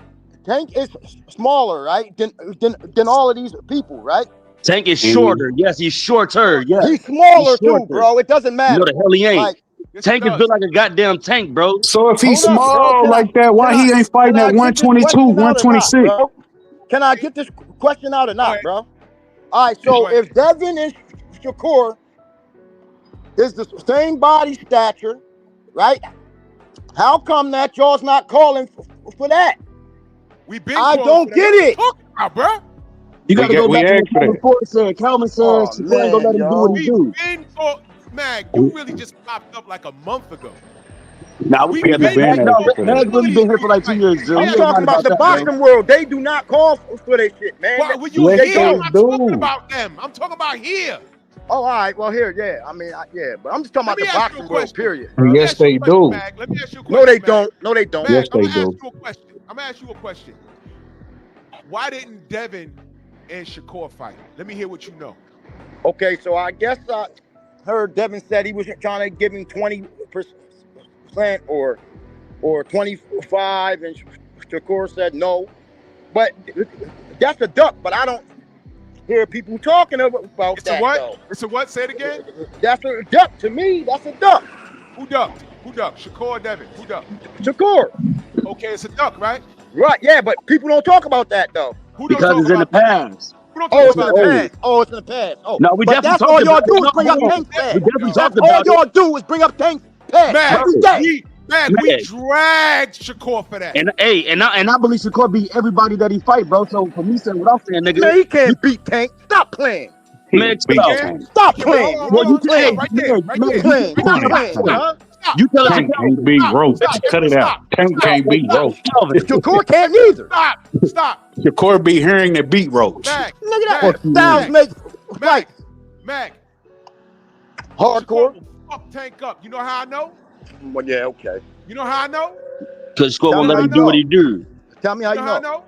Tank is smaller, right? Than all of these people, right? Tank is shorter. Yes, he's shorter. Yes. He's smaller He's too, shorter. bro. It doesn't No, matter. the hell he ain't. Like, Yes, Tank he is does. built like a goddamn tank, bro. So if he's hold up, bro. small like that, why he ain't fighting can at I get this 122, question out or not, 126? bro? Can I get this question out or Go not, ahead. bro? All right, so Go ahead. if Devin and Shakur is the same body stature, right? How come that y'all's not calling for that? We've been I calling don't for that. get What you it. talking about, bro? You got to go we back to asked what for Calvin that. Ford said. Calvin said, Oh, Shakur ain't gonna let man, him do what he We've do. been called, Mag, you really just popped up like a month ago. Now We've Yeah, been been no, asking for calling that. Mag really been here for like 2 years, Jill. I'm He ain't talking lying about about the that, man. boxing world. They do not call for their shit, man. Well, when you Yes, here, they I'm not talking do. about them. I'm talking about here. Oh, all right. Well, here, yeah. I mean, yeah, but I'm just talking Let about me the ask you a boxing world, question. period. Let me Yes, ask you they a question, do. Mag. Let me ask you a question. No, they Mag. don't. No, they don't. Mag, Yes, I'm they gonna ask do. you a question. I'm gonna ask you a question. Why didn't Devin and Shakur fight? Let me hear what you know. Okay, so I guess I heard Devin said he was trying to give him 20% or 25, and Shakur said no. But that's a duck. But I don't hear people talking about It's that. a what? Though. It's a what? Say it again. That's a duck to me. That's a duck. Who ducked? Who ducked? Shakur or Devin? Who ducked? Shakur. Okay, it's a duck, right? Right. Yeah, but people don't talk about that though. Who don't Because talk it's in the about that? past. Who don't Oh, talk it's in about the that? past. Oh, it's in the past. Oh, No, we but definitely that's talked all y'all about do it. is bring up No, Tank's we past. definitely That's talked all about y'all do is bring up Tank's past Man, every day. we dragged Shakur for that. And I believe Shakur beat everybody that he fight, bro. So for me saying what I'm saying, nigga, Man, he can't beat Tank. Stop playing. man, Beat chill out. Tank. Stop playing. Hold on, Well, hold you on, can, right there, right man, there. Stop playing. Stop Tank. playing, huh? you tell us Tank can't beat Roach. Cut it out. Tank can't beat Roach. Shakur can't either. Stop. Shakur beat Herring that beat Roach. Mag, Look at Mag, that. Styles makes right. Mag. Hardcore. Shakur will fuck Tank up. You know how I know? Well, yeah, okay. You know how I know? Because Shakur won't Tell let me him how do I what he do. Tell me how You you know how I know. know?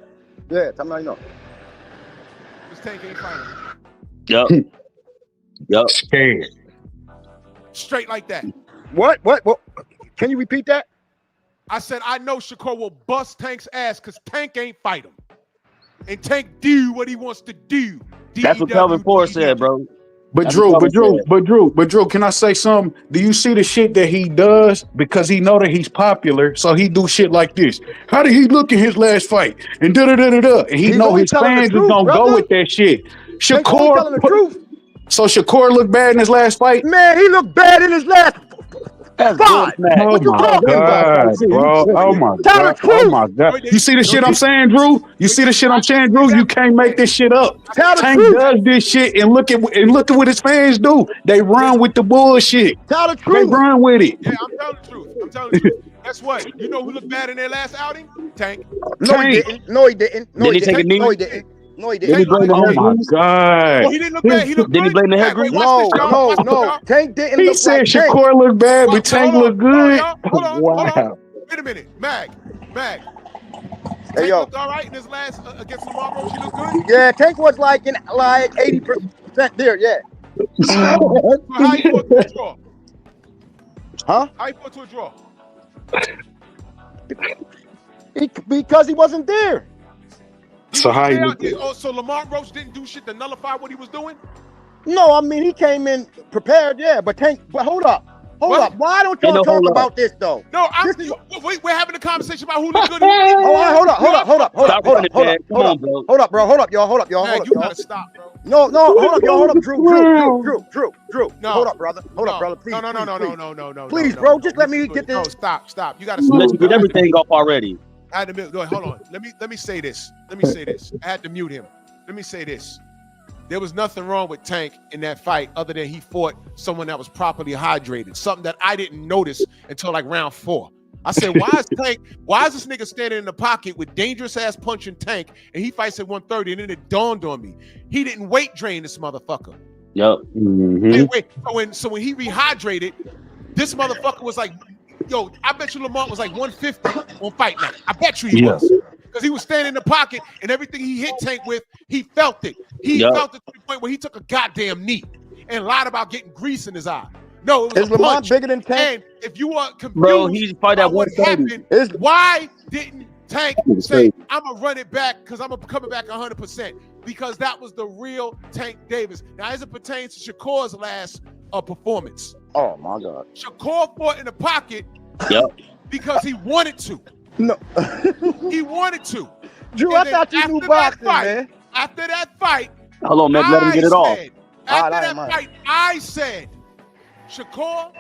Yeah, tell me how you know. This Tank ain't fighting. Yep. Yep. Scared. Straight like that. What? Can you repeat that? I said I know Shakur will bust Tank's ass because Tank ain't fight him. And Tank do what he wants to do. That's what Kelvin Ford said, bro. But That's Drew, what but Kelvin Drew, can I say something? Do you see the shit that he does because he know that he's popular? So he do shit like this. How did he look in his last fight? And and he He's know only his telling the fans is truth, gonna brother. go with that shit. Tank only telling the truth. So Shakur looked bad in his last fight. Man, he looked bad in his last That's fight. good, man. What you my talking about? God, bro. Oh my Tell the God. Oh truth. my God. You see the shit I'm saying, Drew? You see the shit I'm saying, Drew? You can't make this shit up. Tell the Tank truth. does this shit and look at what his fans do. They run with the bullshit. Tell the They truth. run with it. Yeah, I'm telling the truth. I'm telling the truth. Guess what? You know who looked bad in their last outing? Tank. No, he Tank. didn't. No, he didn't. No, Did he he take a didn't. knee? No, he didn't. No, he Did he didn't. blame the Oh head my grease? Oh, God. he didn't look bad. He looked Did he good. blame the head Wait, grease? watch No, this, y'all. no, Watch this, no. y'all. Tank didn't He look said like Tank. Shakur looked bad, Well, but Tank hold on, looked good. Hold on. Wow. Wait a minute. Mag. Hey, Tank yo. looked all right in his last against Lamar Roach. He looked good. Yeah, Tank was like in like 80% there. Yeah. So how you fought to a draw? Huh? How you fought to a draw? Because he wasn't there. So how you Yeah, look good? oh, so Lamar Roach didn't do shit to nullify what he was doing? No, I mean he came in prepared. Yeah, but Tank. But hold up. What? Why don't Ain't y'all no talk hold up. about this though? No, This is- we're having a conversation about who looked good. And who didn't. Oh, all right, hold up, Stop running, man. Come on, bro. hold up, bro. Hold up, y'all. Hold up, y'all. Mag, Hold you up, y'all. gotta stop, bro. No, hold up, y'all. Hold up, Drew. No. Hold up, brother. Hold No. up, brother. Please. No. Please, no, bro, no, just let me get No, this. stop. You gotta You stop. let you get everything off already. I had to mute. Hold on. Let me say this. I had to mute him. Let me say this. There was nothing wrong with Tank in that fight other than he fought someone that was properly hydrated. Something that I didn't notice until like round 4. I said, why is this nigga standing in the pocket with dangerous ass punching Tank and he fights at 130? And then it dawned on me. He didn't weight drain this motherfucker. Yep. Mhm. So when he rehydrated, this motherfucker was like, yo, I bet you Lamont was like 150 on fight night. I bet you he was. Because he was standing in the pocket and everything he hit Tank with, he felt it. He felt it to the point where he took a goddamn knee and lied about getting grease in his eye. No, it was Is a Lamont punch. bigger than Tank? And if you are confused Bro, he's fight at about what 130. happened, why didn't Tank say, I'm going to run it back because I'm coming back 100%? Because that was the real Tank Davis. Now, as it pertains to Shakur's last performance, Oh my God. Shakur fought in the pocket because he wanted to. No. He wanted to. Drew, And I then thought you after knew that boxing, fight- man. After that fight, Hold on, man. Let him get it off. After I that don't mind. fight, I said, Shakur,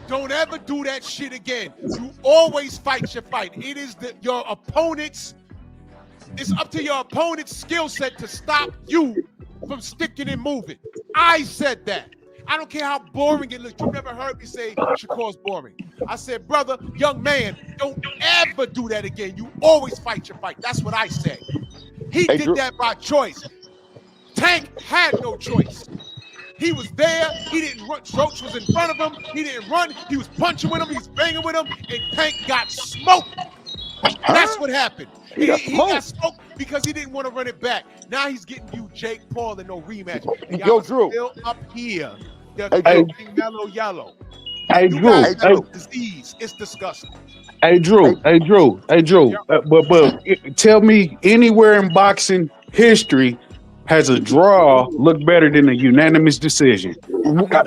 don't ever do that shit again. You always fight your fight. It is your opponent's. It's up to your opponent's skill set to stop you from sticking and moving. I said that. I don't care how boring it looks. You never heard me say Shakur's boring. I said, brother, young man, don't ever do that again. You always fight your fight. That's what I said. He Hey, did Drew. that by choice. Tank had no choice. He was there. He didn't run. Roach was in front of him. He didn't run. He was punching with him. He was banging with him. And Tank got smoked. That's what happened. He got He got smoked because he didn't want to run it back. Now he's getting you Jake Paul and no rematch. And Yo, y'all Drew. still up here. They're Hey, talking mellow yellow. Hey, You Drew. guys Hey, have a disease. It's disgusting. Drew. But tell me anywhere in boxing history has a draw look better than a unanimous decision? Yeah,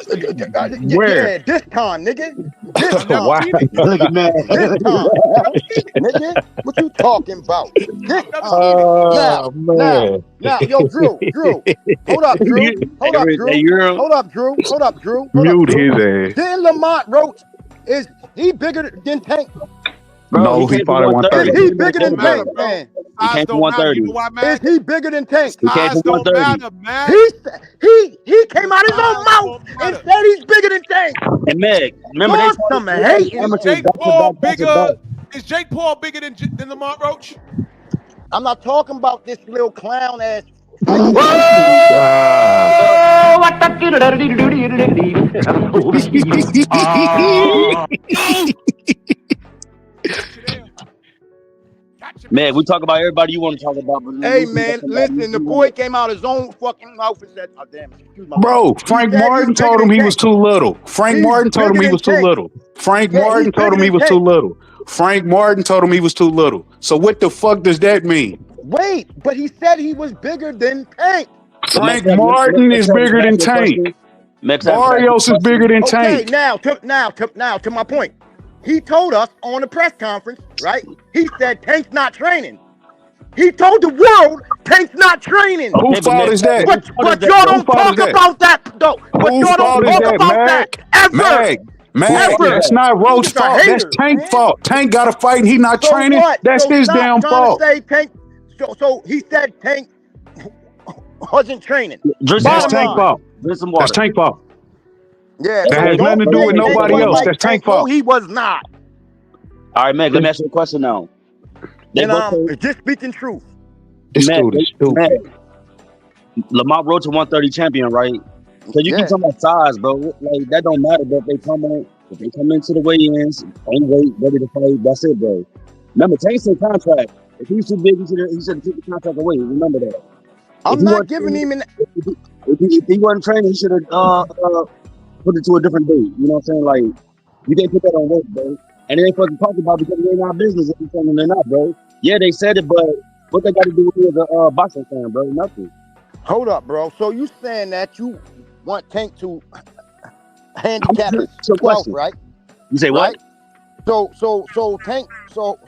Where? this time, nigga. This I've never Wow. time. seen it. Look at man. This time. Never seen it. Nigga, what you talking about? This Never time. seen it. Man. Now, yo, Drew. Hold up, Drew. Hold up, Drew. Mute his ass. Then Lamont Roach, is he bigger than Tank? No, he fought at Is 130. he bigger than Matter, Tank, bro. man? Size came don't from matter. 130. You know why, Is man? he bigger than Tank? He came Size from don't 130. matter, man. He came out his own mouth and said he's bigger than Tank. And Meg, remember Lord, they some hating. amateurs Jake back to Paul back, back to bigger? back. Is Jake Paul bigger than Lamont Roach? I'm not talking about this little clown ass. Man, we talk about everybody you want to talk about. But Hey man, listen, the boy came out his own fucking mouth and said, "Oh damn, excuse my Bro, Frank He said Martin he's told bigger him than he was Tank. too little. Frank He's Martin told him bigger he than was too Tank. little. Frank Yeah, Martin he's told him bigger he than was too Tank. little. Frank Martin told him he was too little. So what the fuck does that mean? Wait, but he said he was bigger than Tank. Frank Martin is bigger than Tank. Barrios is bigger than Okay, Tank. now to my point. He told us on the press conference, right? He said Tank's not training. He told the world Tank's not training. Whose fault is that? But y'all don't talk about that though. But Whose y'all fault don't is talk that, about that ever. Mag, Ever. that's not Roach's He's a fault. That's hater, Tank's man. fault. Tank got to fight and he not So training. what? That's So his stop damn trying fault. to say Tank. So he said Tank wasn't training. That's Bottom Tank's line. fault. Drink some That's water. Tank's fault. Yeah, That so has don't nothing to do say with Tank nobody was else. like That's Tank. Tank's fault. No, he was not. All right, Meg, let me ask you a question now. They And both say, just speaking truth. This Meg, dude is stupid. Meg, Lamont Roach a 130 champion, right? So you Yeah. keep talking about size, bro. Like that don't matter. But if they come into the weigh-ins, on weight, ready to fight, that's it, bro. Remember, Tank's in contract. If he's too big, he should have took the contract away. Remember that. I'm If he not wasn't giving training- him an. If he wasn't training, he should have put it to a different date. You know what I'm saying? Like you can't put that on weight, bro. And they ain't fucking talking about it because it ain't our business if you're saying they're not, bro. Yeah, they said it, but what they got to do with me as a boxing fan, bro? Nothing. Hold up, bro. So you saying that you want Tank to handicap his So 12th, question. right? You say what? Right? So Tank. So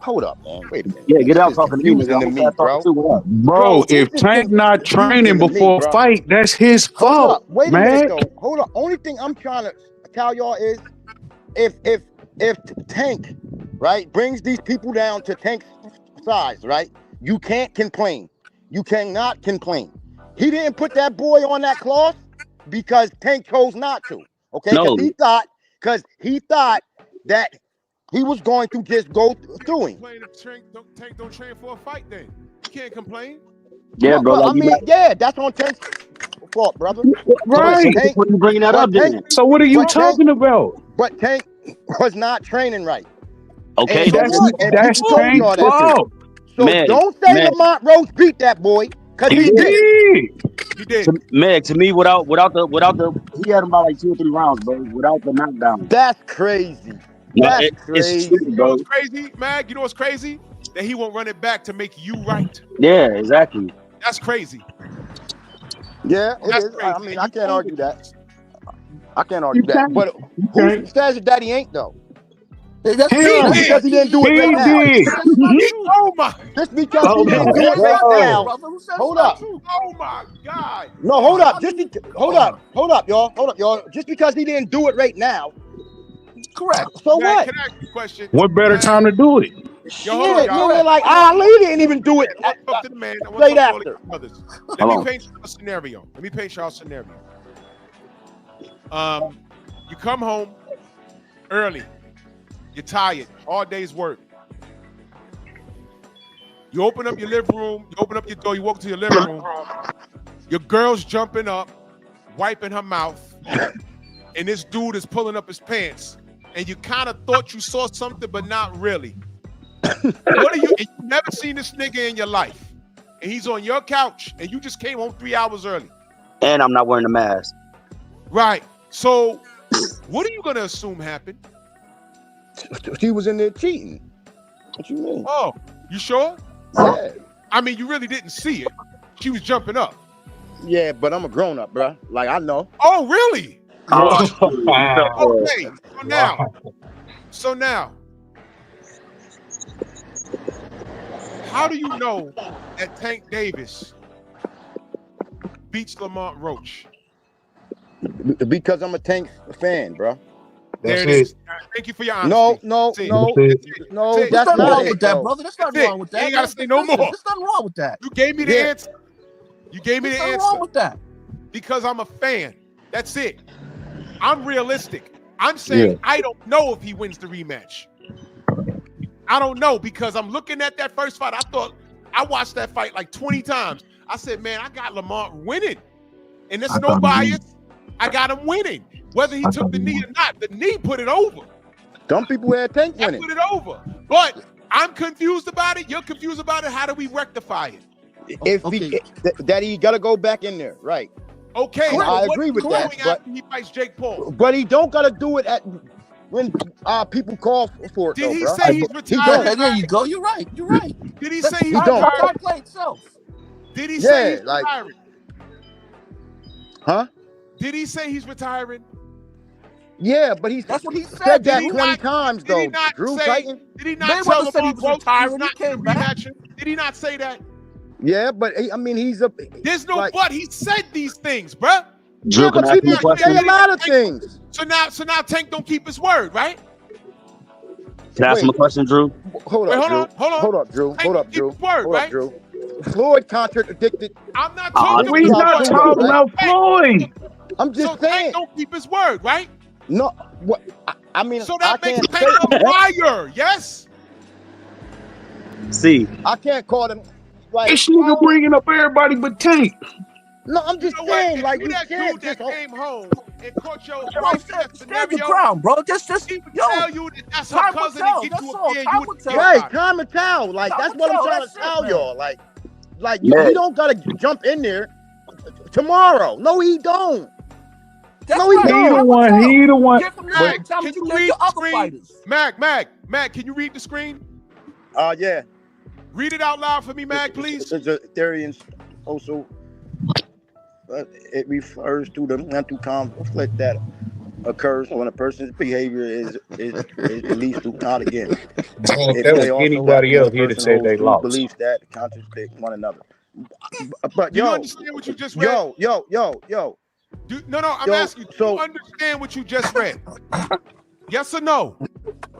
hold up, man. Wait a minute. Yeah, man. get This out is talking to me, confusing nigga. to I'm me, fast bro. talking too. What up? Bro, this if is Tank not confusing training to me, before bro. fight, that's his Hold fault, up. Wait a man. minute, though. Hold up. Only thing I'm trying to tell y'all is if Tank, right, brings these people down to Tank's size, right, you can't complain. You cannot complain. He didn't put that boy on that clause because Tank chose not to. Okay, No. because he thought that he was going to just go through him. Complain if Tank don't train for a fight, then you can't complain. Yeah, bro. Well, Like I mean, yeah, that's on Tank's fault, brother. Right. Tank, what are you bringing that but up then? Tank- So what are you But Tank- talking about? But Tank was not training right. Okay, And That's what? And that's people told y'all Tank's that. fault. So Man, don't say man. Lamont Roach beat that boy, because he He did. did. He did. to, Meg, to me, without the, he had him by like 2 or 3 rounds, bro. Without the knockdown. That's crazy. No, That's it's crazy. true, You know bro. what's crazy, Mag? You know what's crazy? That he won't run it back to make you right. Yeah, exactly. That's crazy. Yeah, it That's is. crazy. I mean, And I you can't own argue it. that. I can't argue that. can't. But who can't. says that he ain't though? Him. Just because he didn't do it right now. He did. Oh my! Just because Oh he didn't my do it right God. now. Hold up. Oh my God! No, hold up. Hold up, y'all. Just because he didn't do it right now. Correct. So Mag, what? can I ask you a question? What better Mag, time to do it? Yo, hold on, Shit, y'all. nigga, like Ali didn't even do it. I want to talk to the man. I want to Straight talk to all after. the brothers. Let Hold me on. paint y'all a scenario. You come home early. You're tired. All day's work. You open up your living room. You open up your door. You walk to your living room. Your girl's jumping up, wiping her mouth, and this dude is pulling up his pants. And you kind of thought you saw something, but not really. What are you? And you never seen this nigga in your life, and he's on your couch, and you just came home 3 hours early. And I'm not wearing a mask. Right. So What are you gonna assume happened? She was in there cheating. What you mean? Oh, you sure? Yeah. I mean, you really didn't see it. She was jumping up. Yeah, but I'm a grown up, bro. Like I know. Oh, really? Oh, Okay. So now, how do you know that Tank Davis beats Lamont Roach? Because I'm a Tank fan, bro. There it is. Thank you for your honesty. No. See, That's There's nothing not wrong it, with that, though. brother. There's nothing That's it. wrong with You that. ain't gotta say no more. There's nothing wrong with that. You gave me the Yeah. answer. You gave me There's the nothing answer wrong with that. because I'm a fan. That's it. I'm realistic. I'm saying I don't know if he wins the rematch. I don't know because I'm looking at that first fight. I watched that fight like 20 times. I said, man, I got Lamont winning. And there's no bias. I got him winning. Whether he took the knee or not, the knee put it over. Some people had Tank I winning. put it over. But I'm confused about it. You're confused about it. How do we rectify it? If Okay. that he gotta go back in there, right? Okay. Correct. so I what agree are with you that, doing but- after he fights Jake Paul? But he don't gotta do it at when people call for it. Did though, he bro. say he's don't. retired? Okay, there you go. You're right. You're right. Did he say he's He don't. retired? Play itself. Did he say he's like- retiring? Huh? Did he say he's retiring? Yeah, but he That's what he said said. that Did he 20 not- times Did he though. not Drew say? Titan. Did he not Mayweather tell said he Lamont was Roach retiring, he's he not came going to back. rematch him? Did he not say that? Yeah, but I mean he's a. There's no like- but. He said these things, bruh. Drew, Yeah, can but I ask you a people say question? a lot of things. So now Tank don't keep his word, right? Can I ask him a question, Drew? Hold Wait, up, Drew. hold on. Drew. Tank Hold up, keep Drew. his word, Hold right? up, Drew. Floyd contradicted. I'm not Oh, talking We about not Floyd, talking right? about Floyd. I'm So just saying. Tank don't keep his word, right? No, what? I mean, So I that makes can't Tank say. a liar, yes? See, I can't call him. Like, This nigga bringing up everybody but Tank. no, I'm You just know saying. what? Like, If you you that can't dude that just. came home and caught your Yo, wife in that stand your scenario, ground, bro. Just he would yo. tell you that that's her Time will cousin tell. and get That's you all. a beer. Time You will would tell. get Right, about it. time and tell. Like Time that's will what I'm tell. trying That's to it, tell man. y'all. Like Man. he don't gotta jump in there tomorrow. No, he don't. That's No, he right. He don't. the Time will one. tell. He the one. Give him the Mag, same time can that you you gave read your the other screen? fighters. Mag, can you read the screen? Yeah. Read it out loud for me, Mag, please. It's a theory and also it refers to the mental conflict that occurs when a person's behavior is leads to not again. If It that was may also anybody happen when else, a he'd have person said holds they true lost. beliefs that contradict one another. But Do you yo, understand what you just read? yo. No, I'm Yo, asking you. Do so- you understand what you just read? Yes or no?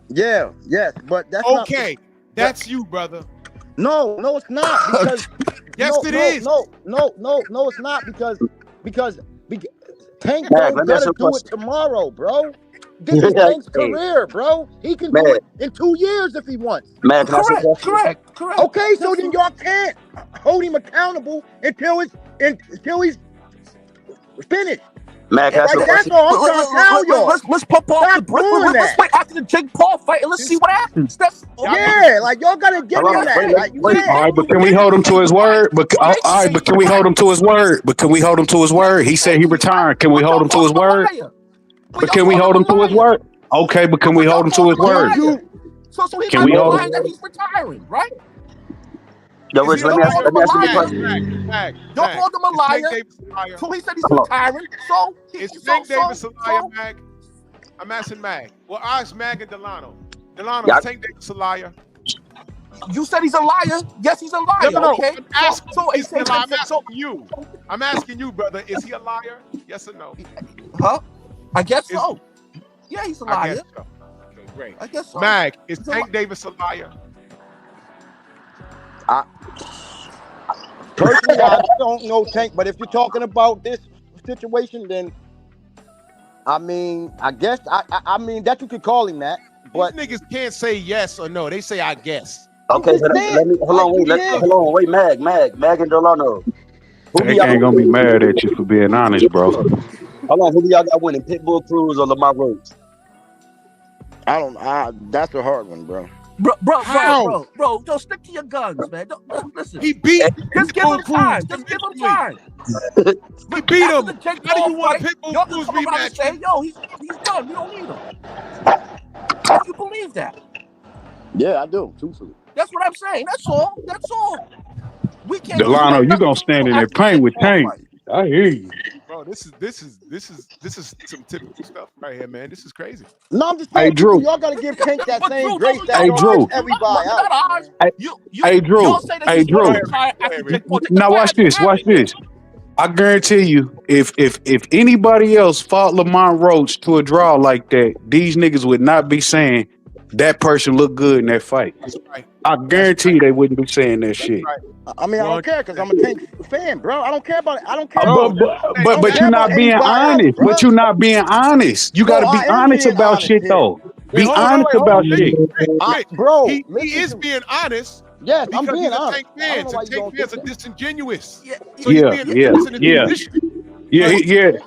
Yeah, yes, but that's Okay, that's you, brother. No, it's not because Yes, no, it no, is. No, it's not because Tank Man, don't let me ask gotta you a do it tomorrow, bro. This is Tank's Hey. career, bro. He can Man. do it in 2 years if he wants. man, can I ask you a question? Correct. Okay, so then y'all can't hold him accountable until he's finished. Man, can I ask you a Like that's question? all I'm trying to tell y'all. Let's pump off Stop the brick. doing Let's that. wait after the Jake Paul fight and let's see what happens. That's Yeah, like y'all gotta give Hold him on, that. wait, Like you wait. can't. All right, but can we hold him to his word? But all right, but can we hold him to his word? But can we hold him to his word? He said he retired. Can we hold him to his word? But can we hold him to his word? Okay, but can we hold him to his word? So he Can might we be hold lying him? that he's retiring, right? Yo, Is Rich, he let a me ask liar? you a question. Mag. Y'all called him a Is Tank liar. Davis a liar? So he said he's Hold on. retiring. So Is Tank Davis a liar, Mag? I'm asking Mag. Well, I asked Mag and Delano. Delano, Yeah. is Tank Davis a liar? you said he's a liar. Yes, he's a liar. No. Okay. I'm asking, So is he a liar? I'm so asking you. I'm asking you, brother. Is he a liar? Yes or no? huh? I guess Is- so. Yeah, he's a I liar. guess so. Okay, great. I guess so. Mag, is He's a Tank Davis a liar? Personally, I don't know Tank, but if you're talking about this situation, then I mean, I guess I mean that you could call him that, but These niggas can't say yes or no. They say I guess. Okay, just so saying, let me hold on, like, wait, you did. hold on, wait, Mag and Delano. Who do Tank y'all ain't gonna be mad at you for being honest, bro. Hold on, who do y'all got winning? Pitbull Cruz or Lamar Roach? I don't. That's a hard one, bro. How? Bro, don't stick to your guns, man. Don't listen. He beat Just give him Pitbull time. Cruz Just give him convincingly. time. He beat After him. the Jake How do Paul you want fight, Pitbull y'all Cruz can come around and rematch? say, yo, he's done. We don't need him. If you believe that. Yeah, I do. Truthfully. That's what I'm saying. That's all. That's all. We can't. Delano, you gonna stand in that paint with Tank. I hear you. Bro, this is some typical stuff right here, man. This is crazy. No, I'm just Hey, saying, Drew. y'all gotta give Tank that But same Drew, grace those that Hey, y'all Drew. give everybody Not else. ours. Man. Hey, Drew. Y'all say that Hey, he's Drew. gonna retire after Jake Paul. Now watch this. Watch this. I guarantee you, if anybody else fought Lamont Roach to a draw like that, these niggas would not be saying that person looked good in that fight. That's right. I guarantee you they wouldn't be saying that shit. Right. I mean, I don't care because I'm a Tank fan, bro. I don't care about it. I don't care Bro, about But you're not being honest. But you're not being honest. You got to be honest about shit though. Be honest about shit. Bro, He is being honest. Yes, I'm because being he's a honest. Tank fans, and Tank fans are disingenuous. So Yeah, he's being honest in his position.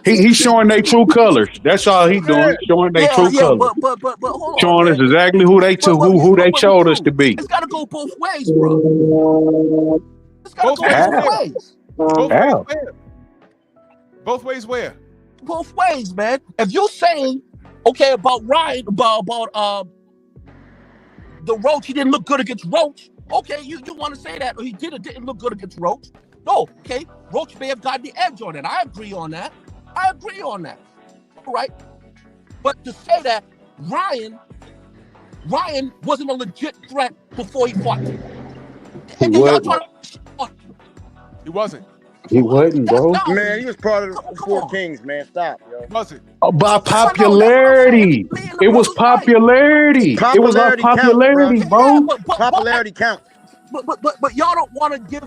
He's showing their true colors. That's all he's doing. Showing their true colors. But hold on. Showing us exactly who they showed us to be. It's got to go both ways, bro. It's got to go both ways. Both ways where? Both ways, man. If you're saying, okay, about Ryan, about the Roach, he didn't look good against Roach. Okay, you want to say that, or he didn't look good against Roach. No, okay, Roach may have gotten the edge on it. I agree on that. All right. But to say that Ryan wasn't a legit threat before he fought him. He wasn't. He wasn't, bro. Man, he was part of the Four Kings, man. Stop, yo. Was it? By popularity. It was popularity. It was our popularity, bro. Popularity counts. But y'all don't want to give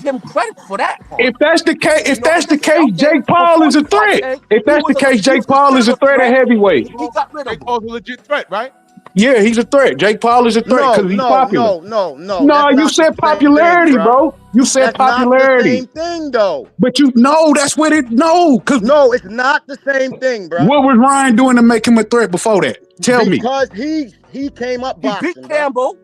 him credit for that. If that's the case, Jake Paul is a threat. If that's the case, Jake Paul is a threat at heavyweight. He got rid of him. Jake Paul's a legit threat, right? Yeah, he's a threat. Jake Paul is a threat because he's popular. No. No, you said popularity, bro. You said popularity. That's not the same thing, though. But that's what it. No, it's not the same thing, bro. What was Ryan doing to make him a threat before that? Tell me. Because he came up boxing. He beat Campbell.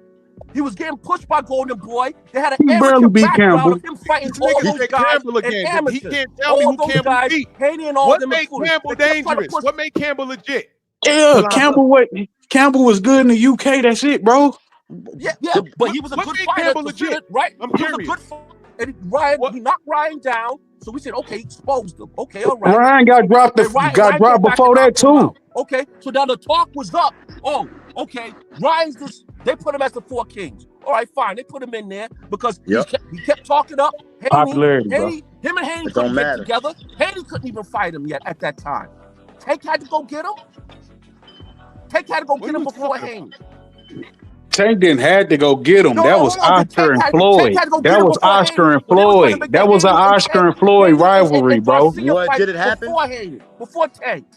He was getting pushed by Golden Boy. They had an He barely amateur beat background Campbell. of him fighting all those guys Campbell and again. amateurs. He can't tell me All who those Campbell guys, beat. Haney and all What them. made Campbell dangerous? What made Campbell legit? Yeah, Campbell was good in the UK. That's it, bro. Yeah, but he was a good fighter. Campbell legit? Right? I'm He was a curious. good fighter. And he knocked Ryan down. So we said, okay, he exposed him. Okay, all right. Ryan got dropped. Ryan Got dropped before that too. Okay, so now the talk was up. Oh, okay. They put him as the Four Kings. All right, fine. They put him in there because he kept talking up. Popularity, him and Haney It couldn't don't get matter. together. Haney couldn't even fight him yet at that time. Tank had to go get him. Tank had to go get him before Haney. Tank didn't have to go get him. That was Oscar and Floyd. That was Oscar and Floyd. That was an Oscar and Floyd rivalry, bro. What did it happen? Before Tank,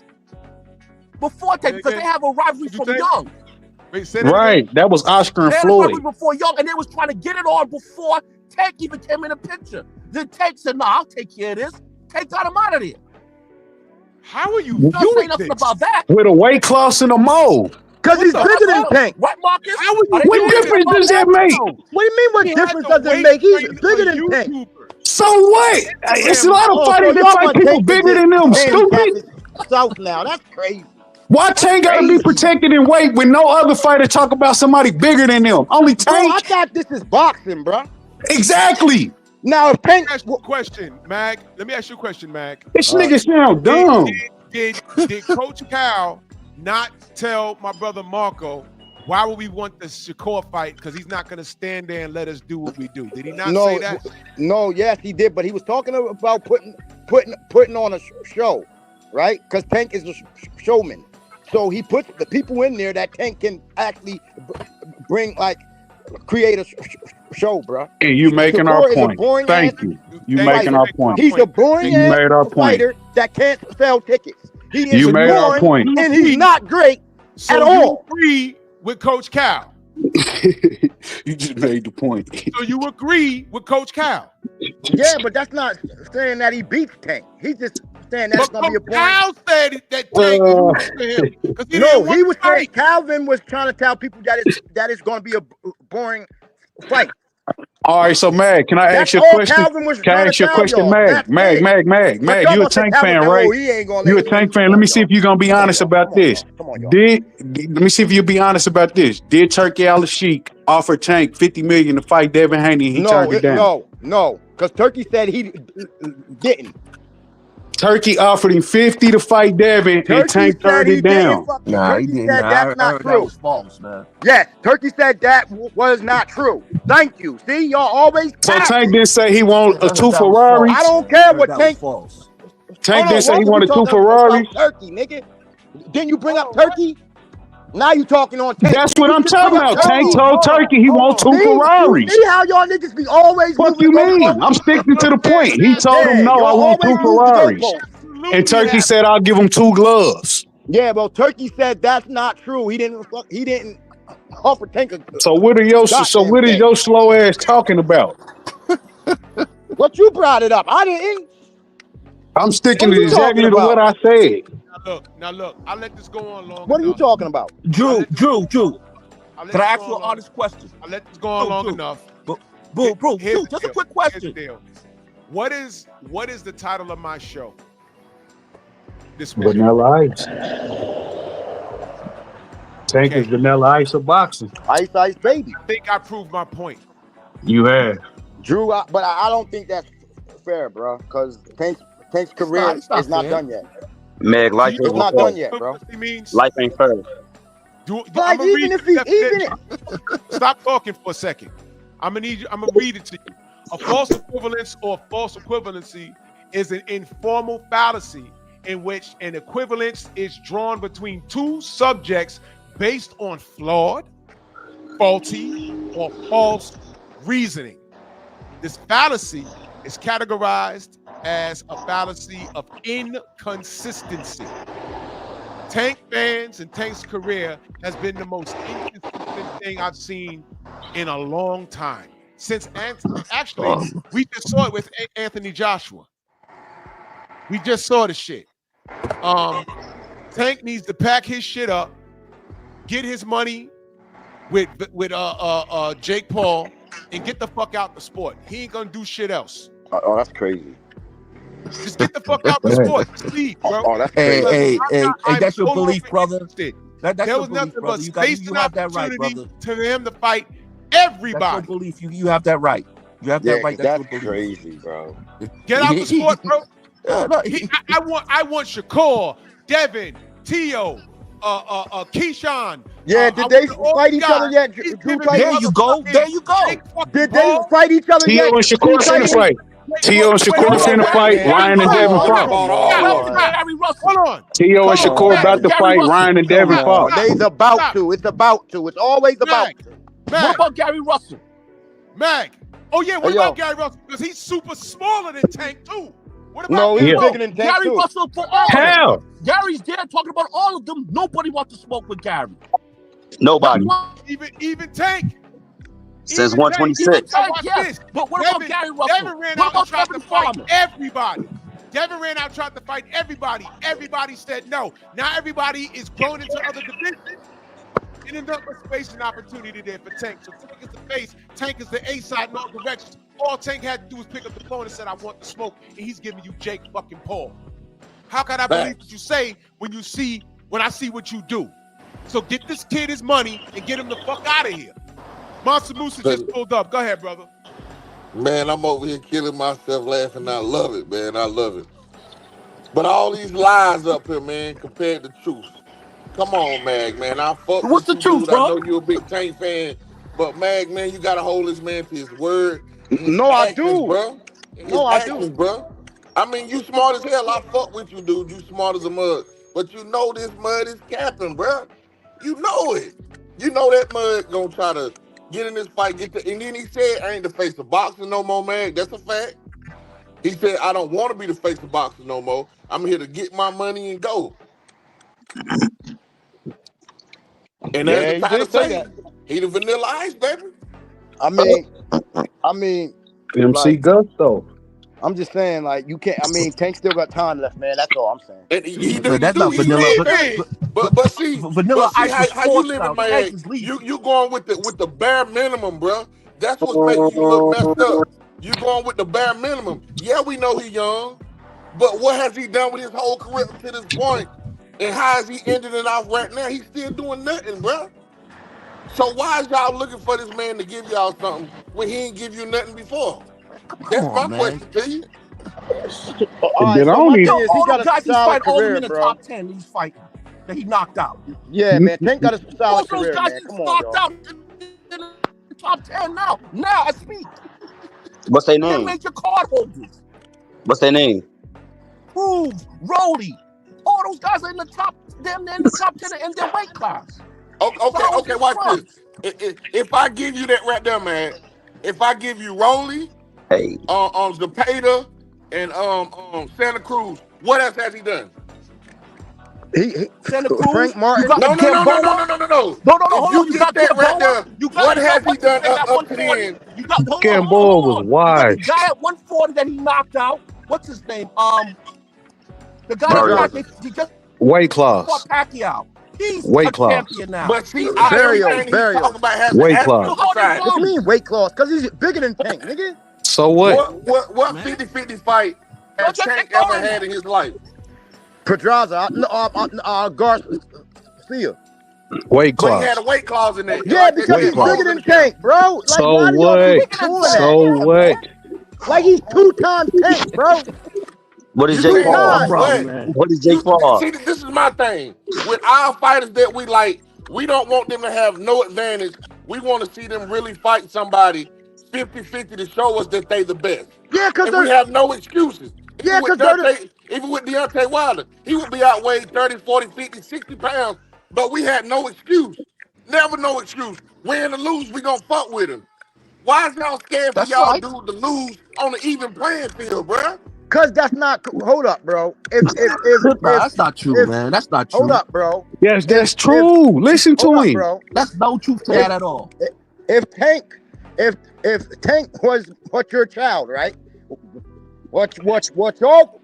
because they have a rivalry from young. Wait, say that Right. again. That was Oscar and They had a Floyd. rivalry before young, and they was trying to get it on before Tank even came in the picture. Then Tank said, "No, I'll take care of this." Tank got him out of there. How are you You don't say doing nothing this? about that. With a weight class and a mold. Because he's bigger than Tank. Right, Marcus? How would you Are they What doing difference about does that make? What do you mean? What He difference had does to it make? He's weight bigger train than Tank. YouTuber. So what? It's a lot of fighters that fight people bigger than them. Stupid. South now. That's crazy. Why Tank gotta be protected in weight when no other fighter talk about somebody bigger than them? Only Bro, I Tank. thought this is boxing, bro. Exactly. Now, if Tank, Ask you a question, Mag. Let me ask you a question, Mag. This nigga sound dumb. Did Coach Cal not tell my brother Marco why would we want the Shakur fight? Because he's not going to stand there and let us do what we do. Did he not say that? No, yes, he did, but he was talking about putting on a show, right? Because Tank is a showman, so he puts the people in there that Tank can actually bring, like, create a show, bro. And you making our Shakur is a point. boring Thank ass you. You making our point. He's a boring You made our ass point. fighter that can't sell tickets. He is You made our boring, point. and he's not great So at you all. agree with Coach Cal? You just made the point. So you agree with Coach Cal? Yeah, but that's not saying that he beats Tank. He's just saying that's But gonna be a Coach boring. Cal said that Tank was to him. 'Cause he No, didn't want he was to saying fight. Calvin was trying to tell people that it's going to be a boring fight. All right, so Mag, can I ask That's you a all question? Calvin was Can I trying to ask you a tell question, y'all. Mag? That's Mag, it. Mag, Mag, But Mag. y'all You a gonna say Tank Calvin fan, said, right? "Oh, he ain't gonna You a let him Tank win." fan. Come Let on, me see y'all. if you're gonna be Come on, honest y'all. about Come on, this. y'all. Come on, y'all. Let me see if you'll be honest about this. Did Turkey Al-Sheik offer Tank $50 million to fight Devin Haney and he turned it down? No, because Turkey said he didn't. Turkey offered him 50 to fight Devin and Turkey Tank said turned he it didn't down. fucking. Nah, he Turkey didn't. said Nah, that's I not heard that true. was false, man. Yes, Turkey said that was not true. Thank you. See, y'all always So Tank capping. didn't say he want I heard two that was Ferraris. I false, don't man. I care heard what that was Tank. false. Tank Hold didn't on, say why he was we wanted two talking Ferraris. about Turkey, nigga? Didn't you bring up Turkey? Now you talking on Tank. That's Didn't what you I'm just bring talking up about. Turkey? Tank told Turkey he want two See, you Ferraris. see how y'all niggas be always Fuck moving you the mean? goalposts? I'm sticking to the point. He told him, Yeah, no, y'all I want always two move the Ferraris. goalposts. And Turkey said, I'll give him 2 gloves. Yeah, well, Turkey said that's not true. He didn't offer Tank a So what are your goddamn what is thing. your slow ass talking about? What you brought it up? I didn't. I'm sticking What to are you talking exactly to what about? I said. Now look. I'll let this go on long What are you enough. talking about? Drew. Can Can I ask you an honest question? I'll let this go on long Drew. enough. Bro, Here's Drew, the just a deal. quick Here's question. the deal. What is the title of my show this week? Vanilla Ice. Tank is Vanilla Ice of boxing. Ice baby. I think I proved my point. You have. Drew, but I don't think that's fair, bro. Because Tank's career is not done yet. Meg, life It's not done yet, bro. Life ain't fair. Like even if Stop talking for a second. I'm gonna read it to you. A false equivalence or false equivalency is an informal fallacy in which an equivalence is drawn between two subjects based on flawed, faulty, or false reasoning. This fallacy is categorized as a fallacy of inconsistency. Tank fans and Tank's career has been the most inconsistent thing I've seen in a long time. Since actually, we just saw it with Anthony Joshua. We just saw the shit. Tank needs to pack his shit up, get his money with Jake Paul, and get the fuck out the sport. He ain't gonna do shit else. Oh, that's crazy. Just get the fuck out the sport. Just leave, bro. Oh, that's crazy. Hey, that's your belief, brother. That's There your was belief, nothing brother. but You space you and have that right, opportunity brother. to him to fight That's everybody. your belief. You have that right. You have that right. That's your belief. Crazy, bro. Get out the sport, bro. No, I want Shakur, Devin, Tio, Keyshawn. Yeah, did they fight each other yet? Drew, there you go. There you go. Did they fight each other yet? Tio and Shakur finna fight. Tio and Shakur finna fight. Ryan and Devin fought. Hold on. Tio and Shakur about to fight. Ryan and Devin fought. They's about to. It's about to. It's always about to. What about Gary Russell? Mag. Oh yeah, what Hey, about Gary Russell? Because he's super smaller than Tank too. What about No, he's Yeah. bigger than Tank Gary too. Russell for all of Hell. them. Gary's there talking about all of them. Nobody wants to smoke with Gary. Nobody. Even Tank. Since Even 126. Tank. Watch Yes, this. but what about Gary Russell? Devin ran What out and about tried to Kevin fight Farmer? everybody. Devin ran out and tried to fight everybody. Everybody said no. Now everybody is grown into other divisions. And enough of space and opportunity there for Tank. So Tank is the face. Tank is the A side in all directions. All Tank had to do was pick up the phone and said, I want the smoke. And he's giving you Jake fucking Paul. How can I believe what you say when I see what you do? So get this kid his money and get him the fuck out of here. Monster Musa just pulled up. Go ahead, brother. Man, I'm over here killing myself laughing. I love it, man. I love it. But all these lies up here, man, compared to truth. Come on, Mag, man. I fuck What's with the you, truth, dude. bro? I know you're a big Tank fan. But, Mag, man, you got to hold this man to his word. No, I do. Bro. No, I do. Bro. I mean, you smart as hell. I fuck with you, dude. You smart as a mud. But you know this mud is capping, bro. You know it. You know that mud gonna try to get in this fight, and then he said, I ain't the face of boxing no more, man. That's a fact. He said, I don't want to be the face of boxing no more. I'm here to get my money and go. And Yeah, as he the title did say say, he the Vanilla Ice, baby. I mean, MC like, Gusto. I'm just saying, like, you can't. I mean, Tank still got time left, man. That's all I'm saying. And he But that's not vanilla. But see, Vanilla Ice is how you forced living, out. man? Tank is leaving. You going with the bare minimum, bro. That's what's making you look messed up. You going with the bare minimum. Yeah, we know he's young, but what has he done with his whole career up to this point? And how is he ending it off right now? He's still doing nothing, bro. So why is y'all looking for this man to give y'all something when he ain't give you nothing before? That's Come my on, man. question to you. All right, Then I so don't my even. thing is he All got those a guys he's solid fighting, all of them career, in the bro. top 10 that he's fighting, that he knocked out. Yeah, man. Tank got a solid Most of those career, guys man. he's Come on, knocked y'all. out in the top 10 now. Now I speak. What's their They're name? major card holders. What's their name? Cruz, Rolly, all those guys are in the top. They're in the top 10 in their weight class. Okay, So how is okay, this watch from? this. If I give you that right there, man, if I give you Rolly, Hey, Zepeda, and Santa Cruz, what else has he done? Santa Cruz, Frank you Martin. got the No. Gamboa. No, If hold on. you You get got that right Gamboa. there, You what has got he what's his done name at up to 140. then? You got hold Gamboa was on. You got the washed. guy at 140 that he knocked out. What's his name? The guy Mario. that he just Weight fought class. Pacquiao. He's a Weight class. champion now. But see, He's not everything he's Barrios. talking about has to Weight ask class. the So how side. they What you come? mean weight class? Because he's bigger than Tank, nigga. So what? What Man. 50-50 fight No, has just Tank ignore ever him. had in his life? Pedraza, Garcia. Weight But he had class. a weight clause in there. Yeah, Like they because said, he's Weight class. bigger than Tank, bro. Like, So why do y'all what? keep doing that? So what? Like, he's 2 times Tank, bro. What is You Jake saying Two so Paul? times. what? man. What is Jake Paul? See, this is my thing. With our fighters that we like, we don't want them to have no advantage. We want to see them really fight somebody 50-50 to show us that they the best. Yeah, because And we they're have no excuses. yeah, because they're Even with Deontay Wilder, he would be outweighed 30, 40, 50, 60 pounds, but we had no excuse. Never no excuse. Win or lose, we gonna fuck with him. Why is y'all scared for That's y'all right. dude to lose on an even playing field, bruh? because that's not. Hold up, bro. Nah, that's not true, man. That's not true. Hold up, bro. Yes, that's If- true. Listen to Hold up, him. bro. That's no truth to that at all. If Tank was what your child, right? What your?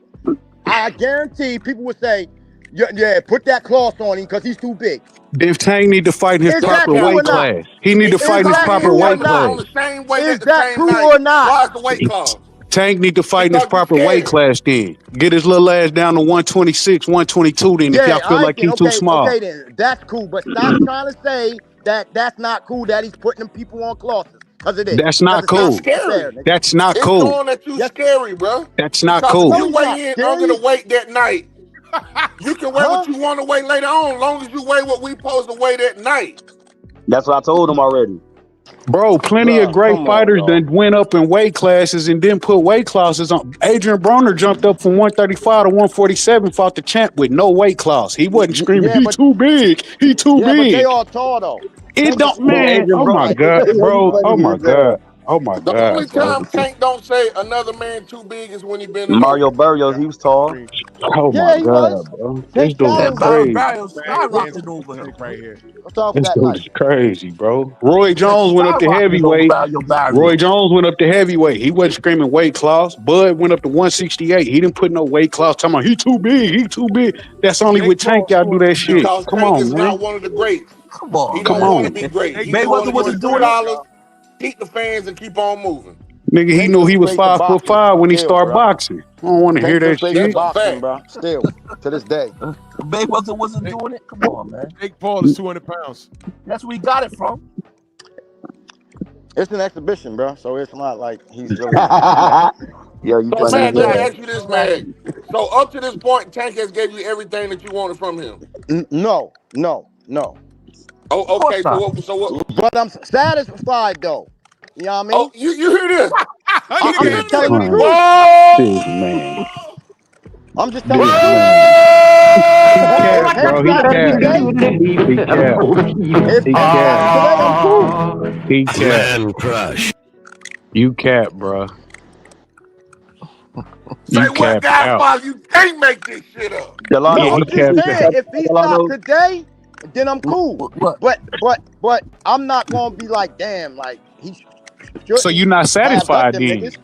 I guarantee people would say, yeah, put that cloth on him because he's too big. If Tank need to fight in his Is that proper true or weight not? class, he need to Is fight in his that proper true or weight not? class. On the same weight Is at the that same true night. or not? Why is the weight clause? Tank need to fight in his Because you proper weight scared. class then. Get his little ass down to 126, 122 then if y'all feel like he's too small. Okay, then that's cool. But stop trying to say that that's not cool. That he's putting them people on classes because it is. That's not Because it's cool. Not scary. fair, nigga. That's not It's cool. showing that you Yes. scary, bro. That's not Because cool. if No, you he's weigh not in scary. under the weight that night, you can weigh Huh? what you want to weigh later on, as long as you weigh what we supposed to weigh that night. That's what I told him already. Bro, plenty of Bruh, great come on, fighters dog. that went up in weight classes and then put weight classes on. Adrian Broner jumped up from 135 to 147, fought the champ with no weight class. He wasn't screaming, Yeah, he but too big, he too yeah, but they big. all tall though. It Tank is don't, small. man. Adrian Oh my Like, God, He's bro. funny Oh my as hell. God. Oh my The only God, bro. time Tank don't say another man too big is when he been in Mario Barrios, he was tall. Oh yeah, my he was. God, bro. This Tank dude is Yeah, challenged him. crazy. Barrios skyrocketed over him. right here. Let's talk This that dude night. is crazy, bro. Roy Yeah, Jones went up to skyrocketed over heavyweight. Mario Barrios. Roy Jones went up to heavyweight. He wasn't screaming weight class. Bud went up to 168. He didn't put no weight class. Talking about he too big. He too big. That's only with Tank y'all do that shit. because Come Tank on, is man. not one of the greats. Come on, He Come don't want to on. be great. He just Mayweather want to wasn't get doing $3, keep the fans, and keep on moving. Nigga, he Tank knew was he was straight to 5'5" boxing when he still, started bro. boxing. I don't want to hear Tank was that straight to shit. That's a boxing, fact. bro. Still to this day. Mayweather wasn't doing it. Come on, man. Jake Paul is 200 pounds. That's where he got it from. It's an exhibition, bro. So it's not like he's really. Yo, you So, funny Mag, as let me hell. ask you this, Mag. So, up to this point, Tank has gave you everything that you wanted from him. No. Oh, Of course okay. not. So what? But I'm satisfied though. You know what I mean? Oh, you hear this? I'm This just telling you the man. truth. This man. I'm just telling This you the truth. man. He If capped, bro. Tank He got me capped. today, He capped. if He Tank got me capped. today, I'm cool. He capped. Man crush. You capped, bro. Say You what, capped out. Godfather? You can't make this shit up. No, Delano, Yeah, I'm he just capped saying, out. if he Delano, stopped today, then I'm cool. What? But I'm not gonna be like, damn, like he shouldn't So you're not have let satisfied them then? niggas.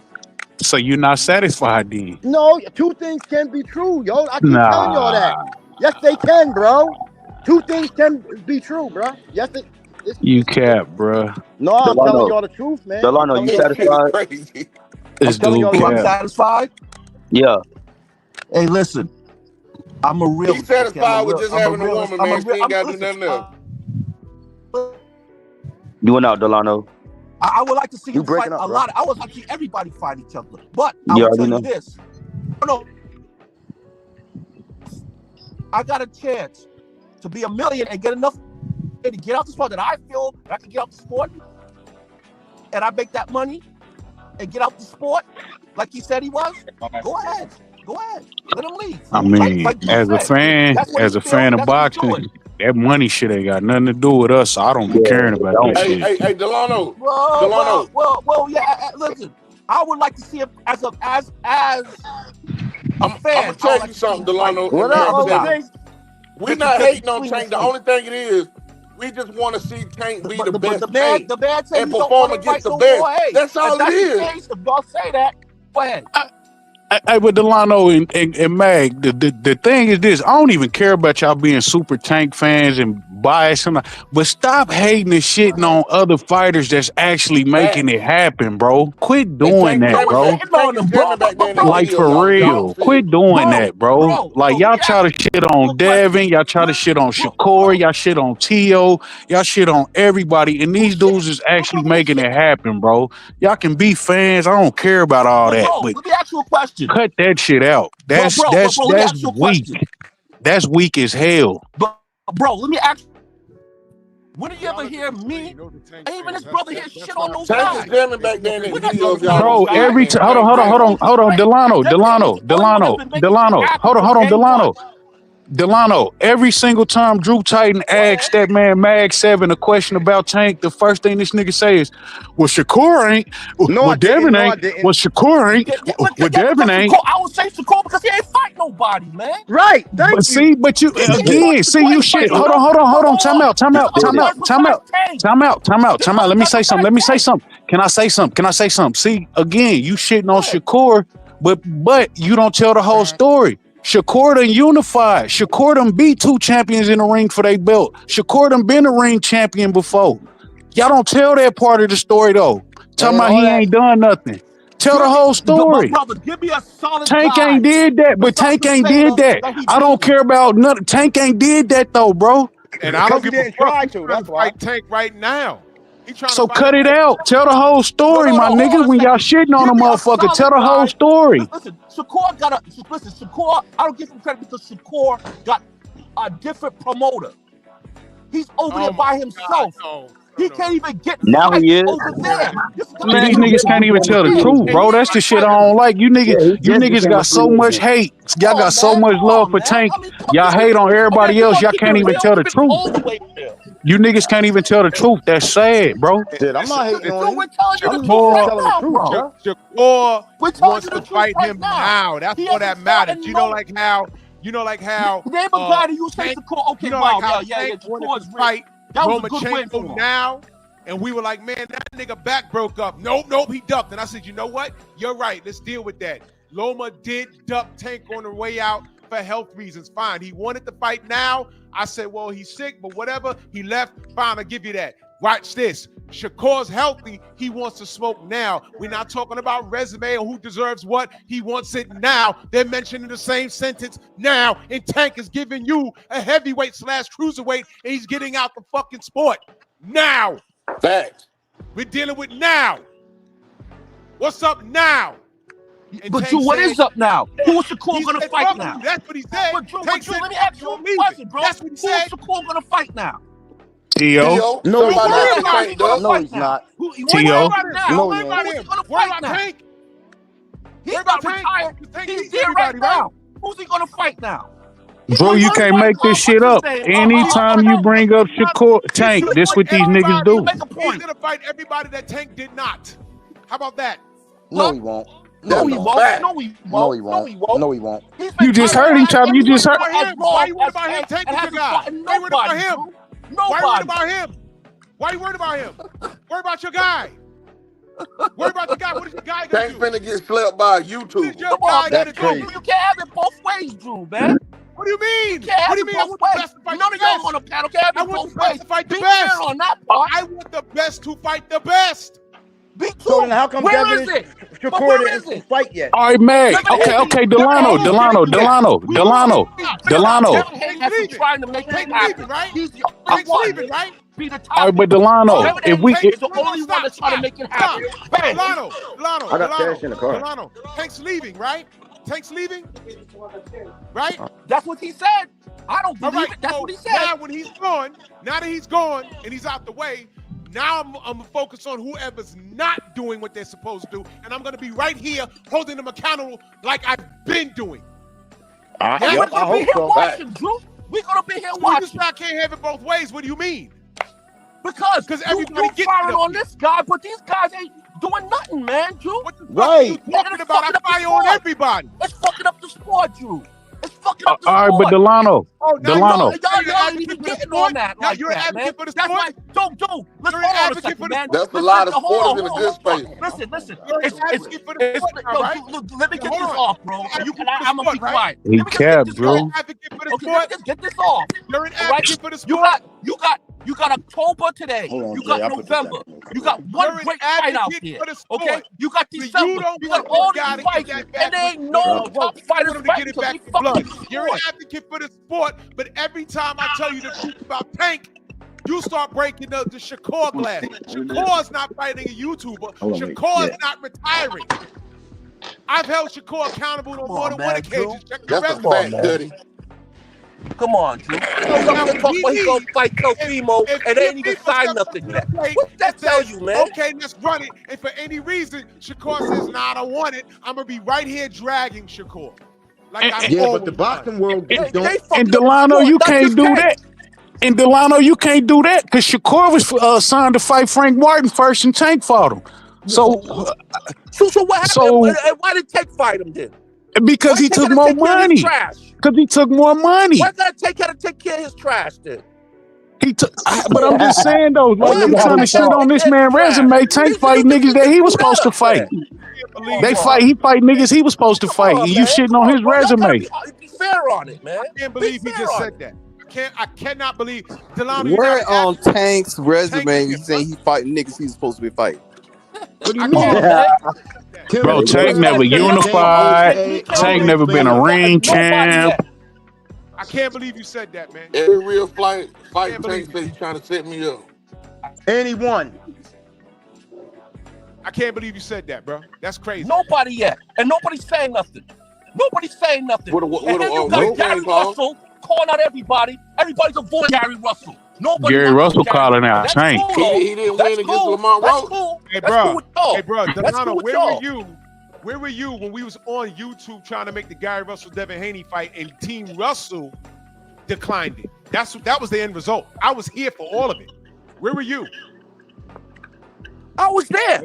So you're not satisfied then? No, two things can be true, yo. I keep Nah. telling y'all that. Yes, they can, bro. Two things can be true, bro. Yes, You cap, bruh. No, I'm telling Delano, y'all the truth, man. Delano, you This shit satisfied? crazy. This telling dude y'all I'm cap. satisfied. Yeah. Hey, listen, I'm a He's realist. Okay, I'm satisfied a with real. just I'm a having a realist. woman, I'm a man. She real. ain't got to do Listen. nothing else. You went out, Delano. I would like to see You him fight breaking up, a bro. lot. I would like to see everybody fight each other. But I You will already tell know. you this. No, I got a chance to be a million and get enough to get out the sport that I feel I can get out the sport, and I make that money and get out the sport like he said he was. Go ahead. Let him leave. I mean, Like you as a said, fan, that's what he as a feels. fan of That's what he's boxing, doing. that money shit ain't got nothing to do with us. So I don't be Yeah, caring about don't. that Hey, shit. hey, Delano. Well, yeah. Listen, I would like to see him as a I'm fan. gonna I would tell like you to see something, him Delano fight and What up, Mag other 7. guys. OG? We not 50-50 hating on between Tank. The the only thing it is, we just want to see Tank be the But best the man Tank said and he don't perform want to against fight the no best. more. Hey, That's if all it that's the is. case, if y'all say that, go ahead. Hey, with Delano and Mag, the thing is this: I don't even care about y'all being super Tank fans and biased, but stop hating and shitting on other fighters that's actually making it Facts. happing, bro. Quit And doing Tank that, I was bro. jamming back. hitting on Tank is him, bro. jamming back there in the Like videos, for y'all. Y'all real, don't see quit it. doing that, bro. Like y'all let me try to ask shit you on a Devin, question. y'all try to shit on Shakur, y'all shit on Tio, y'all shit on everybody, and these dudes is actually making it happen, bro. Y'all can be fans. I don't care about all that, Bro, but let me ask you a question. cut that shit out. That's Bro, that's let me that's ask you a weak. question. That's weak as hell. Bro, let me ask you. When did you ever hear me and even his brother here shit on those Tank is guys? jamming back there in the We're not videos, talking about y'all those don't Bro, see it, guys. every man. time, Tank jamming. hold on, Delano, Devin ain't the only one that's been making shit happen from day Delano. one. Delano, every single time Drew Titan asks that man Mag 7 a question about Tank, the first thing this nigga say is, well, Shakur ain't, No, well, I didn't. Devin No, I ain't, didn't. well, Shakur ain't, well, Devin ain't. I would say Shakur because he ain't fight nobody, man. Right. But Thank see, you. but you, He ain't again, fight. see, Shakur you ain't shit. fighting Hold no. on, time out. This other guys besides Tank. Time out. Let me say something. Can I say something? See, again, you shitting on Shakur, but you don't tell the whole story. Shakur done unified. Shakur done beat 2 champions in the ring for their belt. Shakur done been a ring champion before. Y'all don't tell that part of the story though. Talking And about all he that. ain't done nothing. Tell the whole story. Brother, give me a solid Tank guy. ain't did that, but Besides Tank ain't did Crusader that. he I don't beat. care about nothing. Tank ain't did that though, bro. And I Because don't he give a didn't fuck. try He's to. trying That's to why. fight Tank right now. He's trying to So fight cut him it right out. now. Tell the whole story, No, my hold nigga. on a When y'all second. shitting on a Give me a motherfucker, solid tell the whole guy. story. Listen, Shakur I don't give him credit because Shakur got a different promoter. He's over there by himself. He can't even get Now he fights is. over there. See, these he niggas just can't even became a tell the free truth, agent. And bro. he That's the ain't shit I fighting. don't like. You Yeah, niggas, he just became a got so free much agent. hate. Y'all got so much love for Tank. Y'all hate on everybody else. Y'all can't even tell the truth. All the way there. You niggas can't even tell the truth. That's sad, bro. Shit, I'm not hating on you. We're telling you the I'm truth just right telling the now, truth, bro. bro. Shakur We're telling wants you the to truth fight right him now. now. That's He all that hasn't fought matters. in You know, no. like how Name a guy that you say Tank, Shakur. Okay, you know, wow, like how yeah. Tank wanted Shakur's to real. fight That was a good win for him. Lomachenko now, and we were like, man, that nigga back broke up. Nope, he ducked. And I said, you know what? You're right. Let's deal with that. Loma did duck Tank on the way out for health reasons. Fine. He wanted to fight now. I said, well, he's sick, but whatever. He left. Fine, I'll give you that. Watch this. Shakur's healthy. He wants to smoke now. We're not talking about resume or who deserves what. He wants it now. They're mentioning the same sentence now. And Tank is giving you a heavyweight / cruiserweight, and he's getting out the fucking sport now. Facts. We're dealing with now. What's up now? And But Tank Drew, what said, is up now? Who's Shakur he gonna said, fight fuck now? you. That's what he said. But Drew, Tank said, let me fuck ask you, you I'm a leaving. question, bro. That's what he Who's said. Shakur gonna fight now? T.O. Theo, No, he's somebody not. after Tank does. No, he's not. What's he T.O. fight now? No, Worry he about Who's him. he gonna Worry fight about now? Tank. He's Worry about not Tank. retired. Tank He's beats there right everybody, right? now. Who's he gonna fight now? Bro, you can't make this shit up. Anytime you bring up Shakur, Tank, this what these niggas do. Make a He's point. gonna fight everybody that Tank did not. How about that? No, he won't. No, No, he he won't. won't. No, he No, won't. he No, won't. he won't. No, he won't. He's been You just tired heard him as talking. You just heard. Why as him? raw Why you worried as about him? Tank Tank and is your hasn't guy. fought Why you worried about nobody, him? Drew. Why you worried Nobody. about him? Why you worried about him? Worry about your guy. Worry about your guy. What is your guy gonna Tank do? finna get slept by a What is YouTuber. your Come on, guy man. gonna That's crazy. do? You can't have it both ways, Drew, man. What do you mean? You can't have What do you it mean? I both want the ways. best to fight None the of y'all best. on the panel can have I it want both the best ways. to fight the Be best. fair on that part. I want the best to fight the best. Me too. So then how come Where Devin is it? But Shakur where didn't is it? fight yet? All right, Meg. Devin Okay, Haney. okay, Devin Delano, Haney Delano, didn't do that. Delano, We Delano, Delano. Devin Haney has been trying to make it Tank's happen. leaving, right? He's the only Tank's one. leaving, right? Be the All top. right, but Delano, Devin if we Haney if, is the only one that's trying to make it happen. Bang. Delano, I got cash in the car. Delano. Tank's leaving, right? Tank's leaving, right? That's what he said. I don't All believe right. it. That's So what he said. now when he's gone, now that he's gone and he's out the way, now I'm gonna focus on whoever's not doing what they're supposed to do, and I'm gonna be right here holding them accountable like I've been doing. And Yeah, we're I gonna hope be here so. watching, Drew. We're gonna be here So you watching. just not can't have it both ways. What do you mean? Because 'Cause you everybody gets firing it up on here. this guy, but these guys ain't doing nothing, man, Drew. What the fuck Right. are you talking Nigga, about? I fucking up the fire on sport. everybody. It's fucking up the sport, Drew. It's fucking up the all right, sport. but Delano, Oh, now Delano. Y'all You're an ain't advocate even for the getting sport? on that Now like you're an that, man. advocate for the That's sport? why, Let's You're hold an on a advocate second, for the man. That's a Listen, lot of hold on, supporters in the hold good on, hold space. on. Listen. You're an advocate for the sport now, right? Look, let me get Hold this on. off, bro. You're an advocate I'm for gonna the be sport, quiet. He Let me just get capped, this bro. off. You're an advocate for the Okay, let me sport. just get this off. You're an All right? advocate for the You sport. got October today. Hold on, You Jay, got I'll put this November. back in. You got one You're an great fight out advocate there. for the sport. Okay? You got So you December. don't You got want all this guy these to fights, get that and back there ain't with no rope. top You fighters want him to get fighting it because back they for fucking blood. the You're sport. an advocate for the sport, but every time I tell you the truth about Tank, you start breaking the Shakur glass. Shakur's not fighting a YouTuber. Hold on, wait. Shakur's Yeah. not retiring. I've held Shakur accountable on more on, than man, one occasion. Drew. Check the That's a resume. Come on, fact, man. Duddy. Come on, Drew. So Come now to when talk he about he gonna leaves, fight Teofimo if and me they ain't and even people signed step nothing up to yet. the plate What that and tell says, you, man? okay, let's run it. And for any reason, Shakur says, nah, I don't want it. I'm gonna be right here dragging Shakur. Like I've Yeah, always but the done. boxing world They don't. fucking And up the Delano, sport, you not can't just do Tank. that. And Delano, you can't do that because Shakur was signed to fight Frank Martin first, and Tank fought him. So, So what happened? so And why did Tank fight him then? because Why he Tank took gotta more take care of his money. trash? Because he took more money. Why gotta take care of his trash then? He took, but I'm just saying though, like Why you gotta trying to take shit on this man resume. Tank fight niggas that he was supposed to fight. He fight niggas he was supposed to fight, and you shitting on his resume. Be fair on it, man. I can't believe he fair just on said that. I cannot believe Delano. you're Where not an on advocate. Tank's resume Tank- he's saying he fighting niggas he's supposed to be fighting? What do you I mean? can't- Bro, Tank never unified. Tank never been a ring champ. I can't believe you said that, man. Every real fight Can't Tank believe said he's trying to set me up. And he won. I can't believe you said that, bro. That's crazy. Nobody yet, and nobody's saying nothing. Nobody's saying nothing. And then you got Gary Russell calling out everybody. Everybody's avoiding Gary Russell. Nobody Gary wants Russell Gary calling out That's Tank. cool, though. He didn't That's win against cool. Lamar That's Rhodes. cool. Hey, That's bro. cool with y'all. Hey, bro. That's Delano, cool with where y'all. were you? Where were you when we was on YouTube trying to make the Gary Russell Devin Haney fight and Team Russell declined it? That was the end result. I was here for all of it. Where were you? I was there.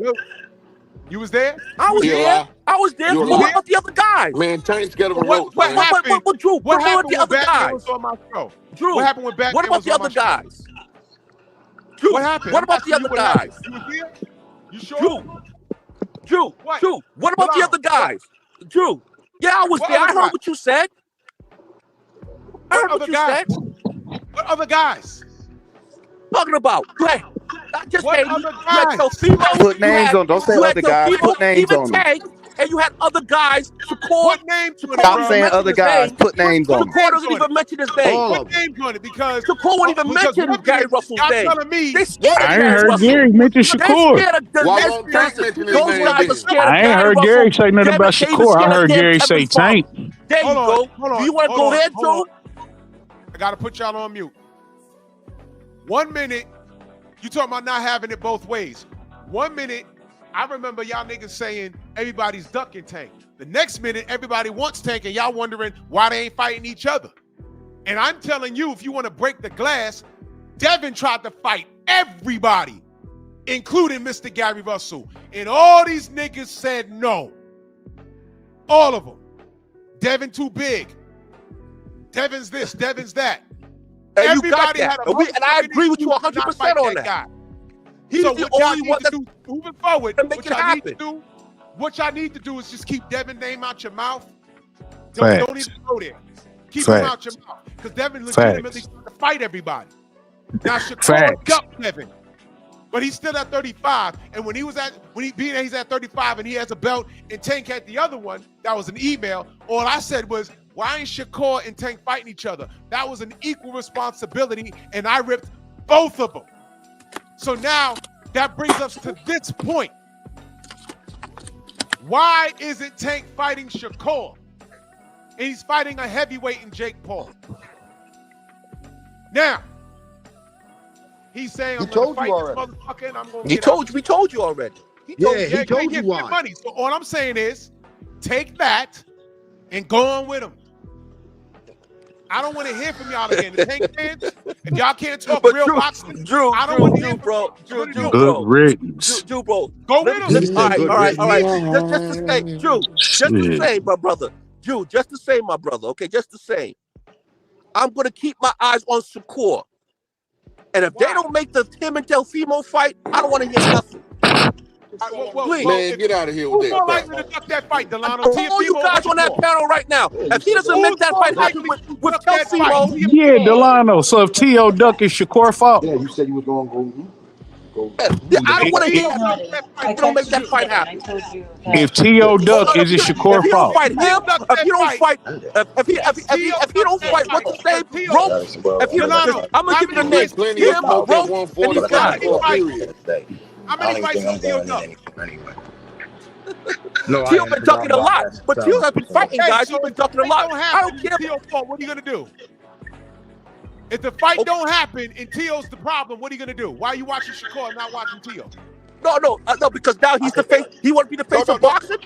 You was there? I was You there. lie. I was there. You What lie. about the other guys? Man, Tank's scared of a What rope, man. happened? Drew, What what about happened the when other Batman guys? was on my show? Drew, What happened when Batman what about was the on my other show? guys? Drew, What happened? what I'm about the asking other you what happened. guys? You was here? You sure? Drew, What? Drew, what about the Delano, other guys? Drew, yeah, I was What there. I other heard guys? what you said. I heard what other you guys? said. What other guys? Talking about, right? Not just What Haney. other You had guys? Teofimo. Put names on. Don't say you had other guys. Teofimo, Put names even on them. Tank, and you had other guys. Shakur. What names on it, Stop bro? saying other guys. Put names on them. Shakur doesn't even mention his name. All What of them. names on it? Because Shakur won't even because mention one Gary minute Russell's y'all name. telling me They scared of I ain't Gary heard Russell. Gary mention They Shakur. scared of the Why they won't scared Tank of- mention his Those name guys are then? scared of I ain't Gary heard Russell. Gary say nothing about David Shakur. I scared of heard damn Gary Kevin say Farmer. Tank. There you Hold on, go. hold on, Do you want to hold go on, ahead, hold Drew? I gotta put y'all on mute. 1 minute, you talking about not having it both ways. 1 minute, I remember y'all niggas saying everybody's ducking Tank. The next minute, everybody wants Tank, and y'all wondering why they ain't fighting each other. And I'm telling you, if you want to break the glass, Devin tried to fight everybody, including Mr. Gary Russell. And all these niggas said no. All of them. Devin too big. Devin's this, Devin's that. And you got Everybody had that. a And I agree with you motherfucking 100% excuse to not on fight that. guy. He's So the what y'all only need one to that do moving forward, can make what it y'all need to happen. do, what y'all need to do is just keep Devin's name out your mouth. Facts. Don't even go there. Keep him out Facts. your mouth. Because Devin legitimately Facts. tried to fight everybody. Now Shakur Facts. ducked Devin. But he's still at 35. And when he's at 35 and he has a belt and Tank had the other one, that was an email. All I said was, why ain't Shakur and Tank fighting each other? That was an equal responsibility, and I ripped both of them. So now that brings us to this point. Why isn't Tank fighting Shakur? And he's fighting a heavyweight in Jake Paul. Now, he's saying, I'm going to fight this motherfucker and I'm going to We told you already. He told you why. Money. So all I'm saying is, take that and go on with him. I don't want to hear from y'all again. The Tank fans, if y'all can't talk real boxing, Drew, I don't want to hear from bro. Drew, Good bro. riddance. Drew, bro. Go with him. All right. Just to say, Drew, just to say, my brother. Drew, just to say, my brother, okay, just to say, I'm going to keep my eyes on Shakur. And if they don't make the him and Delfimo fight, I don't want to hear nothing. Please. Man, get out of here with Who's that more crap. likely to duck that fight, Delano? All you guys on that panel right now, if he doesn't make that fight happen with Delfimo, Yeah, Delano. So if T.O. duck is Shakur fault. Yeah, you said you was going to go. I don't want to hear if he don't make that fight happen. If T.O. duck is it Shakur If he don't fault? fight him, if he don't fight, if he don't fight, what's his name? Roach. If he don't, I'm gonna give you the name. Plenty of Him, smoke at Roach, and these 145 guys. for a period. How many fights does Theo duck? Tio been ducking a lot, but Tio has been fighting guys. He's been ducking a lot. I don't care. Tio's fault. What are you gonna do? If the fight don't happen and Tio's the problem, what are you gonna do? Why are you watching Shakur and not watching Tio? No, because now he's the face. He want to be the face of boxing.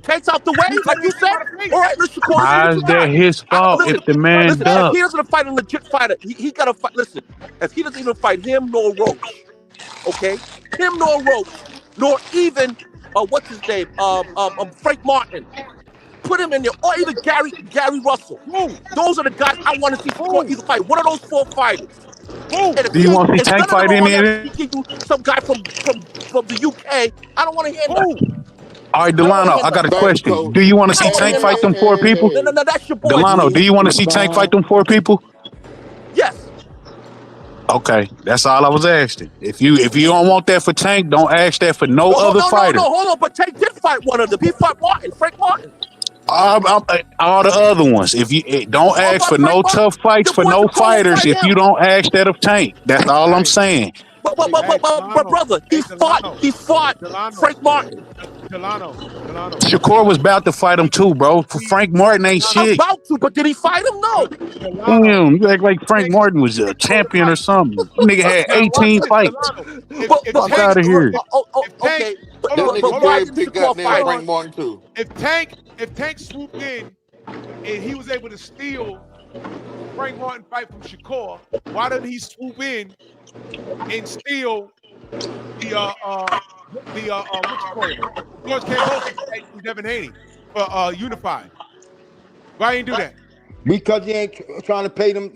Takes out the way, like you said. All right, let's Shakur. How's that his fault if the man Listen, if ducked? he doesn't fight a legit fighter, he got to fight. Listen, if he doesn't even fight him nor Roach, okay, him nor Roach, nor even what's his name, Frank Martin. Put him in there, or even Gary Russell. Those are the guys I want to see Shakur either fight. One of those four fighters. Do you want to see Tank fight any of them? Some guy from the UK. I don't want to hear that. All right, Delano, I got a question. Do you want to see Tank fight them four people? No, that's your boy. Delano, do you want to see Tank fight them four people? Yes. Okay, that's all I was asking. If you don't want that for Tank, don't ask that for no other fighter. No, hold on. But Tank did fight one of them. He fought Martin, Frank Martin. All the other ones. If you don't ask for no tough fights for no fighters, if you don't ask that of Tank, that's all I'm saying. But brother, he fought Frank Martin. Delano. Shakur was about to fight him too, bro. Frank Martin ain't shit. About to, but did he fight him? No. Damn, you act like Frank Martin was a champion or something. Nigga had 18 fights. Fuck out of here. Okay. That nigga Gary picked goddamn Frank Martin too. If Tank swooped in and he was able to steal Frank Martin fight from Shakur, why didn't he swoop in and steal the what you call it? George Kambosos fight from Devin Haney for Unified? Why ain't do that? Because you ain't trying to pay them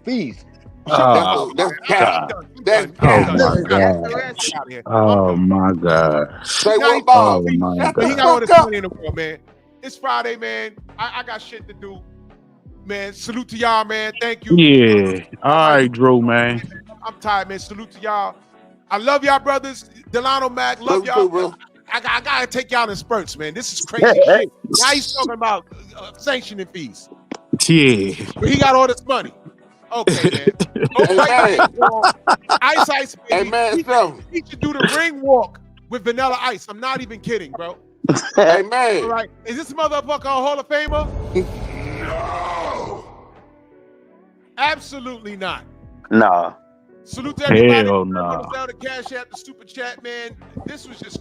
fees. That's cap. That's cap. Oh my God. Say what Oh about? my But he God. got all this money in the world, man. It's Friday, man. I got shit to do. Man, salute to y'all, man. Thank you. Yeah. All right, Drew, man. I'm tired, man. Salute to y'all. I love y'all, brothers. Delano Mac, love Love y'all. you, bro. I gotta take y'all in spurts, man. This is crazy shit. Now he's talking about sanctioning fees. Yeah. He got all this money. Okay, man. Go Hey, fight Ice, baby. Hey, man, something. He should do the ring walk with Vanilla Ice. I'm not even kidding, bro. Hey, man. All right. Is this motherfucker a Hall of Famer? No. Absolutely not. Nah. Salute to everybody. Hell no. Put us down the cash app, the super chat, man. This was just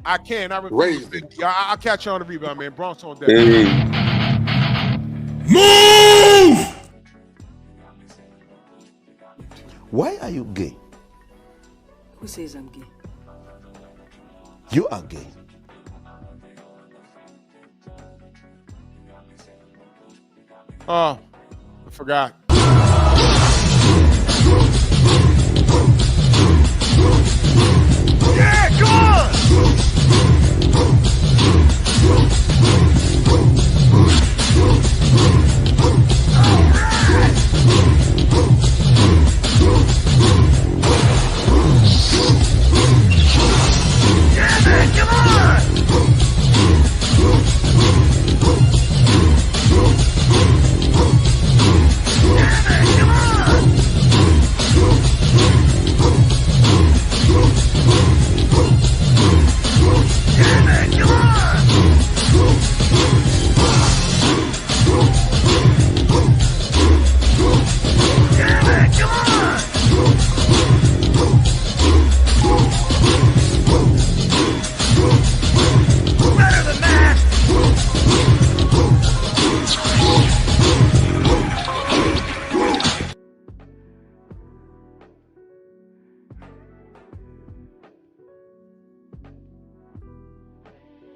I can. I refuse. Yeah, I'll catch you on the rebound, man. Bronx on deck. Move! Why are you gay? Who says I'm gay? You are gay. Oh, I forgot.